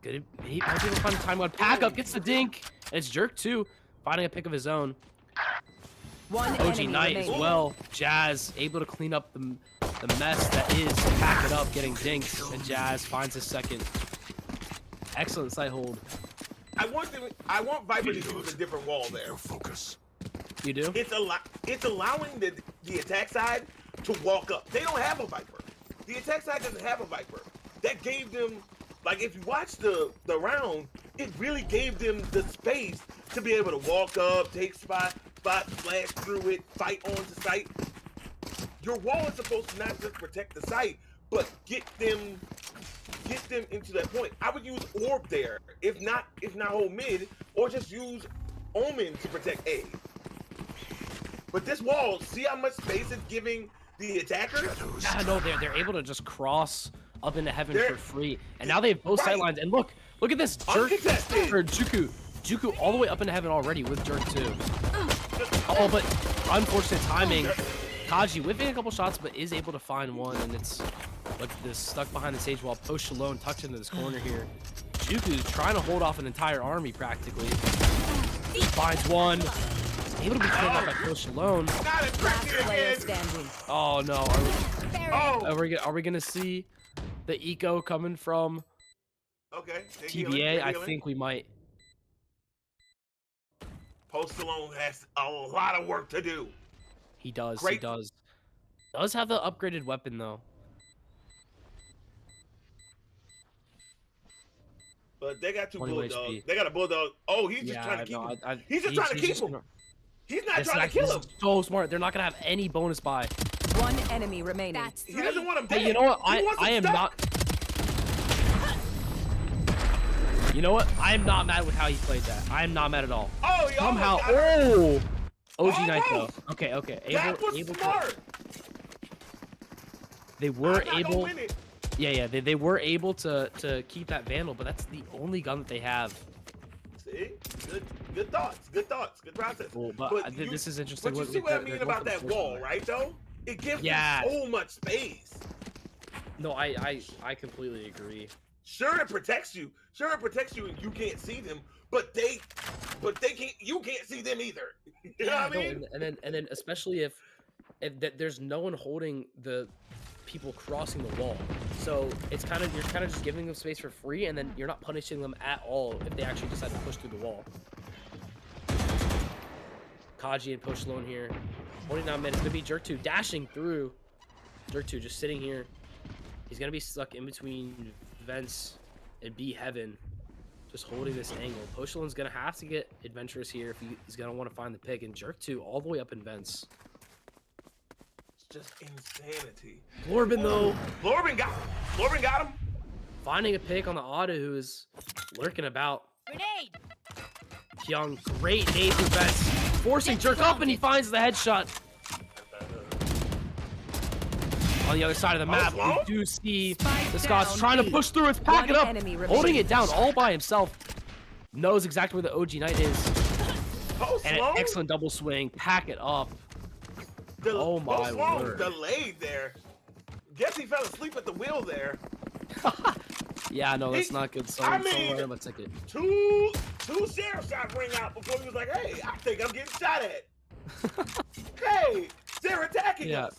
[SPEAKER 2] Good. He might be able to find a time one. Pack up gets the dink. And it's Jerk too, finding a pick of his own. OG Knight as well. Jazz able to clean up the mess that is Pack It Up getting dinked, and Jazz finds his second. Excellent site hold.
[SPEAKER 1] I want Viper to use a different wall there.
[SPEAKER 6] Focus.
[SPEAKER 2] You do?
[SPEAKER 1] It's allowing the attack side to walk up. They don't have a Viper. The attack side doesn't have a Viper. That gave them, like, if you watch the round, it really gave them the space to be able to walk up, take spot, flash through it, fight onto site. Your wall is supposed to not just protect the site, but get them into that point. I would use Orb there, if not hold mid, or just use Omen to protect A. But this wall, see how much space it's giving the attacker?
[SPEAKER 2] Yeah, no, they're able to just cross up into heaven for free, and now they have both sidelines. And look at this Jerk or Juku all the way up into heaven already with Jerk too. Oh, but unfortunate timing. Kaji whiffing a couple shots, but is able to find one, and it's like this stuck behind the stage wall. Post alone tucked into this corner here. Juku's trying to hold off an entire army practically. Finds one. Able to be cleared out by Post alone. Oh no! Are we gonna see the eco coming from TBA? I think we might.
[SPEAKER 1] Post alone has a lot of work to do.
[SPEAKER 2] He does. He does. Does have the upgraded weapon though.
[SPEAKER 1] But they got two bulldogs. They got a bulldog. Oh, he's just trying to keep him. He's just trying to keep him. He's not trying to kill him.
[SPEAKER 2] So smart. They're not gonna have any bonus buy.
[SPEAKER 3] One enemy remaining.
[SPEAKER 1] He doesn't want him dead.
[SPEAKER 2] Hey, you know what? I am not. You know what? I am not mad with how he played that. I am not mad at all.
[SPEAKER 1] Oh,
[SPEAKER 2] somehow. OG Knight though. Okay.
[SPEAKER 1] That was smart.
[SPEAKER 2] They were able. Yeah. They were able to keep that Vandal, but that's the only gun that they have.
[SPEAKER 1] See, good thoughts. Good process.
[SPEAKER 2] Cool, but this is interesting.
[SPEAKER 1] But you see what I mean about that wall, right? Though it gives them so much space.
[SPEAKER 2] No, I completely agree.
[SPEAKER 1] Sure, it protects you. And you can't see them. But they can't. You can't see them either. You know what I mean?
[SPEAKER 2] And then especially if there's no one holding the people crossing the wall, so you're kind of just giving them space for free, and then you're not punishing them at all if they actually decide to push through the wall. Kaji and Push Alone here. 49 minutes. Gonna be Jerk 2 dashing through. Jerk 2 just sitting here. He's gonna be stuck in between vents and B heaven, just holding this angle. Push Alone's gonna have to get adventurous here if he's gonna want to find the pick. And Jerk 2 all the way up in vents.
[SPEAKER 1] Just insanity.
[SPEAKER 2] Florbin though.
[SPEAKER 1] Florbin got him.
[SPEAKER 2] Finding a pick on the Auto who is lurking about.
[SPEAKER 7] Grenade.
[SPEAKER 2] Pyong, great nade through vents. Forcing Jerk up, and he finds the headshot. On the other side of the map, we do see the Scots trying to push through. It's Pack It Up, holding it down all by himself. Knows exactly where the OG Knight is. And an excellent double swing. Pack It Up. Oh my word.
[SPEAKER 1] Delayed there. Guess he fell asleep at the wheel there.
[SPEAKER 2] Yeah, no, that's not good. So I'm gonna take it.
[SPEAKER 1] Two sheriff shots ring out before he was like, hey, I think I'm getting shot at. Hey, they're attacking us.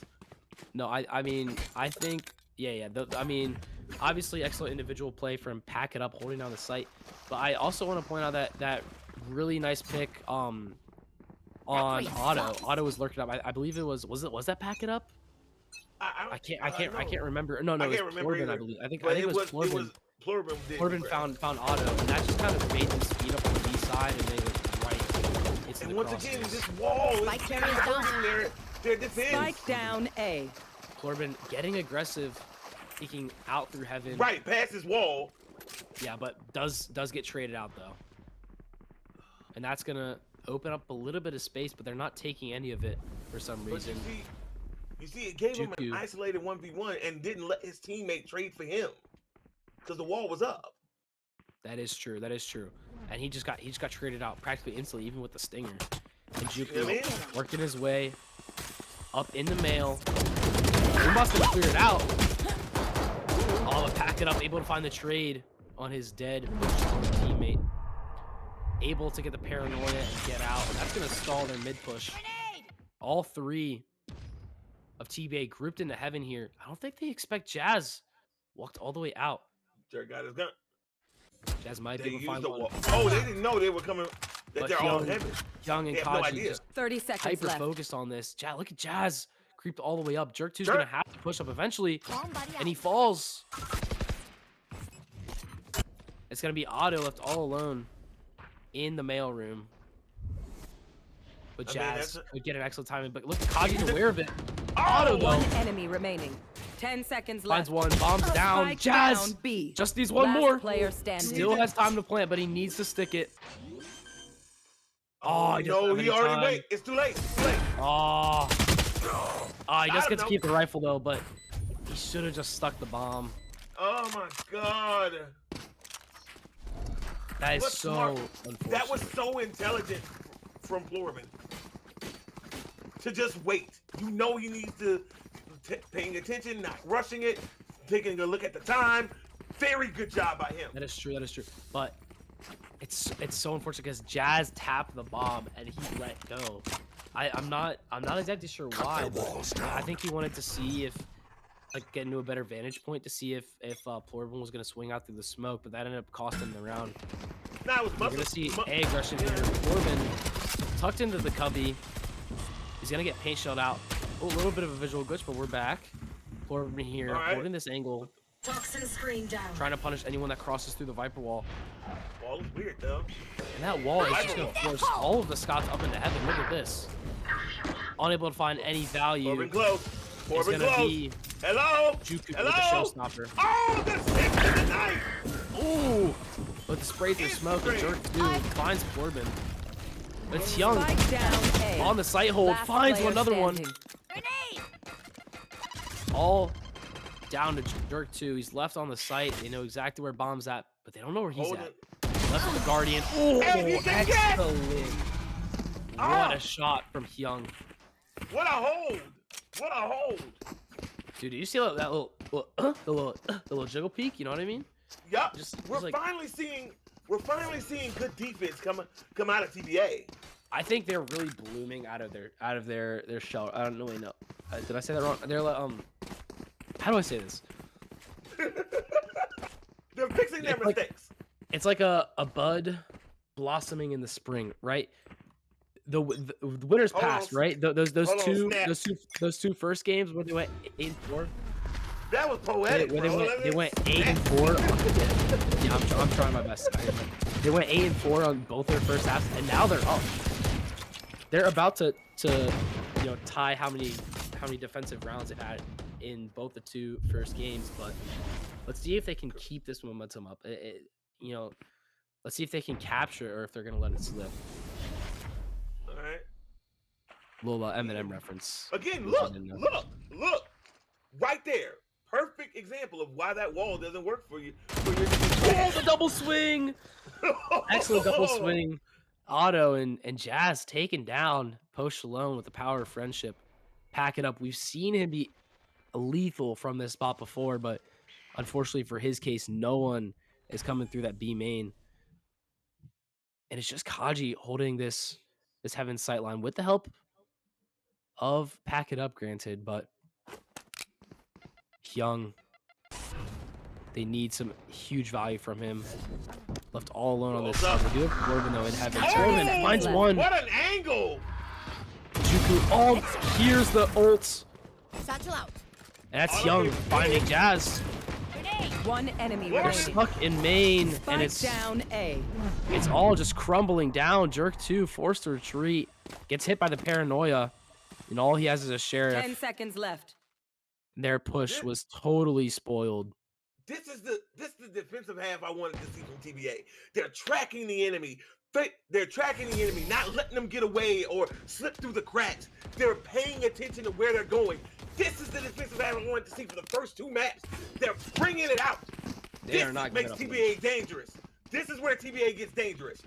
[SPEAKER 2] No, I mean, I think, I mean, obviously excellent individual play from Pack It Up, holding down the site. But I also want to point out that really nice pick on Otto. Otto was lurking up. I believe it was that Pack It Up? I can't remember. No, it was Florbin, I believe. I think it was Florbin. Florbin found Otto, and that just kind of made them speed up on the B side, and they went right into the
[SPEAKER 1] once again, this wall is hurting their defense.
[SPEAKER 3] Spike down A.
[SPEAKER 2] Florbin getting aggressive, peeking out through heaven.
[SPEAKER 1] Right, past his wall.
[SPEAKER 2] Yeah, but does get traded out though, and that's gonna open up a little bit of space, but they're not taking any of it for some
[SPEAKER 1] But
[SPEAKER 2] reason.
[SPEAKER 1] you see, it gave him an
[SPEAKER 2] Juku.
[SPEAKER 1] isolated 1v1 and didn't let his teammate trade for him because the wall was up.
[SPEAKER 2] That is true. That is true. And he just got traded out practically instantly, even with the stinger. And Juku
[SPEAKER 1] You know what I mean?
[SPEAKER 2] working his way up in the mail. He must have cleared it out. Oh, but pack it up, able to find the trade on his dead teammate. Able to get the paranoia and get out. And that's gonna stall their mid push. All three of TBA grouped into heaven here. I don't think they expect Jazz walked all the way out.
[SPEAKER 1] Jared got his gun.
[SPEAKER 2] Jazz might
[SPEAKER 1] They
[SPEAKER 2] be able to
[SPEAKER 1] used
[SPEAKER 2] find
[SPEAKER 1] the
[SPEAKER 2] one.
[SPEAKER 1] wall. Oh, they didn't know they were coming. That
[SPEAKER 2] But
[SPEAKER 1] they're all in heaven.
[SPEAKER 2] Young and
[SPEAKER 1] They have no
[SPEAKER 2] Kaji
[SPEAKER 1] idea.
[SPEAKER 2] just
[SPEAKER 3] 30 seconds
[SPEAKER 2] hyper
[SPEAKER 3] left.
[SPEAKER 2] focused on this. Look at Jazz creeped all the way up. Jerk 2's
[SPEAKER 1] Jerk.
[SPEAKER 2] gonna have to push up eventually,
[SPEAKER 7] Bomb buddy
[SPEAKER 2] and he
[SPEAKER 7] out.
[SPEAKER 2] falls. It's gonna be Otto left all alone in the mail room. But
[SPEAKER 1] I mean,
[SPEAKER 2] Jazz
[SPEAKER 1] that's
[SPEAKER 2] could get an excellent timing. But look, Kaji's aware of it.
[SPEAKER 1] Oh,
[SPEAKER 2] Otto
[SPEAKER 3] One
[SPEAKER 2] though
[SPEAKER 3] enemy remaining. 10 seconds
[SPEAKER 2] finds
[SPEAKER 3] left.
[SPEAKER 2] one, bombs down.
[SPEAKER 3] Spike
[SPEAKER 2] Jazz
[SPEAKER 3] down B.
[SPEAKER 2] just needs one
[SPEAKER 3] Last
[SPEAKER 2] more.
[SPEAKER 3] player standing.
[SPEAKER 2] Still has time to plant, but he needs to stick it. Oh, he doesn't
[SPEAKER 1] no,
[SPEAKER 2] have
[SPEAKER 1] he
[SPEAKER 2] any
[SPEAKER 1] already
[SPEAKER 2] time.
[SPEAKER 1] wait. It's too late. It's too late.
[SPEAKER 2] Oh, he does
[SPEAKER 1] I
[SPEAKER 2] get to
[SPEAKER 1] don't
[SPEAKER 2] keep the rifle though, but he should have just stuck the bomb.
[SPEAKER 1] Oh my god.
[SPEAKER 2] That is
[SPEAKER 1] What's
[SPEAKER 2] so
[SPEAKER 1] smart?
[SPEAKER 2] unfortunate.
[SPEAKER 1] That was so intelligent from Florman to just wait. You know he needs to paying attention, not rushing it, taking a look at the time. Very good job by him.
[SPEAKER 2] That is true. That is true. But it's so unfortunate because Jazz tapped the bomb and he let go. I'm not exactly sure why, but I think he wanted to see if get into a better vantage point to see if Plorban was gonna swing out through the smoke, but that ended up costing him the round.
[SPEAKER 1] Now it's
[SPEAKER 2] We're gonna see A aggression here. Plorban tucked into the cubby. He's gonna get paint shelled out. Oh, a little bit of a visual glitch, but we're back. Plorban here,
[SPEAKER 1] All right.
[SPEAKER 2] holding this angle,
[SPEAKER 4] Toxin screen down.
[SPEAKER 2] trying to punish anyone that crosses through the Viper wall.
[SPEAKER 1] Wall is weird though.
[SPEAKER 2] And that wall is just gonna force all of the Scots up into heaven. Look at this. Unable to find any value.
[SPEAKER 1] Corbin close.
[SPEAKER 2] It's
[SPEAKER 1] Corbin
[SPEAKER 2] gonna
[SPEAKER 1] close.
[SPEAKER 2] be
[SPEAKER 1] Hello.
[SPEAKER 2] Juku
[SPEAKER 1] Hello.
[SPEAKER 2] with the showstopper.
[SPEAKER 1] Oh, the 6 in the night.
[SPEAKER 2] Ooh! With the spray through smoke, and Jerk 2 finds Corbin. But it's Young
[SPEAKER 3] Spike down A.
[SPEAKER 2] on the sight hold,
[SPEAKER 3] Last
[SPEAKER 2] finds
[SPEAKER 3] player
[SPEAKER 2] another one.
[SPEAKER 3] standing.
[SPEAKER 2] All down to Jerk 2. He's left on the site. They know exactly where Bomb's at, but they don't know where he's
[SPEAKER 1] Hold
[SPEAKER 2] at.
[SPEAKER 1] it.
[SPEAKER 2] Left with the Guardian. Oh,
[SPEAKER 1] Hey, he can get-
[SPEAKER 2] excellent. What a shot from Hyung.
[SPEAKER 1] What a hold. What a hold.
[SPEAKER 2] Dude, did you see that little, the little jiggle peek? You know what I mean?
[SPEAKER 1] Yup.
[SPEAKER 2] Just
[SPEAKER 1] We're
[SPEAKER 2] like-
[SPEAKER 1] finally seeing good defense come out of TBA.
[SPEAKER 2] I think they're really blooming out of their shell. I don't know. Wait, no. Did I say that wrong? They're how do I say this?
[SPEAKER 1] They're fixing their
[SPEAKER 2] It's like-
[SPEAKER 1] mistakes.
[SPEAKER 2] It's like a bud blossoming in the spring, right? The winners
[SPEAKER 1] Hold on.
[SPEAKER 2] passed, right? Those
[SPEAKER 1] Hold on,
[SPEAKER 2] two
[SPEAKER 1] snap.
[SPEAKER 2] those two first games where they went 8-4.
[SPEAKER 1] That was poetic,
[SPEAKER 2] Where
[SPEAKER 1] bro.
[SPEAKER 2] they went 8-4. Yeah, I'm trying my best. They went 8-4 on both their first halves, and now they're up. They're about to tie how many defensive rounds they've had in both the two first games. But let's see if they can keep this momentum up. Let's see if they can capture or if they're gonna let it slip.
[SPEAKER 1] All right.
[SPEAKER 2] Little Eminem reference.
[SPEAKER 1] Again,
[SPEAKER 2] I
[SPEAKER 1] look,
[SPEAKER 2] didn't know.
[SPEAKER 1] look. Right there. Perfect example of why that wall doesn't work for you.
[SPEAKER 2] Oh, the double swing! Excellent double swing. Otto and Jazz taken down. Post alone with the power of friendship. Pack it up. We've seen him be lethal from this spot before, but unfortunately for his case, no one is coming through that B main. And it's just Kaji holding this Heaven sightline with the help of Pack It Up, granted, but Hyung, they need some huge value from him. Left all alone on this side. They do have Corbin though in Heaven. Corbin finds one.
[SPEAKER 1] What an angle!
[SPEAKER 2] Juku here's the ult.
[SPEAKER 7] Satchel out.
[SPEAKER 2] And that's Hyung finding Jazz.
[SPEAKER 3] One enemy
[SPEAKER 2] They're
[SPEAKER 3] remaining.
[SPEAKER 2] stuck in main,
[SPEAKER 3] Spike
[SPEAKER 2] and it's
[SPEAKER 3] down A.
[SPEAKER 2] all just crumbling down. Jerk 2 forced to retreat. Gets hit by the paranoia. And all he has is a
[SPEAKER 3] 10
[SPEAKER 2] sheriff.
[SPEAKER 3] seconds left.
[SPEAKER 2] Their push was totally spoiled.
[SPEAKER 1] This is the defensive half I wanted to see from TBA. They're tracking the enemy, They're tracking the enemy, not letting them get away or slip through the cracks. They're paying attention to where they're going. This is the defensive I wanted to see for the first 2 maps. They're bringing it out.
[SPEAKER 2] They are not
[SPEAKER 1] makes TBA dangerous. This is where TBA gets dangerous.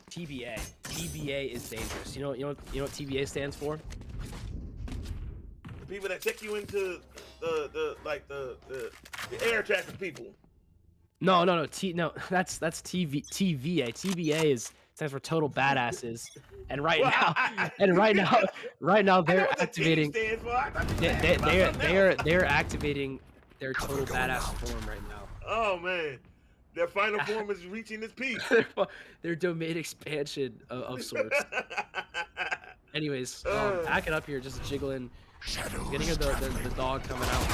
[SPEAKER 2] TBA. TBA is dangerous. You know what TBA stands for?
[SPEAKER 1] The people that check you into the air traffic people.
[SPEAKER 2] No. That's TVA. TBA stands for total badasses. And right now they're activating. They're activating their total badass form right now.
[SPEAKER 1] Oh man, their final form is reaching its peak.
[SPEAKER 2] Their domain expansion of sorts. Anyways, back it up here, just jiggling. Getting the dog coming out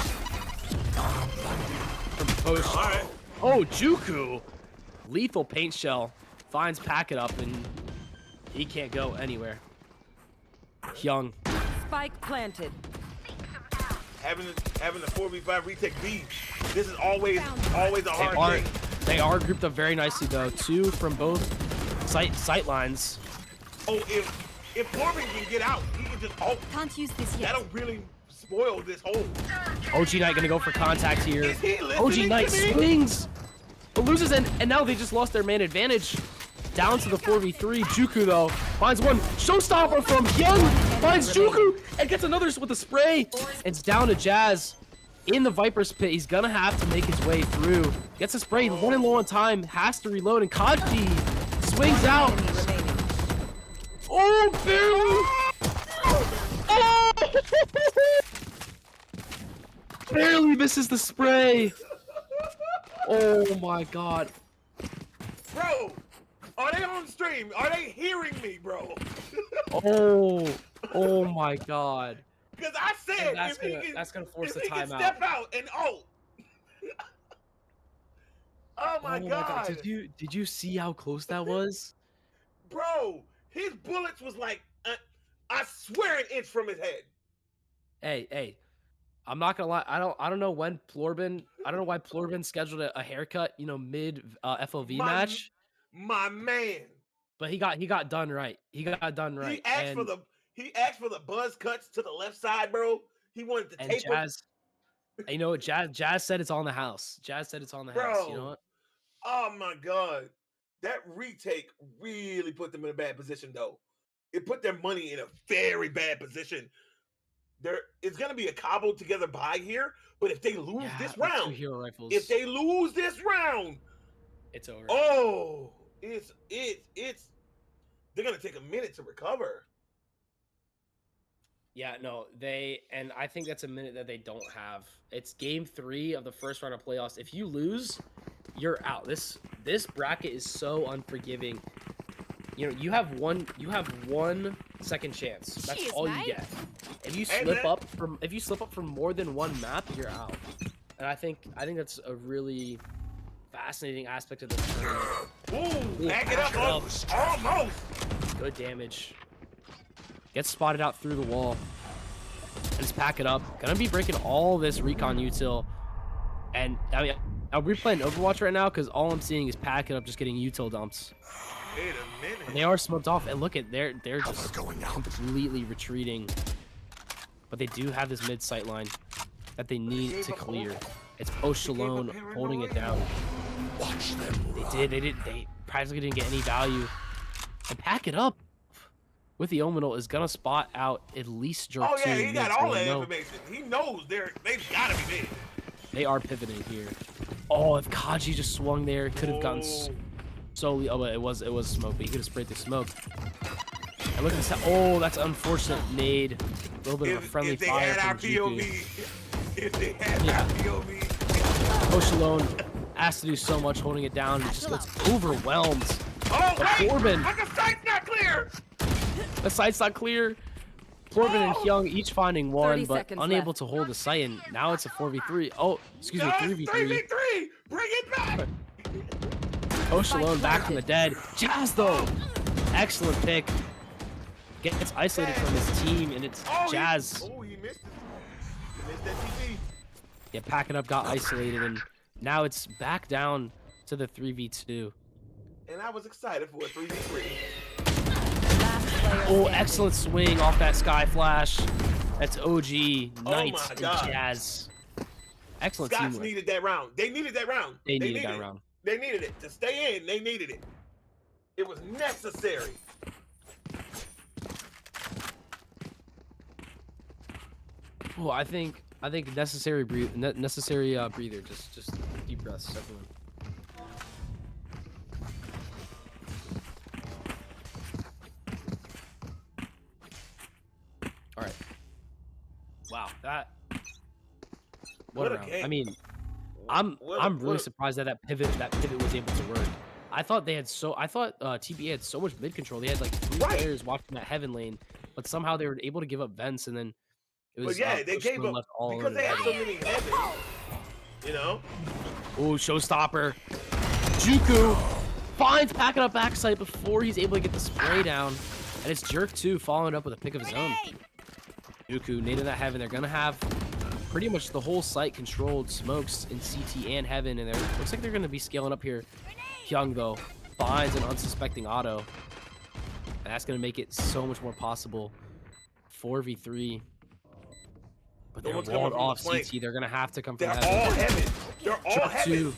[SPEAKER 2] from post.
[SPEAKER 1] All right.
[SPEAKER 2] Oh, Juku! Lethal paint shell finds Pack it up and he can't go anywhere. Hyung.
[SPEAKER 3] Spike planted.
[SPEAKER 1] Having the 4v5 retake B. This is always a hard thing.
[SPEAKER 2] They are grouped up very nicely though. 2 from both sight lines.
[SPEAKER 1] Oh, if Corbin can get out, he can just
[SPEAKER 7] Can't use this yet.
[SPEAKER 1] that'll really spoil this whole.
[SPEAKER 2] OG Knight gonna go for contact here.
[SPEAKER 1] Is he
[SPEAKER 2] OG
[SPEAKER 1] listening
[SPEAKER 2] Knight
[SPEAKER 1] to me?
[SPEAKER 2] swings, but loses, and now they just lost their man advantage. Down to the 4v3. Juku though finds one showstopper from Hyung. Finds Juku and gets another with a spray. It's down to Jazz in the Viper's pit. He's gonna have to make his way through. Gets a spray, running low on time, has to reload, and Kaji swings out. Oh, barely! Oh! Barely misses the spray. Oh my god.
[SPEAKER 1] Bro, are they on stream? Are they hearing me, bro?
[SPEAKER 2] Oh my god.
[SPEAKER 1] Because I said
[SPEAKER 2] that's gonna force the
[SPEAKER 1] can
[SPEAKER 2] timeout.
[SPEAKER 1] step out and oh my god.
[SPEAKER 2] Did you see how close that was?
[SPEAKER 1] Bro, his bullets was like I swear an inch from his head.
[SPEAKER 2] Hey, I'm not gonna lie. I don't know when Plorbin. I don't know why Plorbin scheduled a haircut. Mid FLV match.
[SPEAKER 1] My man.
[SPEAKER 2] But he got done right. He got done right.
[SPEAKER 1] He asked for the buzz cuts to the left side, bro. He wanted to tape
[SPEAKER 2] Jazz. You know what? Jazz said it's on the house. Jazz said it's on the house. You know what?
[SPEAKER 1] Oh my god. That retake really put them in a bad position, though. It put their money in a very bad position. It's gonna be a cobbled together buy here, but if they lose this round,
[SPEAKER 2] it's over.
[SPEAKER 1] Oh, they're gonna take a minute to recover.
[SPEAKER 2] Yeah, no, and I think that's a minute that they don't have. It's game 3 of the first round of playoffs. If you lose, you're out. This bracket is so unforgiving. You have one second chance. That's all you get. If you slip up from more than one map, you're out. And I think that's a really fascinating aspect of the tournament.
[SPEAKER 1] Ooh, back it up. Almost.
[SPEAKER 2] Good damage. Gets spotted out through the wall. And just pack it up. Gonna be breaking all this recon util. And I mean, are we playing Overwatch right now? Because all I'm seeing is pack it up, just getting util dumps.
[SPEAKER 1] Wait a minute.
[SPEAKER 2] And they are smoked off, and look at they're just completely retreating. But they do have this mid sight line that they need to clear. It's Post Shalone holding it down.
[SPEAKER 6] Watch them.
[SPEAKER 2] They practically didn't get any value. And pack it up with the Omenal is gonna spot out at least Jerk 2.
[SPEAKER 1] Oh yeah, he got all that information. He knows they've gotta be mid.
[SPEAKER 2] They are pivoting here. Oh, if Kaji just swung there, could have gotten solely. Oh, but it was smoke, but he could have sprayed the smoke. And look at this. Oh, that's unfortunate nade. A little bit of a friendly fire from GP.
[SPEAKER 1] If they had our POV.
[SPEAKER 2] Post Alone has to do so much holding it down. He just gets overwhelmed.
[SPEAKER 1] Oh,
[SPEAKER 2] but
[SPEAKER 1] wait!
[SPEAKER 2] Corbin,
[SPEAKER 1] The sight's not clear!
[SPEAKER 2] the sight's not clear. Corbin and Hyung each finding one,
[SPEAKER 3] 30
[SPEAKER 2] but
[SPEAKER 3] seconds
[SPEAKER 2] unable
[SPEAKER 3] left.
[SPEAKER 2] to hold the sight, and now it's a 4v3. Oh, excuse me,
[SPEAKER 1] No,
[SPEAKER 2] 3v3.
[SPEAKER 1] 3v3! Bring it back!
[SPEAKER 2] Post Alone back from the dead. Jazz, though. Excellent pick. Gets isolated from his team, and it's Jazz.
[SPEAKER 1] He missed it. He missed that TV.
[SPEAKER 2] Yeah, Pack It Up got isolated, and now it's back down to the 3v2.
[SPEAKER 1] And I was excited for a 3v3.
[SPEAKER 3] Last player
[SPEAKER 2] Oh,
[SPEAKER 3] standing.
[SPEAKER 2] excellent swing off that Sky Flash. That's OG, Knights,
[SPEAKER 1] my
[SPEAKER 2] and
[SPEAKER 1] God.
[SPEAKER 2] Jazz. Excellent
[SPEAKER 1] Scots
[SPEAKER 2] teamwork.
[SPEAKER 1] needed that round. They needed that round.
[SPEAKER 2] They needed that round.
[SPEAKER 1] They needed it to stay in. They needed it. It was necessary.
[SPEAKER 2] Oh, I think necessary breather. Just deep breaths, everyone. All right. Wow, that. What
[SPEAKER 1] What
[SPEAKER 2] a
[SPEAKER 1] a
[SPEAKER 2] round.
[SPEAKER 1] game.
[SPEAKER 2] I mean, I'm really surprised that that pivot was able to work. I thought TBA had so much mid control. They had like 3
[SPEAKER 1] Right.
[SPEAKER 2] players watching that heaven lane, but somehow they were able to give up vents, and then it was
[SPEAKER 1] But yeah, they gave
[SPEAKER 2] Pushman
[SPEAKER 1] up
[SPEAKER 2] left all
[SPEAKER 1] because
[SPEAKER 2] over
[SPEAKER 1] they
[SPEAKER 2] the
[SPEAKER 1] had so
[SPEAKER 2] heaven.
[SPEAKER 1] many heavens. You know?
[SPEAKER 2] Oh, showstopper. Juku finds Pack It Up backside before he's able to get the spray down, and it's Jerk 2 following up with a pick of his own. Juku nading that heaven. They're gonna have pretty much the whole site controlled. Smokes in CT and heaven, and looks like they're gonna be scaling up here. Hyung though finds an unsuspecting auto, and that's gonna make it so much more possible. 4v3, but they're
[SPEAKER 1] No one's coming
[SPEAKER 2] walled
[SPEAKER 1] from the
[SPEAKER 2] off
[SPEAKER 1] flank.
[SPEAKER 2] CT. They're gonna have to come from
[SPEAKER 1] They're
[SPEAKER 2] heaven.
[SPEAKER 1] all heaven. They're all
[SPEAKER 2] Jerk
[SPEAKER 1] heaven.
[SPEAKER 2] 2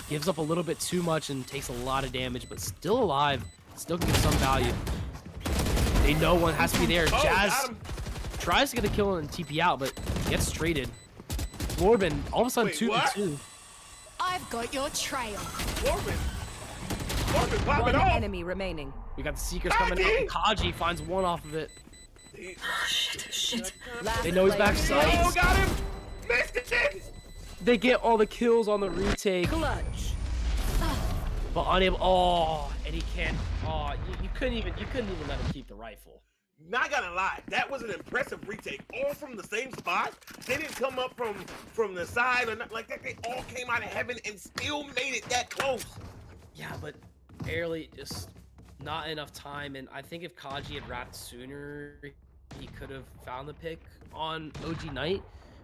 [SPEAKER 2] gives up a little bit too much and takes a lot of damage, but still alive. Still can get some value. They know one has to be there.
[SPEAKER 1] Oh, got
[SPEAKER 2] Jazz
[SPEAKER 1] him.
[SPEAKER 2] tries to get a kill and TP out, but gets traded. Corbin, all of a sudden
[SPEAKER 1] Wait,
[SPEAKER 2] 2v2.
[SPEAKER 7] I've got your trail.
[SPEAKER 1] Corbin, pop
[SPEAKER 3] One
[SPEAKER 1] it off.
[SPEAKER 3] enemy remaining.
[SPEAKER 2] We got the Seekers coming out, and Kaji finds one off of it.
[SPEAKER 3] Last
[SPEAKER 2] They know he's
[SPEAKER 3] player
[SPEAKER 2] backside.
[SPEAKER 3] standing.
[SPEAKER 1] Oh, got him. Missed it.
[SPEAKER 2] They get all the kills on the retake,
[SPEAKER 3] Clutch.
[SPEAKER 2] but unable. Oh, and he can't. Oh, you couldn't even let him keep the rifle.
[SPEAKER 1] Not gonna lie, that was an impressive retake. All from the same spot. They didn't come up from the side or nothing like that. They all came out of heaven and still made it that close.
[SPEAKER 2] Yeah, but barely, just not enough time. And I think if Kaji had wrapped sooner, he could have found the pick on OG Knight.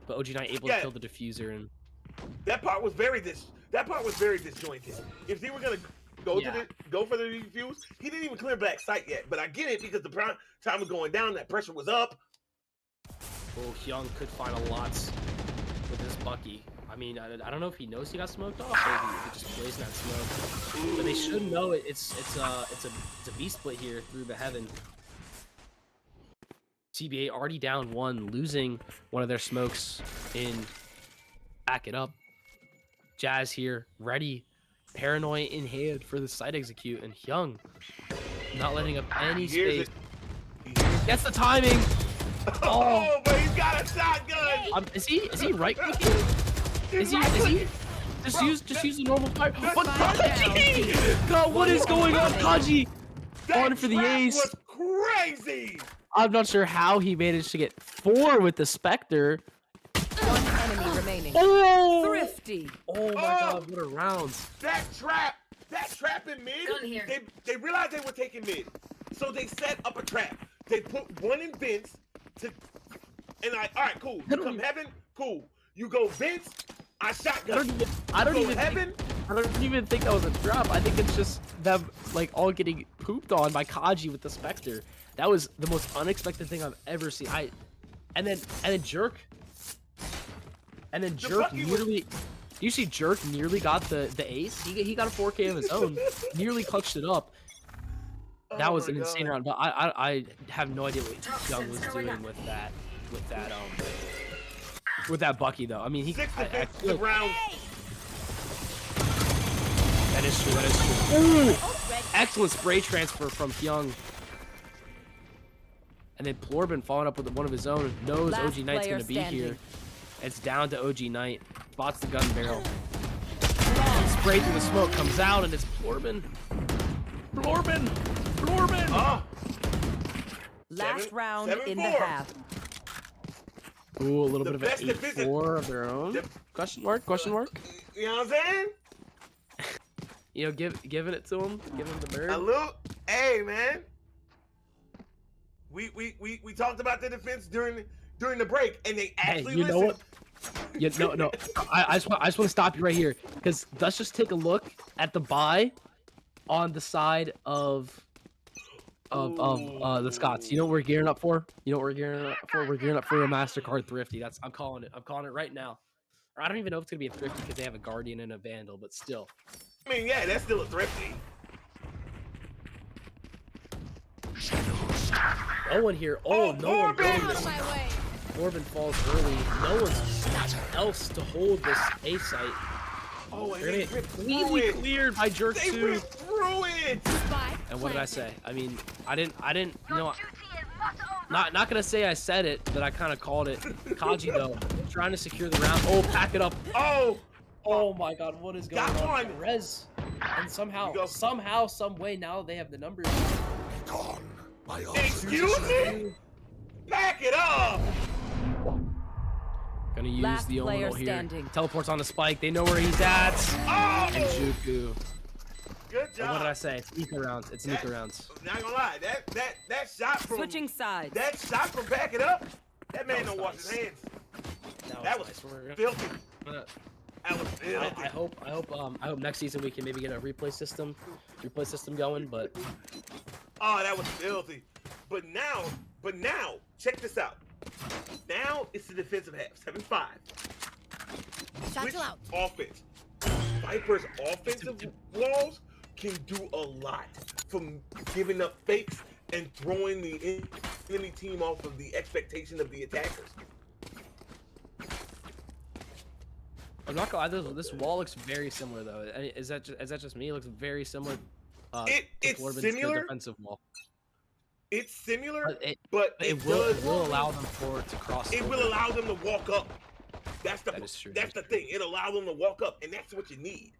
[SPEAKER 2] But OG Knight able to
[SPEAKER 1] Yeah.
[SPEAKER 2] kill the diffuser, and
[SPEAKER 1] That part was very disjointed. If he were gonna go for the defuse, he didn't even clear back sight yet. But I get it because the time was going down, that pressure was up.
[SPEAKER 2] oh, Hyung could find a lot with this Bucky. I mean, I don't know if he knows he got smoked off, or if he just plays that smoke. But they should know it's a B split here through the heaven. TBA already down 1, losing one of their smokes in Back It Up. Jazz here, ready, paranoia in hand for the side execute, and Hyung not letting up any
[SPEAKER 1] Here's
[SPEAKER 2] space.
[SPEAKER 1] it.
[SPEAKER 2] That's the timing.
[SPEAKER 1] Oh, but he's got a shotgun.
[SPEAKER 2] Is he right clicking? Is he just use the normal fire? But Kaji! God, what is going on, Kaji? Going for the
[SPEAKER 1] trap
[SPEAKER 2] ace.
[SPEAKER 1] was crazy.
[SPEAKER 2] I'm not sure how he managed to get 4 with the Spectre.
[SPEAKER 3] One enemy remaining.
[SPEAKER 2] Oh!
[SPEAKER 3] Thrifty.
[SPEAKER 2] Oh my God, what a round.
[SPEAKER 1] That trap in mid,
[SPEAKER 7] Gun here.
[SPEAKER 1] they realized they were taking mid. So they set up a trap. They put one in Vince all right, cool. You come heaven, cool. You go Vince, I shotgun.
[SPEAKER 2] I don't even think that was a drop. I think it's just them like all getting pooped on by Kaji with the Spectre. That was the most unexpected thing I've ever seen. And then Jerk
[SPEAKER 1] Bucky was-
[SPEAKER 2] nearly. You see, Jerk nearly got the ace. He got a 4K of his own. Nearly clutched it up. That
[SPEAKER 1] Oh
[SPEAKER 2] was
[SPEAKER 1] my
[SPEAKER 2] an insane
[SPEAKER 1] God.
[SPEAKER 2] round. But I have no idea what Young was doing with that Bucky though. I mean, I
[SPEAKER 1] 6-5
[SPEAKER 2] feel like
[SPEAKER 1] round.
[SPEAKER 2] that is true. That is true. Ooh! Excellent spray transfer from Hyung. And then Plorbin following up with one of his own. Knows
[SPEAKER 3] Last
[SPEAKER 2] OG Knight's
[SPEAKER 3] player
[SPEAKER 2] going to be
[SPEAKER 3] standing.
[SPEAKER 2] here. It's down to OG Knight. Spots the gun barrel. Spray through the smoke. Comes out and it's Plorbin. Plorbin!
[SPEAKER 1] Oh,
[SPEAKER 3] Last round in the
[SPEAKER 1] 7-4.
[SPEAKER 3] half.
[SPEAKER 2] Ooh, a little
[SPEAKER 1] The
[SPEAKER 2] bit of
[SPEAKER 1] best
[SPEAKER 2] an
[SPEAKER 1] defensive-
[SPEAKER 2] 8-4 of their own.
[SPEAKER 1] The-
[SPEAKER 2] Question mark? Question mark?
[SPEAKER 1] you know what I'm saying?
[SPEAKER 2] You know, giving it to him. Giving him the bird.
[SPEAKER 1] A little, hey man. We talked about the defense during the break, and they actually
[SPEAKER 2] you know
[SPEAKER 1] listened.
[SPEAKER 2] what? Yeah, no. I just want to stop you right here because let's just take a look at the buy on the side of the Scots. You know what we're gearing up for? You know what we're gearing up for? We're gearing up for a MasterCard Thrifty. I'm calling it. I'm calling it right now. Or I don't even know if it's gonna be a Thrifty because they have a Guardian and a Vandal, but still.
[SPEAKER 1] I mean, yeah, that's still a thrifty.
[SPEAKER 2] No one here. Oh, no one
[SPEAKER 1] Corbin!
[SPEAKER 2] going
[SPEAKER 7] Out
[SPEAKER 2] this.
[SPEAKER 7] of my way.
[SPEAKER 2] Corbin falls early. No one's else to hold this A site.
[SPEAKER 1] Oh, and
[SPEAKER 2] They're
[SPEAKER 1] they
[SPEAKER 2] gonna get
[SPEAKER 1] ripped through
[SPEAKER 2] completely
[SPEAKER 1] it.
[SPEAKER 2] cleared by Jerk
[SPEAKER 1] They
[SPEAKER 2] 2.
[SPEAKER 1] ripped through it.
[SPEAKER 7] Spike
[SPEAKER 2] And what did I
[SPEAKER 7] planted.
[SPEAKER 2] say? I mean, I didn't, you know, not gonna say I said it, but I kind of called it. Kaji though, trying to secure the round. Oh, pack it up. Oh my God, what is going
[SPEAKER 1] Got
[SPEAKER 2] on?
[SPEAKER 1] one.
[SPEAKER 2] Rez, and somehow,
[SPEAKER 1] Go.
[SPEAKER 2] some way now they have the numbers.
[SPEAKER 6] Gone. My
[SPEAKER 1] Excuse me? Back it up.
[SPEAKER 2] Gonna use
[SPEAKER 3] Last
[SPEAKER 2] the
[SPEAKER 3] player
[SPEAKER 2] Ono here.
[SPEAKER 3] standing.
[SPEAKER 2] Teleports on the Spike. They know where he's at.
[SPEAKER 1] Oh,
[SPEAKER 2] And Juku.
[SPEAKER 1] good
[SPEAKER 2] And
[SPEAKER 1] job.
[SPEAKER 2] what did I say? Nika rounds. It's Nika rounds.
[SPEAKER 1] Not gonna lie, that shot from
[SPEAKER 3] Switching sides.
[SPEAKER 1] that shot from back it up. That man
[SPEAKER 2] was
[SPEAKER 1] don't wash his
[SPEAKER 2] nice.
[SPEAKER 1] hands.
[SPEAKER 2] That
[SPEAKER 1] That
[SPEAKER 2] was
[SPEAKER 1] was
[SPEAKER 2] nice. We're
[SPEAKER 1] filthy.
[SPEAKER 2] gonna-
[SPEAKER 1] That was filthy.
[SPEAKER 2] I hope next season we can maybe get a replay system going. But
[SPEAKER 1] Oh, that was filthy. But now, check this out. Now it's the defensive half, 7-5. Switch
[SPEAKER 7] Satchel out.
[SPEAKER 1] offense. Viper's offensive walls can do a lot from giving up fakes and throwing the enemy team off of the expectation of the attackers.
[SPEAKER 2] I'm not gonna lie. This wall looks very similar though. Is that just me? It looks very similar.
[SPEAKER 1] It's
[SPEAKER 2] Corbin's
[SPEAKER 1] similar.
[SPEAKER 2] defensive wall.
[SPEAKER 1] It's similar,
[SPEAKER 2] But
[SPEAKER 1] but
[SPEAKER 2] it will allow them to cross.
[SPEAKER 1] It
[SPEAKER 2] over.
[SPEAKER 1] will allow them to walk up. That's the
[SPEAKER 2] That is true,
[SPEAKER 1] that's
[SPEAKER 2] that
[SPEAKER 1] the
[SPEAKER 2] is
[SPEAKER 1] thing. It allows them to walk up, and that's what you need.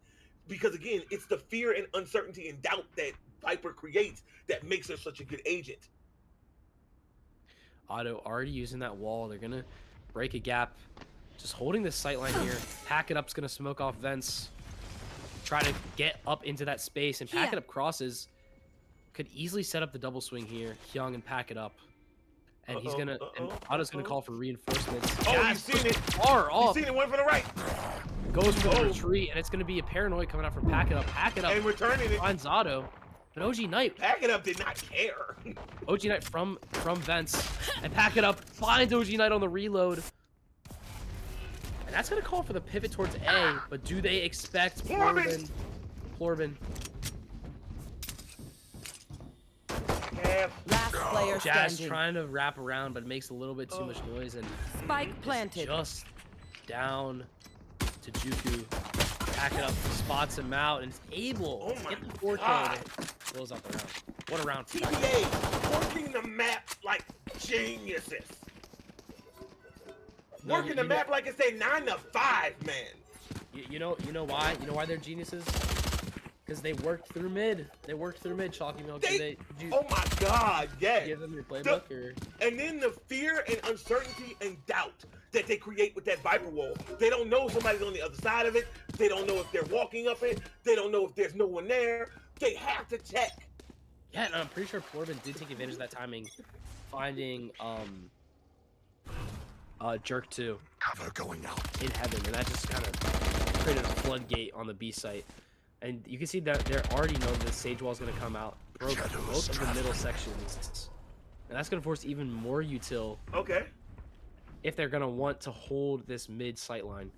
[SPEAKER 1] Because again, it's the fear and uncertainty and doubt that Viper creates that makes her such a good agent.
[SPEAKER 2] Otto already using that wall. They're gonna break a gap. Just holding this sight line here. Pack it up's gonna smoke off vents. Try to get up into that space, and Pack it up crosses. Could easily set up the double swing here. Hyung and Pack it up. And he's gonna and Otto's gonna call for reinforcements.
[SPEAKER 1] Oh,
[SPEAKER 2] Jazz
[SPEAKER 1] you've seen it.
[SPEAKER 2] far off.
[SPEAKER 1] You've seen it. One from the right
[SPEAKER 2] Goes for the retreat, and it's gonna be a paranoid coming out from Pack it up. Pack it up.
[SPEAKER 1] and returning it.
[SPEAKER 2] Finds Otto. But OG Knight.
[SPEAKER 1] Pack it up. Did not care.
[SPEAKER 2] OG Knight from vents. And Pack it up. Finds OG Knight on the reload. And that's gonna call for the pivot towards A, but do they expect Plorben?
[SPEAKER 3] Last player
[SPEAKER 2] Jazz
[SPEAKER 3] standing.
[SPEAKER 2] trying to wrap around, but it makes a little bit too much noise, and
[SPEAKER 3] Spike planted.
[SPEAKER 2] just down to Juku. Pack it up, spots him out, and is able to get the 4K.
[SPEAKER 1] God.
[SPEAKER 2] Close out the round. What a round.
[SPEAKER 1] TBA working the map like geniuses.
[SPEAKER 2] No,
[SPEAKER 1] Working the map like it's a 9 to 5, man.
[SPEAKER 2] You know why? You know why they're geniuses? Because they worked through mid. They worked through mid, Chalky Milk. Did you
[SPEAKER 1] Oh my God, yes.
[SPEAKER 2] give them your playbook? Or?
[SPEAKER 1] And then the fear and uncertainty and doubt that they create with that Viper wall. They don't know somebody's on the other side of it. They don't know if they're walking up it. They don't know if there's no one there. They have to check.
[SPEAKER 2] Yeah, and I'm pretty sure Plorben did take advantage of that timing, finding Jerk 2
[SPEAKER 6] Cover going out.
[SPEAKER 2] in heaven, and that just kind of created a floodgate on the B site. And you can see that they're already know the Sage Wall is going to come out, broke both of the middle sections, and that's going to force even more util
[SPEAKER 1] Okay.
[SPEAKER 2] if they're going to want to hold this mid sight line.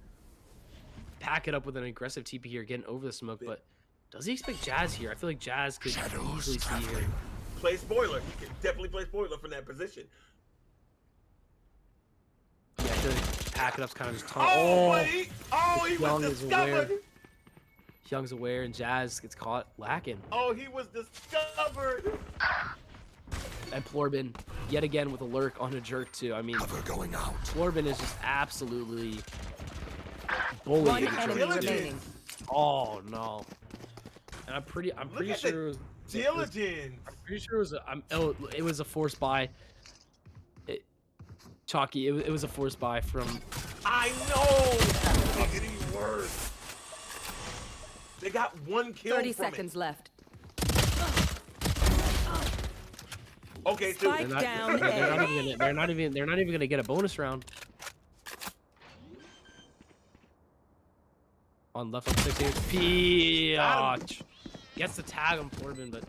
[SPEAKER 2] Pack it up with an aggressive TP here, getting over the smoke, but does he expect Jazz here? I feel like Jazz could easily see here.
[SPEAKER 1] Play spoiler. He can definitely play spoiler from that position.
[SPEAKER 2] Yeah, I feel like Pack it up's kind of just
[SPEAKER 1] He
[SPEAKER 2] Young
[SPEAKER 1] was
[SPEAKER 2] is aware.
[SPEAKER 1] discovered.
[SPEAKER 2] Young's aware, and Jazz gets caught lacking.
[SPEAKER 1] Oh, he was discovered.
[SPEAKER 2] And Plorben, yet again with a lurk on a Jerk too. I mean,
[SPEAKER 6] Cover going out.
[SPEAKER 2] Plorben is just absolutely
[SPEAKER 3] One
[SPEAKER 2] bullying
[SPEAKER 3] enemy
[SPEAKER 2] Jerk 2.
[SPEAKER 3] remaining.
[SPEAKER 2] Oh no! And I'm pretty
[SPEAKER 1] at
[SPEAKER 2] sure it was,
[SPEAKER 1] Diligence.
[SPEAKER 2] I'm pretty sure it was it was a force buy. Chalky, it was a force buy from.
[SPEAKER 1] I know. Make it even worse. They got one kill
[SPEAKER 3] 30
[SPEAKER 1] from
[SPEAKER 3] seconds left.
[SPEAKER 1] it. Okay, two.
[SPEAKER 3] Spike down
[SPEAKER 2] They're
[SPEAKER 3] A.
[SPEAKER 2] not even gonna get a bonus round. on left on 60 HP.
[SPEAKER 1] Got him.
[SPEAKER 2] Gets the tag on Corbin, but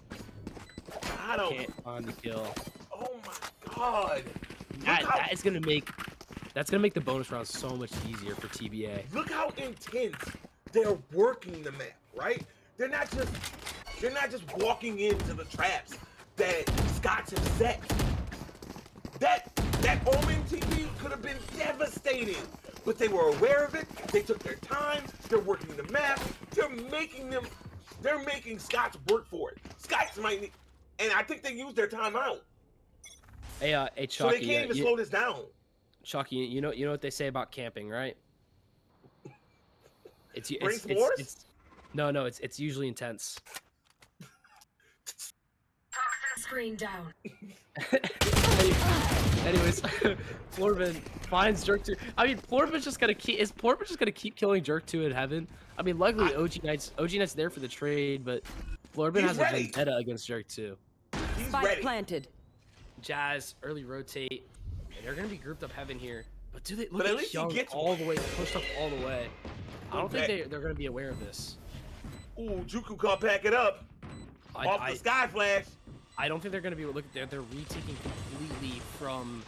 [SPEAKER 1] I don't.
[SPEAKER 2] can't find the kill.
[SPEAKER 1] Oh my god.
[SPEAKER 2] That's gonna make the bonus round so much easier for TBA.
[SPEAKER 1] Look how intense they're working the map, right? They're not just walking into the traps that Scots have set. That Omen TV could have been devastating, but they were aware of it. They took their time. They're working the map. They're making Scots work for it. Scots might need, and I think they used their time out.
[SPEAKER 2] Hey,
[SPEAKER 1] So
[SPEAKER 2] Chalky,
[SPEAKER 1] they can't even slow this down.
[SPEAKER 2] Chalky, you know what they say about camping, right? It's usually intense.
[SPEAKER 7] Screen down.
[SPEAKER 2] Anyways, Florbin finds Jerk 2. I mean, Florbin's just gonna keep killing Jerk 2 in heaven? I mean, luckily OG Knight's there for the trade, but Florbin has a vendetta against Jerk 2.
[SPEAKER 1] He's
[SPEAKER 3] Spike
[SPEAKER 1] ready.
[SPEAKER 3] planted.
[SPEAKER 2] Jazz early rotate, and they're gonna be grouped up heaven here. But do they look
[SPEAKER 1] But at
[SPEAKER 2] at
[SPEAKER 1] least he
[SPEAKER 2] Young
[SPEAKER 1] gets
[SPEAKER 2] all the way, pushed up all the way? I don't think
[SPEAKER 1] Okay.
[SPEAKER 2] they're gonna be aware of this.
[SPEAKER 1] Ooh, Juku can't pack it up. Off the sky flash.
[SPEAKER 2] I don't think they're gonna be. Look, they're retaking completely from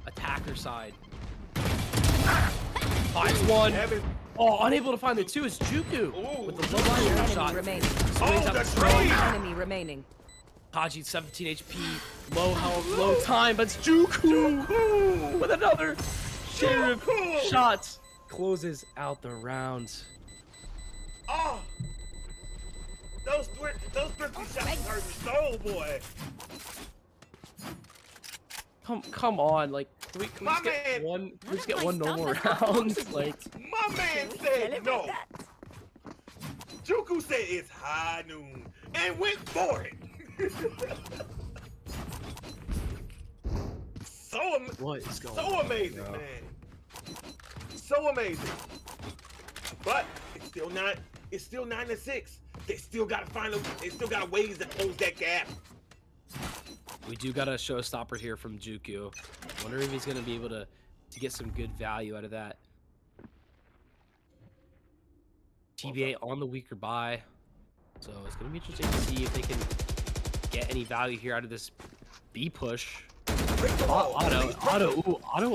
[SPEAKER 2] attacker side. Finds one.
[SPEAKER 1] Heaven.
[SPEAKER 2] Oh, unable to find the two is Juku
[SPEAKER 1] Ooh.
[SPEAKER 2] with the low
[SPEAKER 3] One
[SPEAKER 2] arrow
[SPEAKER 3] enemy
[SPEAKER 2] shot.
[SPEAKER 3] remaining.
[SPEAKER 2] Swings
[SPEAKER 1] Oh,
[SPEAKER 2] out
[SPEAKER 1] the
[SPEAKER 2] the
[SPEAKER 1] trade.
[SPEAKER 3] Enemy remaining.
[SPEAKER 2] Kaji 17 HP, low health, low time, but it's Juku with another sheriff
[SPEAKER 1] Juku.
[SPEAKER 2] shot. Closes out the round.
[SPEAKER 1] Oh. Those thrifty shots hurt me so, boy.
[SPEAKER 2] Come on, like can we
[SPEAKER 1] My
[SPEAKER 2] just get
[SPEAKER 1] man.
[SPEAKER 2] one? Can we just get one normal round? Like.
[SPEAKER 1] My man said no. Juku said it's high noon and went for it.
[SPEAKER 2] What is going
[SPEAKER 1] So
[SPEAKER 2] on,
[SPEAKER 1] amazing,
[SPEAKER 2] bro?
[SPEAKER 1] man. So amazing. But it's still 9-6. They still got ways to close that gap.
[SPEAKER 2] We do got a showstopper here from Juku. Wonder if he's gonna be able to get some good value out of that. TBA on the weaker buy, so it's gonna be interesting to see if they can get any value here out of this B push. Otto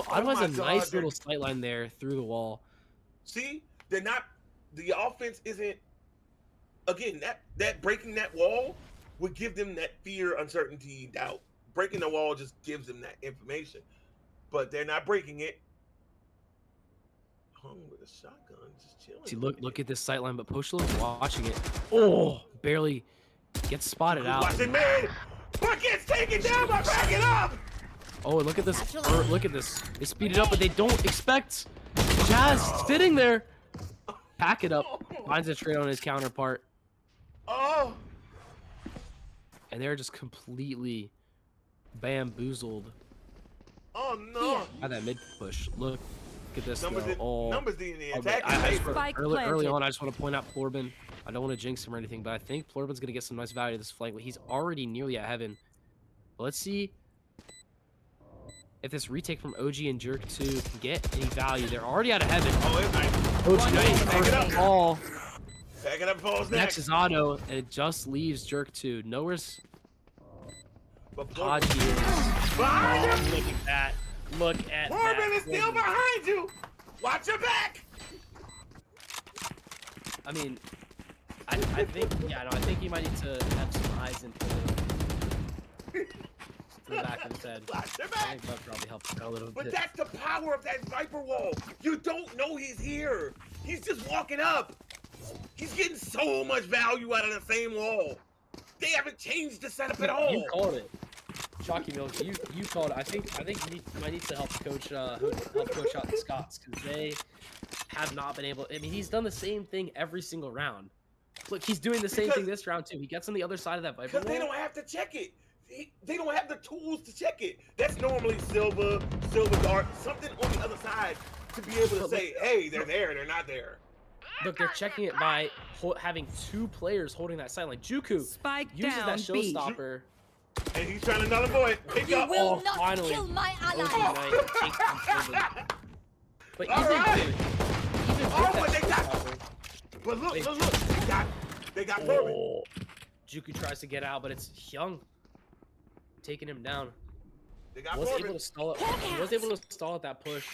[SPEAKER 2] has a nice little sight line there through the wall.
[SPEAKER 1] See, the offense isn't. Again, that breaking that wall would give them that fear, uncertainty, doubt. Breaking the wall just gives them that information, but they're not breaking it. Hung with a shotgun, just chilling.
[SPEAKER 2] See, look at this sight line, but Poshlo's watching it. Oh, barely gets spotted out.
[SPEAKER 1] Watch it, man. But gets taken down by backing up.
[SPEAKER 2] Oh, and look at this. Look at this. They speed it up, but they don't expect Jazz sitting there. Pack it up. Finds a trade on his counterpart.
[SPEAKER 1] Oh.
[SPEAKER 2] And they're just completely bamboozled
[SPEAKER 1] Oh no.
[SPEAKER 2] by that mid push. Look at this.
[SPEAKER 1] Numbers
[SPEAKER 2] though.
[SPEAKER 1] in the
[SPEAKER 2] Okay,
[SPEAKER 1] attack.
[SPEAKER 3] Spike
[SPEAKER 2] early
[SPEAKER 3] planted.
[SPEAKER 2] on, I just want to point out Florbin. I don't want to jinx him or anything, but I think Florbin's going to get some nice value to this flank. He's already nearly at heaven. But let's see if this retake from OG and Jerk 2 can get any value. They're already out of heaven.
[SPEAKER 1] Oh, it's nice.
[SPEAKER 2] OG nice.
[SPEAKER 1] Back it up.
[SPEAKER 2] First ball.
[SPEAKER 1] Back it up, falls
[SPEAKER 2] Next is Otto, and it just leaves Jerk 2. Nowhere's
[SPEAKER 1] But
[SPEAKER 2] Podgy is.
[SPEAKER 1] behind
[SPEAKER 2] Oh,
[SPEAKER 1] him.
[SPEAKER 2] look at that. Look at
[SPEAKER 1] Corbin
[SPEAKER 2] that.
[SPEAKER 1] is still
[SPEAKER 2] Corbin.
[SPEAKER 1] behind you. Watch your back.
[SPEAKER 2] I mean, I think he might need to have some eyes into the back of his head.
[SPEAKER 1] Watch your
[SPEAKER 2] I
[SPEAKER 1] back.
[SPEAKER 2] think that probably helped out a little
[SPEAKER 1] But
[SPEAKER 2] bit.
[SPEAKER 1] that's the power of that Viper wall. You don't know he's here. He's just walking up. He's getting so much value out of the same wall. They haven't changed the setup at all.
[SPEAKER 2] You called it. Shocky Milk, you called it. I think you might need to help coach out the Scots because they have not been able. I mean, he's done the same thing every single round. Look, he's doing the same thing this round too. He gets on the other side of that Viper
[SPEAKER 1] Because they
[SPEAKER 2] wall.
[SPEAKER 1] don't have to check it. They don't have the tools to check it. That's normally Silver Dart, something on the other side to be able to say, hey, they're there, they're not there.
[SPEAKER 2] Look, they're checking it by having two players holding that sideline. Juku
[SPEAKER 3] Spike
[SPEAKER 2] uses
[SPEAKER 3] down,
[SPEAKER 2] that
[SPEAKER 3] B.
[SPEAKER 2] showstopper.
[SPEAKER 1] And he's trying to null avoid it. Pick
[SPEAKER 7] You
[SPEAKER 1] up.
[SPEAKER 7] will
[SPEAKER 2] Oh,
[SPEAKER 7] not
[SPEAKER 2] finally.
[SPEAKER 7] kill my
[SPEAKER 2] OG
[SPEAKER 7] ally.
[SPEAKER 2] Knight takes control. But
[SPEAKER 1] All
[SPEAKER 2] even
[SPEAKER 1] right.
[SPEAKER 2] with
[SPEAKER 1] Oh, but
[SPEAKER 2] that
[SPEAKER 1] they got-
[SPEAKER 2] showstopper,
[SPEAKER 1] But look,
[SPEAKER 2] Wait,
[SPEAKER 1] look. They got Corbin.
[SPEAKER 2] Oh. Juku tries to get out, but it's Hyung taking him down.
[SPEAKER 1] They got
[SPEAKER 2] Was
[SPEAKER 1] Corbin.
[SPEAKER 2] able to stall it. He was able to stall at that push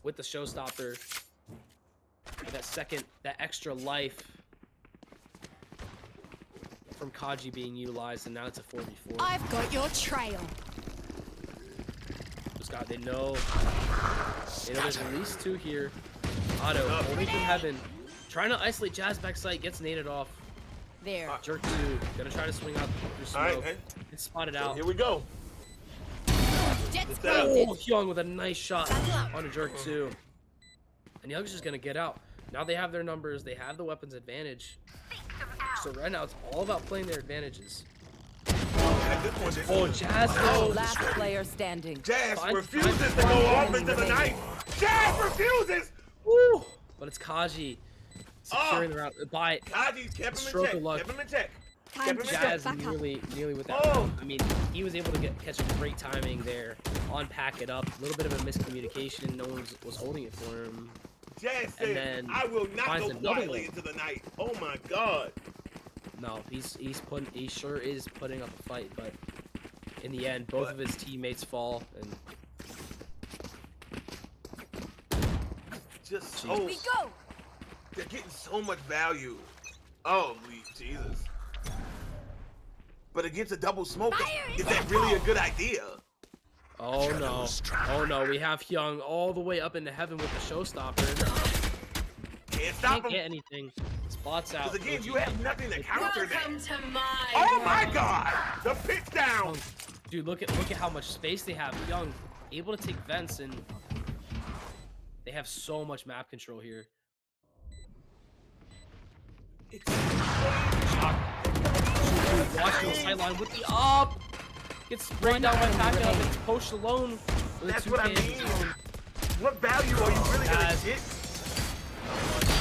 [SPEAKER 2] with the showstopper. With that extra life from Kaji being utilized, and now it's a 4v4.
[SPEAKER 8] I've got your trail.
[SPEAKER 2] They know there's at least two here. Otto, only from heaven, trying to isolate Jazz backside, gets naded off.
[SPEAKER 8] There.
[SPEAKER 2] Jerk 2, gonna try to swing out through smoke.
[SPEAKER 1] All right,
[SPEAKER 2] It's spotted
[SPEAKER 1] so
[SPEAKER 2] out.
[SPEAKER 1] here we go.
[SPEAKER 8] Jets
[SPEAKER 1] that.
[SPEAKER 8] grounded.
[SPEAKER 2] Oh, Hyung with a nice shot on a Jerk 2. And Hyung's just gonna get out. Now they have their numbers, they have the weapons advantage. So right now it's all about playing their advantages.
[SPEAKER 1] At this point,
[SPEAKER 2] Oh, Jazz though.
[SPEAKER 3] Last player standing.
[SPEAKER 1] Jazz
[SPEAKER 2] Fine.
[SPEAKER 1] refuses to go off into the night. Jazz refuses.
[SPEAKER 2] Woo! But it's Kaji securing the round by
[SPEAKER 1] Kaji's kept him in
[SPEAKER 2] stroke
[SPEAKER 1] check.
[SPEAKER 2] of luck.
[SPEAKER 1] Kept him in check.
[SPEAKER 8] Time
[SPEAKER 1] Kept him
[SPEAKER 8] to
[SPEAKER 1] in check.
[SPEAKER 2] Jazz
[SPEAKER 8] back up.
[SPEAKER 2] nearly with that.
[SPEAKER 1] Oh.
[SPEAKER 2] Round. I mean, he was able to catch a great timing there on pack it up. A little bit of a miscommunication. No one was holding it for him.
[SPEAKER 1] Jazz
[SPEAKER 2] And
[SPEAKER 1] said,
[SPEAKER 2] then
[SPEAKER 1] "I will not
[SPEAKER 2] finds
[SPEAKER 1] go
[SPEAKER 2] another
[SPEAKER 1] quietly
[SPEAKER 2] one.
[SPEAKER 1] into the night." Oh my God.
[SPEAKER 2] No, he sure is putting up a fight, but in the end, both of his teammates fall, and
[SPEAKER 1] Just
[SPEAKER 2] Here
[SPEAKER 1] so
[SPEAKER 8] We go.
[SPEAKER 1] they're getting so much value. Oh, Jesus. But against a double smoke, is that really a good idea?
[SPEAKER 2] oh no, we have Hyung all the way up into heaven with the showstopper.
[SPEAKER 1] Can't stop
[SPEAKER 2] Can't
[SPEAKER 1] him.
[SPEAKER 2] get anything. Spots out.
[SPEAKER 1] Because again, you have nothing to counter that.
[SPEAKER 7] Welcome to my
[SPEAKER 1] Oh my
[SPEAKER 7] world.
[SPEAKER 1] God! The pitch down.
[SPEAKER 2] Dude, look at how much space they have. Hyung able to take vents, and they have so much map control here. Watching the sideline with the up. Gets sprayed down by pack up. It's Post alone. With
[SPEAKER 1] That's
[SPEAKER 2] two
[SPEAKER 1] what I
[SPEAKER 2] cans.
[SPEAKER 1] mean. What value are you really gonna
[SPEAKER 2] Guys.
[SPEAKER 1] get?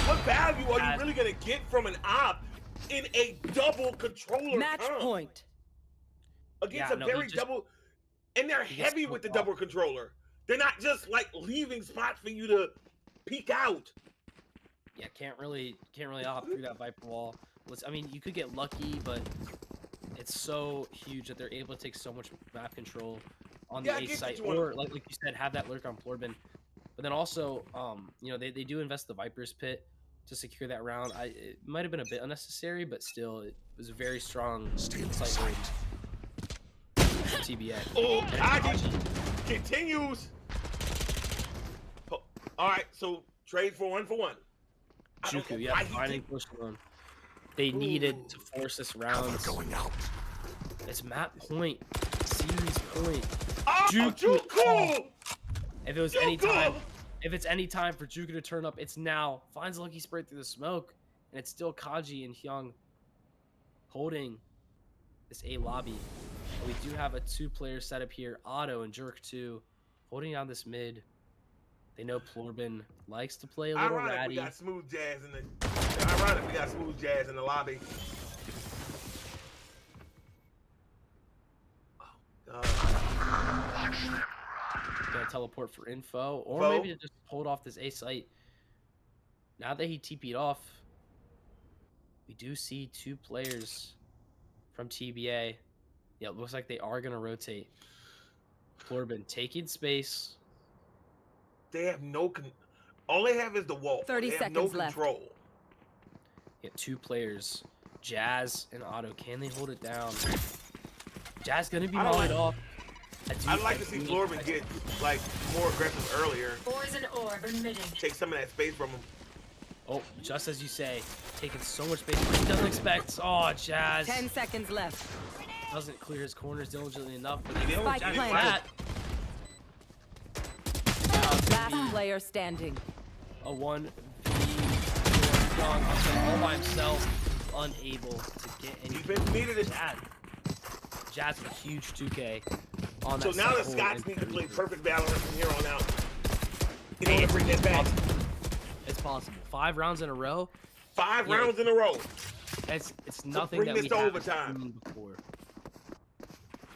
[SPEAKER 1] What value are
[SPEAKER 2] Guys.
[SPEAKER 1] you really gonna get from an op in a double controller
[SPEAKER 3] Match
[SPEAKER 1] comp
[SPEAKER 3] point.
[SPEAKER 1] against
[SPEAKER 2] Yeah,
[SPEAKER 1] a
[SPEAKER 2] no, he
[SPEAKER 1] very
[SPEAKER 2] just-
[SPEAKER 1] double? And they're
[SPEAKER 2] he gets
[SPEAKER 1] heavy with the
[SPEAKER 2] smoked off.
[SPEAKER 1] double controller. They're not just like leaving spots for you to peek out.
[SPEAKER 2] Yeah, can't really opt through that Viper wall. I mean, you could get lucky, but it's so huge that they're able to take so much map control on the
[SPEAKER 1] Yeah, I
[SPEAKER 2] A
[SPEAKER 1] get what
[SPEAKER 2] site,
[SPEAKER 1] you wanna-
[SPEAKER 2] or like you said, have that lurk on Plorbin. But then also, they do invest the Viper's pit to secure that round. It might have been a bit unnecessary, but still, it was a very strong
[SPEAKER 6] Stay in
[SPEAKER 2] site
[SPEAKER 6] sight.
[SPEAKER 2] for TBA.
[SPEAKER 1] Oh,
[SPEAKER 2] And
[SPEAKER 1] Kaji continues. Oh, all right, so trade for one. I don't know
[SPEAKER 2] Juku, yeah,
[SPEAKER 1] why he
[SPEAKER 2] finding
[SPEAKER 1] did-
[SPEAKER 2] push alone. They needed to force this round.
[SPEAKER 6] Cover going out.
[SPEAKER 2] It's map point, series point.
[SPEAKER 1] Oh,
[SPEAKER 2] Juku.
[SPEAKER 1] Juku!
[SPEAKER 2] If it was
[SPEAKER 1] Juku!
[SPEAKER 2] any time, if it's any time for Juku to turn up, it's now. Finds a lucky spray through the smoke, and it's still Kaji and Hyung holding this A lobby. But we do have a two-player setup here, Otto and Jerk 2, holding down this mid. They know Plorbin likes to play a little
[SPEAKER 1] Ironic, we
[SPEAKER 2] ratty.
[SPEAKER 1] got smooth jazz in the. Ironic, we got smooth jazz in the lobby. Oh,
[SPEAKER 2] Gonna teleport for info, or
[SPEAKER 1] Info?
[SPEAKER 2] maybe to just hold off this A site. Now that he TP'd off, we do see two players from TBA. Yeah, it looks like they are gonna rotate. Plorbin taking space.
[SPEAKER 1] They have no. All they have is the wall.
[SPEAKER 3] 30
[SPEAKER 1] they have no
[SPEAKER 3] seconds left.
[SPEAKER 1] control.
[SPEAKER 2] Yeah, two players, Jazz and Otto. Can they hold it down? Jazz gonna be
[SPEAKER 1] I don't
[SPEAKER 2] mollied
[SPEAKER 1] like-
[SPEAKER 2] off.
[SPEAKER 1] I'd like to see Florbin get like more aggressive earlier.
[SPEAKER 7] Poison orb emitting.
[SPEAKER 1] Take some of that space from him.
[SPEAKER 2] Oh, just as you say, taking so much space. He doesn't expect. Oh, Jazz
[SPEAKER 3] 10 seconds left.
[SPEAKER 2] doesn't clear his corners diligently enough. But they know
[SPEAKER 3] Spike
[SPEAKER 2] Jazz is
[SPEAKER 3] planted.
[SPEAKER 2] that.
[SPEAKER 3] Last player standing.
[SPEAKER 2] A 1v Young all by himself, unable to get any.
[SPEAKER 1] Defense needed it.
[SPEAKER 2] Jazz with a huge 2K on
[SPEAKER 1] So
[SPEAKER 2] that.
[SPEAKER 1] now the
[SPEAKER 2] side.
[SPEAKER 1] Scots need to play perfect Valorant from here on out. In order to bring that back.
[SPEAKER 2] It's possible. 5 rounds in a row.
[SPEAKER 1] 5
[SPEAKER 2] Yeah.
[SPEAKER 1] rounds in a row.
[SPEAKER 2] It's nothing
[SPEAKER 1] bring
[SPEAKER 2] that
[SPEAKER 1] this
[SPEAKER 2] we
[SPEAKER 1] to
[SPEAKER 2] haven't
[SPEAKER 1] overtime.
[SPEAKER 2] seen before.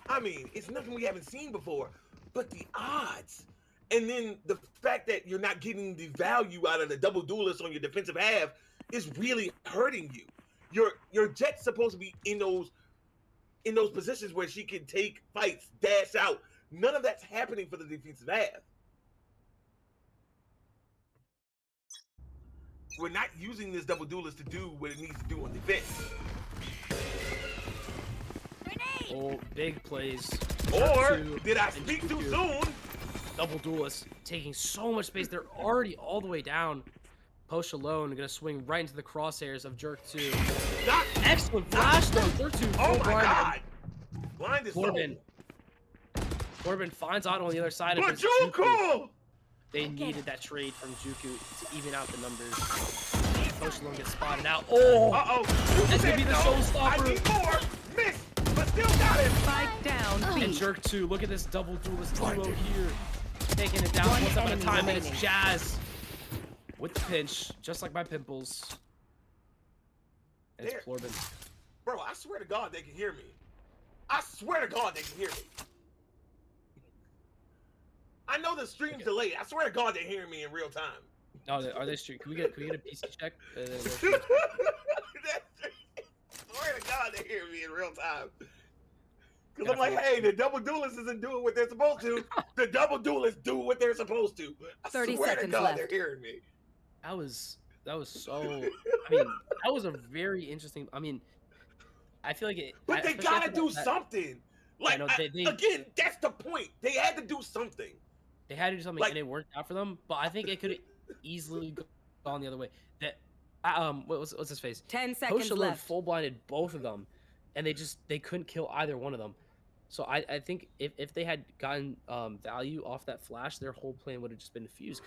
[SPEAKER 1] I mean, it's nothing we haven't seen before, but the odds. And then the fact that you're not getting the value out of the double duelist on your defensive half is really hurting you. Your Jet's supposed to be in those positions where she can take fights, dash out. None of that's happening for the defensive half. We're not using this double duelist to do what it needs to do on defense.
[SPEAKER 2] Oh, big plays.
[SPEAKER 1] Or
[SPEAKER 2] Two,
[SPEAKER 1] did I
[SPEAKER 2] and
[SPEAKER 1] speak too
[SPEAKER 2] Juku.
[SPEAKER 1] soon?
[SPEAKER 2] Double duelist taking so much space. They're already all the way down. Posh alone gonna swing right into the crosshairs of Jerk 2.
[SPEAKER 1] Not
[SPEAKER 2] Excellent flash though. Jerk 2.
[SPEAKER 1] Oh
[SPEAKER 2] full
[SPEAKER 1] my
[SPEAKER 2] blind.
[SPEAKER 1] god! Blind is
[SPEAKER 2] Corbin. Corbin finds Otto on the other side of
[SPEAKER 1] But
[SPEAKER 2] his Juku.
[SPEAKER 1] Juku!
[SPEAKER 2] They needed that trade from Juku to even out the numbers. Posh alone gets spotted out. Oh!
[SPEAKER 1] Uh-oh.
[SPEAKER 2] That could be the
[SPEAKER 1] I
[SPEAKER 2] showstopper.
[SPEAKER 1] need more. Miss, but still got it.
[SPEAKER 3] Spike down.
[SPEAKER 2] And
[SPEAKER 3] B.
[SPEAKER 2] Jerk 2, look at this double duelist duo here. Taking it down one step at a
[SPEAKER 3] enemy
[SPEAKER 2] time, and it's
[SPEAKER 3] remaining.
[SPEAKER 2] Jazz with the pinch, just like my pimples. And it's
[SPEAKER 1] There.
[SPEAKER 2] Corbin.
[SPEAKER 1] Bro, I swear to God they can hear me. I swear to God they can hear me. I know the stream's delayed. I swear to God they're hearing me in real time.
[SPEAKER 2] Oh, are they stream? Can we get a PC check?
[SPEAKER 1] I swear to God they hear me in real time. Because I'm like, hey, the double duelists isn't doing what they're supposed to. The double duelists do what they're supposed to. I
[SPEAKER 3] 30
[SPEAKER 1] swear to
[SPEAKER 3] seconds
[SPEAKER 1] God
[SPEAKER 3] left.
[SPEAKER 1] they're hearing me.
[SPEAKER 2] That was so. I mean, that was a very interesting. I mean, I feel like it.
[SPEAKER 1] But they
[SPEAKER 2] especially
[SPEAKER 1] gotta
[SPEAKER 2] after
[SPEAKER 1] do
[SPEAKER 2] that-
[SPEAKER 1] something. Like,
[SPEAKER 2] know, they-
[SPEAKER 1] again, that's the point. They had to do something.
[SPEAKER 2] They had to do something,
[SPEAKER 1] Like-
[SPEAKER 2] and it worked out for them. But I think it could have easily gone the other way. That what's his face?
[SPEAKER 3] 10 seconds
[SPEAKER 2] Posh alone
[SPEAKER 3] left.
[SPEAKER 2] full blinded both of them, and they couldn't kill either one of them. So I think if they had gotten value off that flash, their whole plan would have just been fused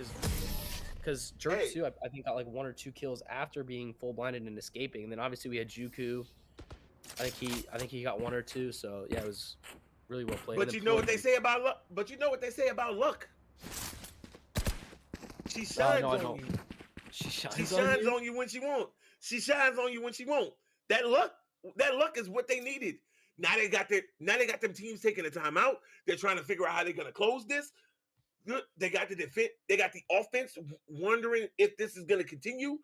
[SPEAKER 2] because Jerk
[SPEAKER 1] Hey.
[SPEAKER 2] 2 I think got like 1 or 2 kills after being full blinded and escaping, and then obviously we had Juku. I think he got 1 or 2. So yeah, it was really well played.
[SPEAKER 1] But
[SPEAKER 2] And
[SPEAKER 1] you
[SPEAKER 2] then
[SPEAKER 1] know what they
[SPEAKER 2] Corbin-
[SPEAKER 1] say about luck. But you know what they say about luck. She shines
[SPEAKER 2] no, I
[SPEAKER 1] on
[SPEAKER 2] don't.
[SPEAKER 1] you.
[SPEAKER 2] She shines,
[SPEAKER 1] She
[SPEAKER 2] on
[SPEAKER 1] shines
[SPEAKER 2] you?
[SPEAKER 1] on you when she won't. She shines on you when she won't. That luck is what they needed. Now they got them teams taking the time out. They're trying to figure out how they're gonna close this. Good. They got the defense. They got the offense wondering if this is gonna continue.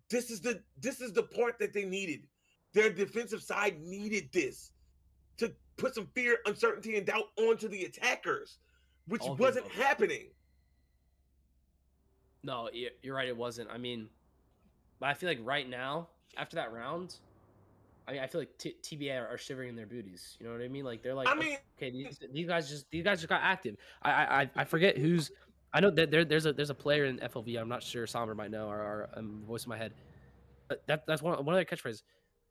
[SPEAKER 1] This is the part that they needed. Their defensive side needed this to put some fear, uncertainty, and doubt onto the attackers, which
[SPEAKER 2] All of the
[SPEAKER 1] wasn't
[SPEAKER 2] above.
[SPEAKER 1] happening.
[SPEAKER 2] No, you're right. It wasn't. I mean, but I feel like right now, after that round, I mean, I feel like TBA are shivering in their booties. You know what I mean? Like they're like,
[SPEAKER 1] I mean,
[SPEAKER 2] okay, these guys just got active. I forget who's. I know that there's a player in FLV. I'm not sure. Somber might know, or voice in my head. But that's one of their catchphrases.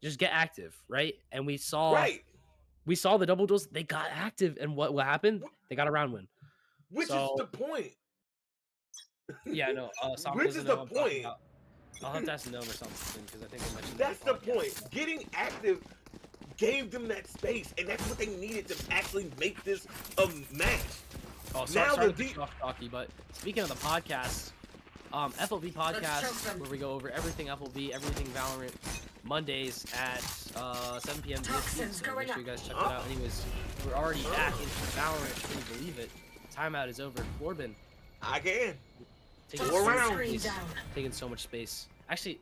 [SPEAKER 2] Just get active, right? And we saw the double duels. They got active, and what happened? They got a round win.
[SPEAKER 1] which
[SPEAKER 2] So-
[SPEAKER 1] is the point.
[SPEAKER 2] Yeah, no. Somber
[SPEAKER 1] Which
[SPEAKER 2] doesn't
[SPEAKER 1] is
[SPEAKER 2] know
[SPEAKER 1] the
[SPEAKER 2] what I'm talking
[SPEAKER 1] point.
[SPEAKER 2] about. I'll have to ask Gnome or something because I think I mentioned.
[SPEAKER 1] That's
[SPEAKER 2] that
[SPEAKER 1] the point. Getting active gave them that space, and that's what they needed to actually make this a match.
[SPEAKER 2] Oh,
[SPEAKER 1] Now
[SPEAKER 2] sorry
[SPEAKER 1] the
[SPEAKER 2] to cut you off, Talkie, but speaking of the podcast, FLV
[SPEAKER 7] choke
[SPEAKER 2] podcast,
[SPEAKER 7] them.
[SPEAKER 2] where we go over everything FLV, everything Valorant, Mondays at 7 p.m. EST,
[SPEAKER 7] Toxins
[SPEAKER 2] so
[SPEAKER 7] going
[SPEAKER 2] make sure you
[SPEAKER 7] up.
[SPEAKER 2] guys check it out. Anyways, we're already back into Valorant. Can you believe it? Timeout is over. Corbin
[SPEAKER 1] I can.
[SPEAKER 2] taking
[SPEAKER 1] Four
[SPEAKER 2] so much
[SPEAKER 1] rounds.
[SPEAKER 7] Screen
[SPEAKER 2] space.
[SPEAKER 7] down.
[SPEAKER 2] Taking so much space. Actually,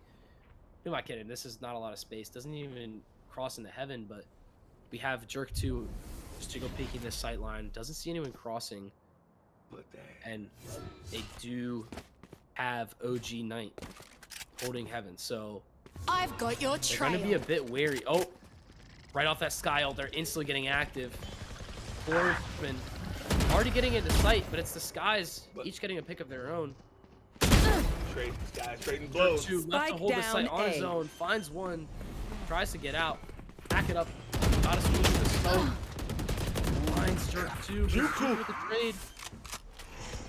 [SPEAKER 2] who am I kidding? This is not a lot of space. Doesn't even cross into heaven, but we have Jerk 2 just to go peeking this sight line. Doesn't see anyone crossing.
[SPEAKER 1] But that.
[SPEAKER 2] And they do have OG Knight holding heaven, so
[SPEAKER 8] I've got your
[SPEAKER 2] they're
[SPEAKER 8] trail.
[SPEAKER 2] gonna be a bit wary. Oh, right off that sky ult, they're instantly getting active. Corbin already getting into sight, but it's the skies each getting a pick of their own.
[SPEAKER 1] Trading blows.
[SPEAKER 2] Two left to
[SPEAKER 3] Spike
[SPEAKER 2] hold the sight
[SPEAKER 3] down
[SPEAKER 2] on his
[SPEAKER 3] A.
[SPEAKER 2] own, finds one, tries to get out, back it up, got a solution to smoke. Blinds Jerk 2,
[SPEAKER 1] Juku.
[SPEAKER 2] with the trade.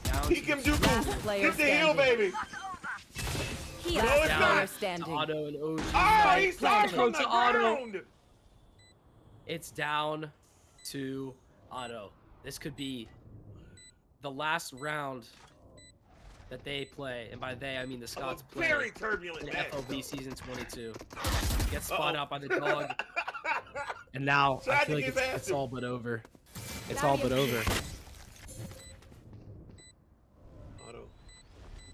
[SPEAKER 2] Down
[SPEAKER 1] Peek
[SPEAKER 2] to
[SPEAKER 1] him,
[SPEAKER 2] the
[SPEAKER 3] Last
[SPEAKER 1] Juku.
[SPEAKER 3] player
[SPEAKER 1] Get the heal,
[SPEAKER 3] standing.
[SPEAKER 1] baby.
[SPEAKER 3] He
[SPEAKER 1] No,
[SPEAKER 3] last
[SPEAKER 1] it's
[SPEAKER 3] player
[SPEAKER 1] not.
[SPEAKER 3] standing.
[SPEAKER 2] Otto and OG.
[SPEAKER 1] Oh,
[SPEAKER 2] Knight
[SPEAKER 1] he saw it
[SPEAKER 2] planted
[SPEAKER 1] from the
[SPEAKER 2] to Otto.
[SPEAKER 1] ground.
[SPEAKER 2] It's down to Otto. This could be the last round that they play, and by they I mean the
[SPEAKER 1] Of
[SPEAKER 2] Scots
[SPEAKER 1] a
[SPEAKER 2] play
[SPEAKER 1] very turbulent
[SPEAKER 2] in
[SPEAKER 1] match.
[SPEAKER 2] FLV season 22. Gets spun
[SPEAKER 1] Uh-oh.
[SPEAKER 2] out by the dog, and now I
[SPEAKER 1] Tried
[SPEAKER 2] feel
[SPEAKER 1] to
[SPEAKER 2] like
[SPEAKER 1] get
[SPEAKER 2] it's
[SPEAKER 1] past him.
[SPEAKER 2] all but over. It's all but over.
[SPEAKER 1] Otto.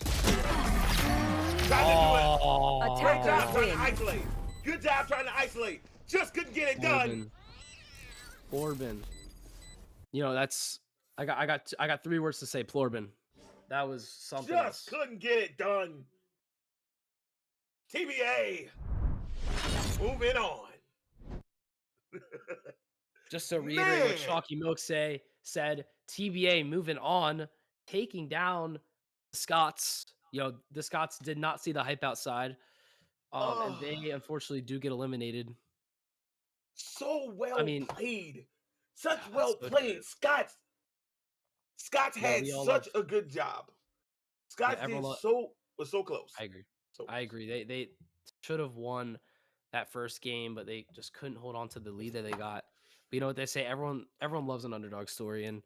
[SPEAKER 1] Tried to do it.
[SPEAKER 2] Oh,
[SPEAKER 1] Great job
[SPEAKER 3] Attackers
[SPEAKER 1] trying
[SPEAKER 3] win.
[SPEAKER 1] to isolate. Good job trying to isolate. Just couldn't get it done.
[SPEAKER 2] Florbin. You know, that's I got 3 words to say. Florbin. That was something
[SPEAKER 1] Just
[SPEAKER 2] else.
[SPEAKER 1] couldn't get it done. TBA. Moving on.
[SPEAKER 2] Just to reiterate what
[SPEAKER 1] Man.
[SPEAKER 2] Chalky Milk said, TBA moving on, taking down the Scots. You know, the Scots did not see the hype outside. And
[SPEAKER 1] Oh,
[SPEAKER 2] they unfortunately do get eliminated.
[SPEAKER 1] so
[SPEAKER 2] I
[SPEAKER 1] well
[SPEAKER 2] mean,
[SPEAKER 1] played. Such well
[SPEAKER 2] so
[SPEAKER 1] played. Scott's
[SPEAKER 2] yeah,
[SPEAKER 1] had
[SPEAKER 2] we all
[SPEAKER 1] such
[SPEAKER 2] love.
[SPEAKER 1] a good job.
[SPEAKER 2] Yeah,
[SPEAKER 1] Scott's
[SPEAKER 2] everyone.
[SPEAKER 1] was so close.
[SPEAKER 2] I agree.
[SPEAKER 1] So
[SPEAKER 2] I
[SPEAKER 1] close.
[SPEAKER 2] agree. They should have won that first game, but they just couldn't hold on to the lead that they got. But you know what they say? Everyone loves an underdog story, and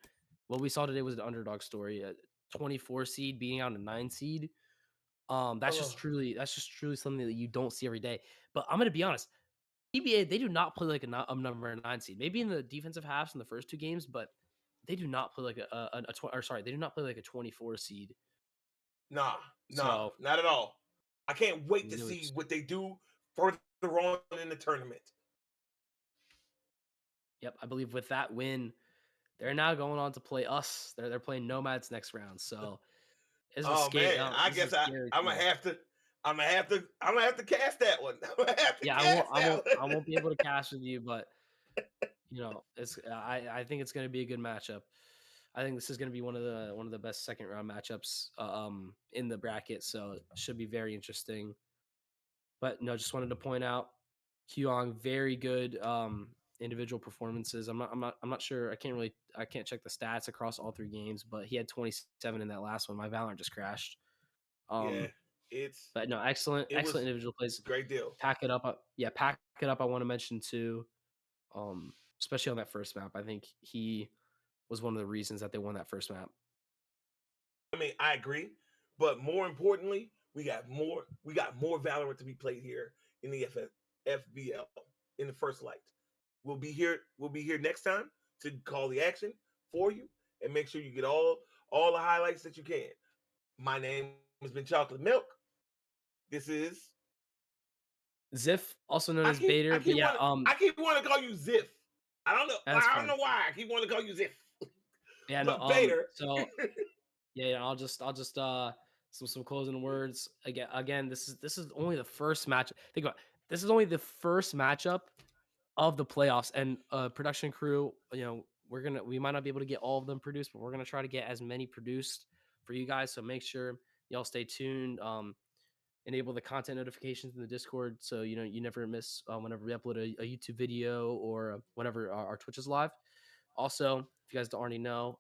[SPEAKER 2] what we saw today was an underdog story. A 24 seed beating out a 9 seed.
[SPEAKER 1] Oh,
[SPEAKER 2] That's just truly something that you don't see every day. But I'm gonna be honest, TBA they do not play like a number 9 seed. Maybe in the defensive halves in the first 2 games, but they do not play like they do not play like a 24 seed.
[SPEAKER 1] nah,
[SPEAKER 2] So
[SPEAKER 1] not at all. I can't wait to
[SPEAKER 2] it
[SPEAKER 1] see
[SPEAKER 2] was
[SPEAKER 1] what they do further on in the tournament.
[SPEAKER 2] Yep, I believe with that win, they're now going on to play us. They're playing Nomads next round. So
[SPEAKER 1] Oh man, I
[SPEAKER 2] this is
[SPEAKER 1] guess
[SPEAKER 2] a scary
[SPEAKER 1] I'm gonna
[SPEAKER 2] thing.
[SPEAKER 1] have to I'm gonna have to cast that one. I'm gonna have to
[SPEAKER 2] Yeah,
[SPEAKER 1] cast that
[SPEAKER 2] I
[SPEAKER 1] one.
[SPEAKER 2] won't be able to cash with you, but you know, I think it's going to be a good matchup. I think this is going to be one of the best second round matchups in the bracket. So it should be very interesting. But no, just wanted to point out Kyung very good individual performances. I'm not sure. I can't check the stats across all 3 games, but he had 27 in that last one. My Valorant just crashed.
[SPEAKER 1] Yeah,
[SPEAKER 2] Um,
[SPEAKER 1] it's
[SPEAKER 2] but no,
[SPEAKER 1] it
[SPEAKER 2] excellent
[SPEAKER 1] was
[SPEAKER 2] individual plays.
[SPEAKER 1] a great deal.
[SPEAKER 2] Pack it up. Yeah, pack it up. I want to mention too. Especially on that first map. I think he was one of the reasons that they won that first map.
[SPEAKER 1] I mean, I agree, but more importantly, we got more Valorant to be played here in the FBL in the first light. We'll be here next time to call the action for you and make sure you get all the highlights that you can. My name has been Chocolate Milk. This is
[SPEAKER 2] Ziff, also known as Bader, but yeah,
[SPEAKER 1] I keep wanting to call you Ziff.
[SPEAKER 2] that's
[SPEAKER 1] I don't
[SPEAKER 2] fine.
[SPEAKER 1] know why I keep wanting to call you Ziff.
[SPEAKER 2] Yeah, no,
[SPEAKER 1] But Bader.
[SPEAKER 2] so yeah, I'll just some closing words. Again, this is only the first match. Think about it. This is only the first matchup of the playoffs, and production crew, you know, we might not be able to get all of them produced, but we're gonna try to get as many produced for you guys. So make sure y'all stay tuned. Enable the content notifications in the Discord, so you know you never miss whenever we upload a YouTube video or whenever our Twitch is live. Also, if you guys don't already know,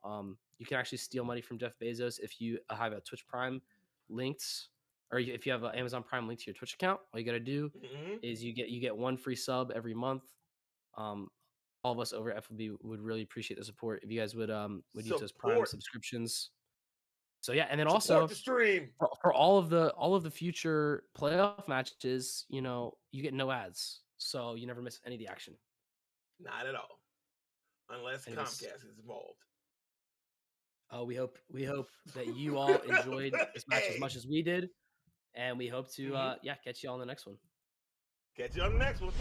[SPEAKER 2] you can actually steal money from Jeff Bezos if you have a Twitch Prime linked, or if you have an Amazon Prime linked to your Twitch account. All you gotta do
[SPEAKER 1] Mhm.
[SPEAKER 2] is you get 1 free sub every month. Um, all of us over at FLV would really appreciate the support if you guys would use those Prime
[SPEAKER 1] Support
[SPEAKER 2] subscriptions. So yeah, and then
[SPEAKER 1] support
[SPEAKER 2] also
[SPEAKER 1] the stream.
[SPEAKER 2] for all of the future playoff matches, you know, you get no ads, so you never miss any of the action.
[SPEAKER 1] Not at all. Unless
[SPEAKER 2] Anyways,
[SPEAKER 1] Comcast is involved.
[SPEAKER 2] we hope that you all enjoyed this match as
[SPEAKER 1] Hey.
[SPEAKER 2] much as we did, and we hope to
[SPEAKER 1] Mhm.
[SPEAKER 2] yeah catch you all on the next one.
[SPEAKER 1] Catch you on the next one.